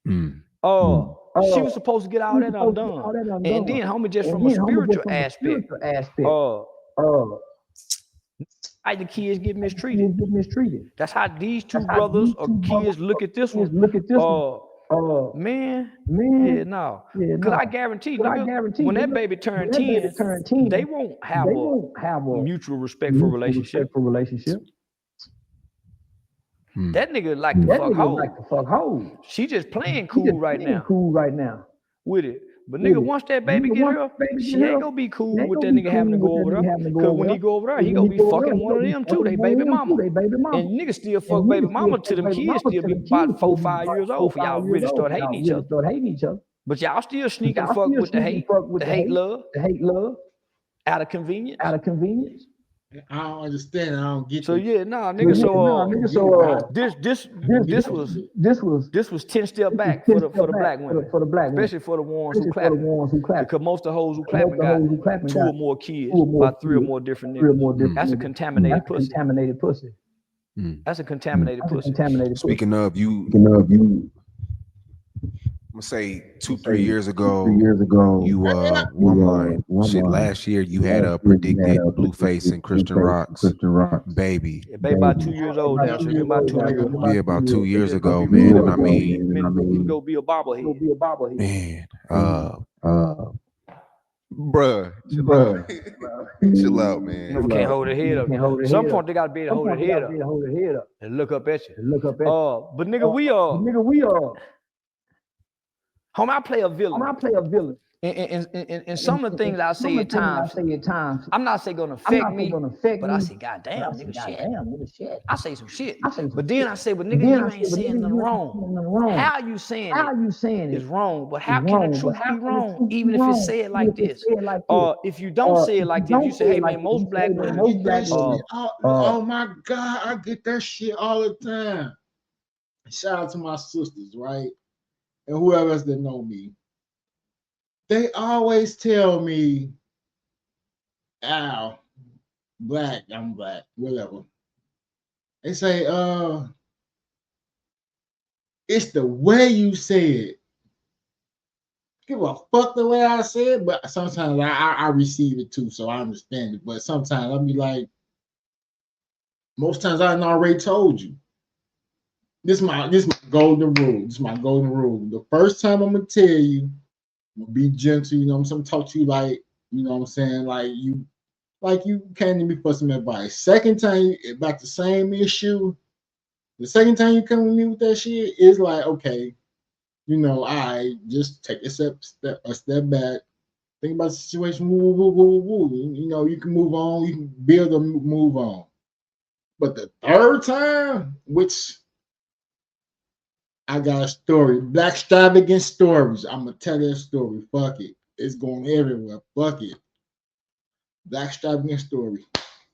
C: She was supposed to get all that undone. And then, homie, just from a spiritual aspect, how the kids get mistreated. That's how these two brothers or kids look at this one. Man, yeah, no. Because I guarantee, when that baby turn 10, they won't have a mutual respectful relationship. That nigga like to fuck hoes. She just playing cool right now. With it. But nigga, once that baby get her, she ain't gonna be cool with that nigga having to go over there. Because when he go over there, he gonna be fucking one of them too, they baby mama. And niggas still fuck baby mama till them kids still be about 4 or 5 years old for y'all really start hating each other. But y'all still sneak and fuck with the hate love. Out of convenience.
A: I don't understand. I don't get.
C: So yeah, nigga. This was 10 steps back for the black women, especially for the ones who clapping. Because most of the hoes who clapping got 2 or more kids by 3 or more different niggas. That's a contaminated pussy. That's a contaminated pussy.
B: Speaking of you, I'm gonna say 2-3 years ago, you one line shit. Last year you had predicted Blueface and Christian Rock's baby.
C: Baby about 2 years old now. So about 2 years ago.
B: Yeah, about 2 years ago, man. And I mean,
C: you go be a bobblehead.
B: Man, bruh, chill out, man.
C: You can't hold their head up. At some point they gotta be able to hold their head up and look up at you. But nigga, we are. Homie, I play a villain. And some of the things I say at times, I'm not saying gonna affect me, but I say, God damn, nigga, shit. I say some shit. But then I say, but nigga, you ain't saying nothing wrong. How you saying it is wrong, but how can the truth be wrong, even if it's said like this? If you don't say it like this, you say, hey man, most black women.
A: Oh my God, I get that shit all the time. Shout out to my sisters, right? And whoever else that know me, they always tell me, Al, black, I'm black, whatever. They say, it's the way you say it. Give a fuck the way I say it, but sometimes I receive it too, so I understand it. But sometimes I'll be like, most times I already told you. This is my golden rule. This is my golden rule. The first time I'm gonna tell you, I'm gonna be gentle, you know what I'm saying? Talk to you like, you know what I'm saying, like you came to me for some advice. Second time about the same issue, the second time you come to me with that shit, it's like, okay, you know, I just take a step back, think about the situation, woo. You know, you can move on, you can build a move on. But the third time, which I got a story. Black extravagant stories. I'm gonna tell that story. Fuck it. It's going everywhere. Fuck it. Black extravagant story.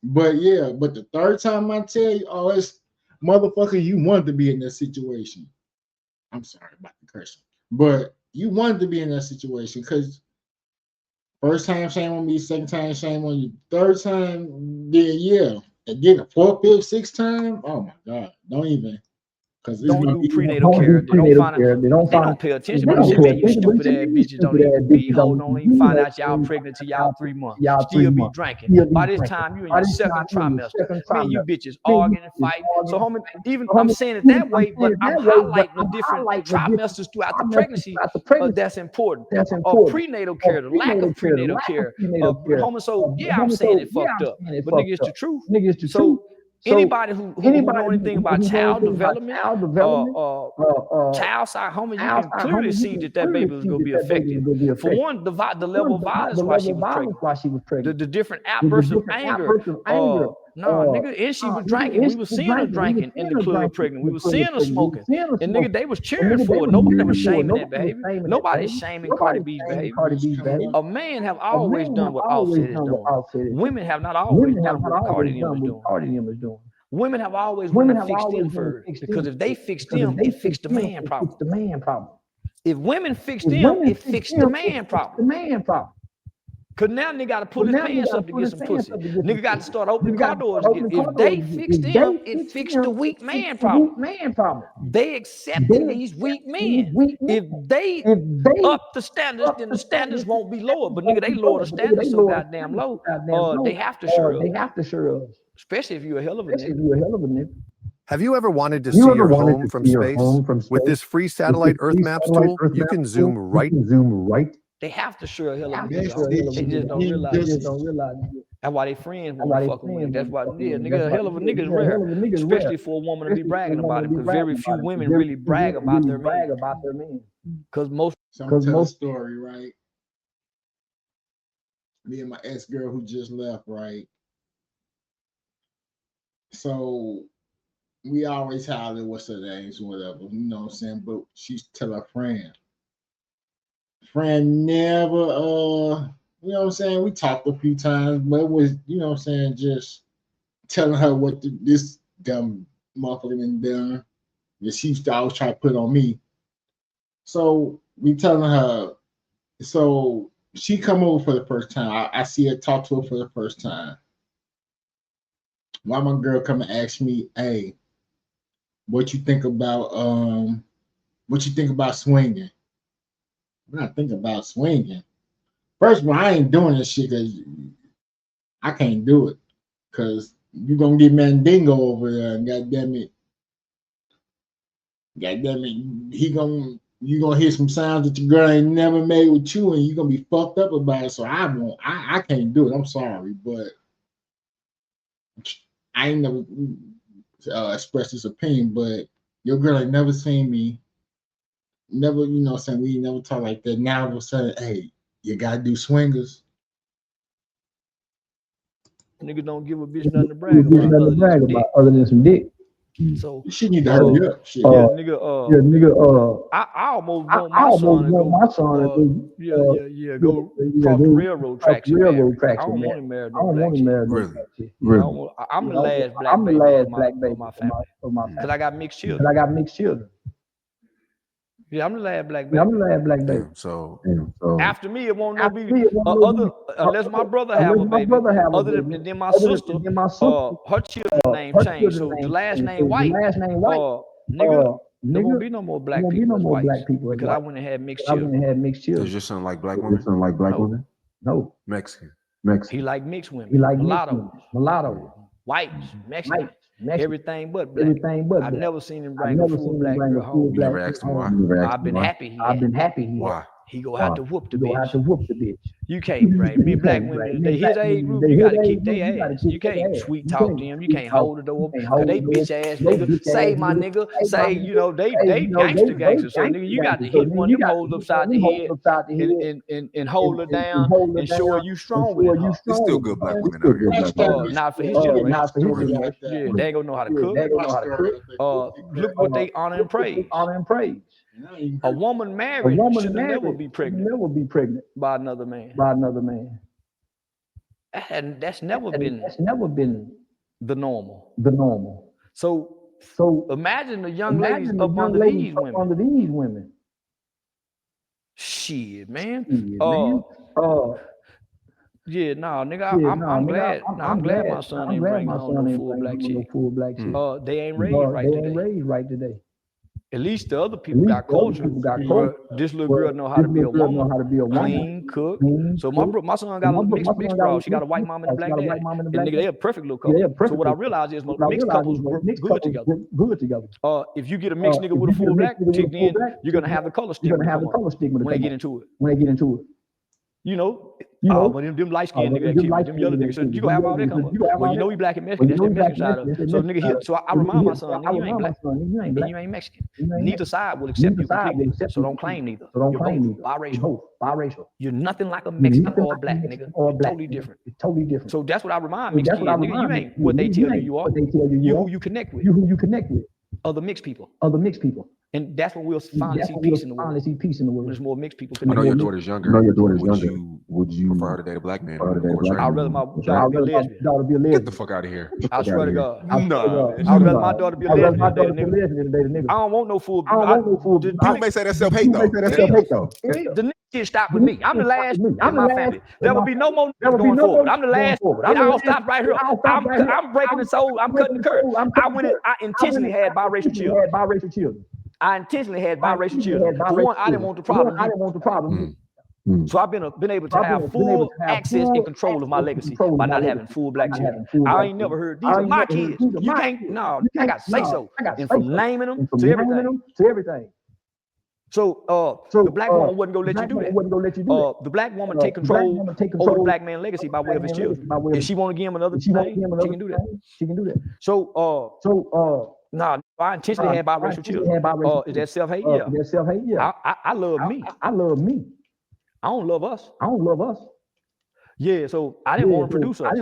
A: But yeah, but the third time I tell you, oh, it's motherfucker, you want to be in that situation. I'm sorry about the cursing. But you wanted to be in that situation because first time shame on me, second time shame on you, third time, then yeah. And then the fourth, fifth, sixth time, oh my God, don't even.
C: Don't do prenatal care. They don't find out. They don't pay attention. But shit, man, you stupid ass bitches don't even be hoes. Don't even find out y'all pregnant till y'all 3 months. Still be drinking. By this time, you in your second trimester. Me and you bitches arguing and fighting. So, homie, even I'm saying it that way, but I'm highlighting the different trimesters throughout the pregnancy. That's important. Prenatal care, the lack of prenatal care. Homie, so yeah, I'm saying it fucked up, but nigga, it's the truth. So anybody who know anything about child development, child side, homie, you can clearly see that baby was gonna be affected. For one, the level of violence while she was pregnant, the different outbursts of anger. Nigga, and she was drinking. We was seeing her drinking in the club pregnant. We was seeing her smoking. And nigga, they was cheering for it. Nobody was shaming that behavior. Nobody's shaming Cardi B's behavior. A man have always done what Offset is doing. Women have not always done what Cardi was doing. Women have always wanted to fix them first. Because if they fix them, it fixed the man problem. If women fix them, it fixed the man problem. Cause now nigga gotta pull his pants up to get some pussy. Nigga got to start opening car doors. If they fix them, it fixed the weak man problem. They accepted these weak men. If they up the standards, then the standards won't be lower. But nigga, they lower the standards so goddamn low. They have to sure us. Especially if you're a hell of a nigga.
G: Have you ever wanted to see your home from space? With this free satellite Earth Maps tool, you can zoom right.
C: They have to sure a hell of a nigga. They just don't realize. That's why they friends won't fuck with. That's why nigga, a hell of a nigga is rare. Especially for a woman to be bragging about it. Because very few women really brag about their men. Because most
A: story, right? Me and my ex-girl who just left, right? So we always holler what's her names, whatever, you know what I'm saying? But she's tell her friend never, you know what I'm saying? We talked a few times, but it was, you know what I'm saying, just telling her what this dumb motherfucker been done that she used to always try to put on me. So we telling her, so she come over for the first time. I see her, talk to her for the first time. Why my girl come and ask me, hey, what you think about swinging? When I think about swinging, first of all, I ain't doing this shit because I can't do it. Because you're gonna get Mandingo over there, and goddamn it, you gonna hear some sounds that your girl ain't never made with you, and you're gonna be fucked up about it. So I can't do it. I'm sorry, but I ain't never expressed this opinion, but your girl ain't never seen me. Never, you know what I'm saying? We never talk like that. Now all of a sudden, hey, you gotta do swingers.
C: Nigga don't give a bitch nothing to brag about other than some dick. So
A: she need to hurry up. Shit.
C: I almost want my son to go cross the railroad tracks. I don't want him married no black chick. Really? I'm the last black baby of my family. Because I got mixed children. Yeah, I'm the last black baby.
B: So
C: after me, it won't be other unless my brother have a baby. Other than my sister, her children's name changed. So the last name White. Nigga, there won't be no more black people as whites because I went and had mixed children.
B: Does your son like black women?
C: No.
B: Mexican.
C: He like mixed women. Mulatto. Whites, Mexicans. Everything but black. I've never seen him bring a full black girl home.
B: You never asked him why?
C: I've been happy.
B: Why?
C: He go have to whoop the bitch. You can't bring me black women. They his age group, you gotta kick their ass. You can't sweet talk to them. You can't hold the door because they bitch ass nigga. Say my nigga. Say, you know, they gangster. So nigga, you got to hit one of them hoes upside the head and hold her down and show her you strong with her.
B: There's still good black women out here.
C: Not for his generation. Yeah, they ain't gonna know how to cook. Look what they honor and praise. A woman married should never be pregnant by another man. That's never been the normal. So imagine the young ladies up under these women. Shit, man. Yeah, nah, nigga, I'm glad. I'm glad my son ain't bringing home no full black chick. They ain't raised right today. At least the other people got culture. This little girl know how to be a woman, clean, cook. So my son got a mixed bra. She got a white mom and a black dad. And nigga, they a perfect little couple. So what I realized is mixed couples work good together. If you get a mixed nigga with a full black chick, then you're gonna have the color stigma when they get into it. You know, when them light skinned niggas activity, them yellow niggas, so you gonna have all that come up. Well, you know he black and Mexican, that's the Mexican side of it. So nigga here, so I remind my son, nigga, you ain't black and you ain't Mexican. Neither side will accept you completely. So don't claim neither. You're both biracial. You're nothing like a Mexican or a black nigga. You're totally different. So that's what I remind mixed kids, nigga. You ain't what they tell you are. You who you connect with. Other mixed people. And that's when we'll finally see peace in the world. When there's more mixed people.
B: I know your daughter's younger. Would you prefer her to date a black man?
C: I'd rather my daughter be a lesbian.
B: Get the fuck out of here.
C: I swear to God.
B: No.
C: I'd rather my daughter be a lesbian than a nigga. I don't want no full.
B: People may say that's self-hate though.
C: The nigga can't stop with me. I'm the last in my family. There will be no more niggas going forward. I'm the last. It all stops right here. I'm breaking the soul. I'm cutting the curve. I intentionally had biracial children. I intentionally had biracial children. For one, I didn't want the problem. So I've been able to have full access and control of my legacy by not having full black children. I ain't never heard these are my kids. You can't. No, I got to say so. And from naming them to everything. So the black woman wasn't gonna let you do that. The black woman take control over the black man's legacy by way of his children. If she want to give him another thing, she can do that. So nah, I intentionally had biracial children. Is that self-hate? Yeah. I love me. I don't love us. Yeah, so I didn't want to produce us. I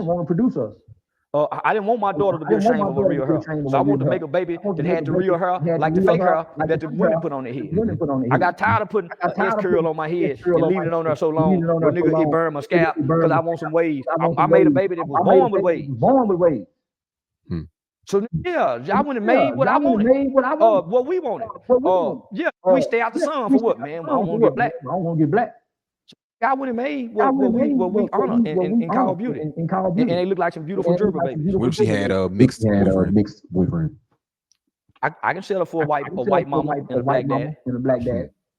C: didn't want my daughter to be ashamed of her real hair. So I wanted to make a baby that had the real hair, like the fake hair that the women put on their head. I got tired of putting an S curl on my head and leaving it on there so long, but nigga, it burned my scalp because I want some waves. I made a baby that was born with waves. So yeah, I wouldn't have made what I wanted, what we wanted. Yeah, we stay out the sun for what, man? I don't want to get black. I would have made what we honor and call beauty. And they look like some beautiful gerber babies.
B: What if she had a mixed boyfriend?
C: I can settle for a white mama and a black dad.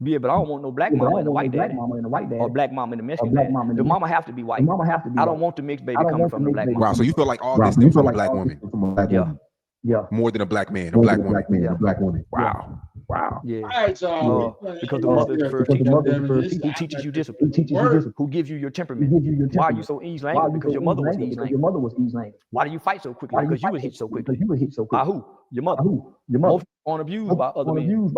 C: Yeah, but I don't want no black mama and a white dad. Or black mama and a Mexican dad. The mama have to be white. I don't want the mixed baby coming from the black mama.
B: Wow, so you feel like all this from a black woman?
C: Yeah.
B: More than a black man, a black woman. Wow.
C: Yeah.
A: All right, y'all.
C: Because the mother is the first teacher. Who teaches you discipline? Who gives you your temperament? Why are you so easily angry? Because your mother was easily angry. Why do you fight so quickly? Because you were hit so quickly. By who? Your mother. Most on abused by other men.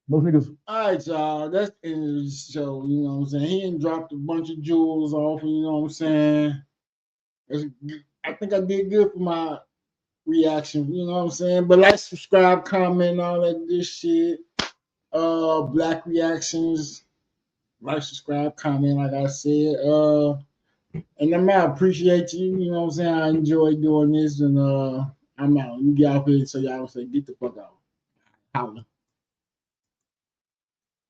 C: Most niggas.
A: All right, y'all. That's the end of the show. You know what I'm saying? He done dropped a bunch of jewels off. You know what I'm saying? I think I did good for my reaction, you know what I'm saying? But like, subscribe, comment, all that good shit. Black reactions, like, subscribe, comment, like I said. And I appreciate you, you know what I'm saying? I enjoy doing this, and I'm out. You get out here so y'all say, get the fuck out. Holla.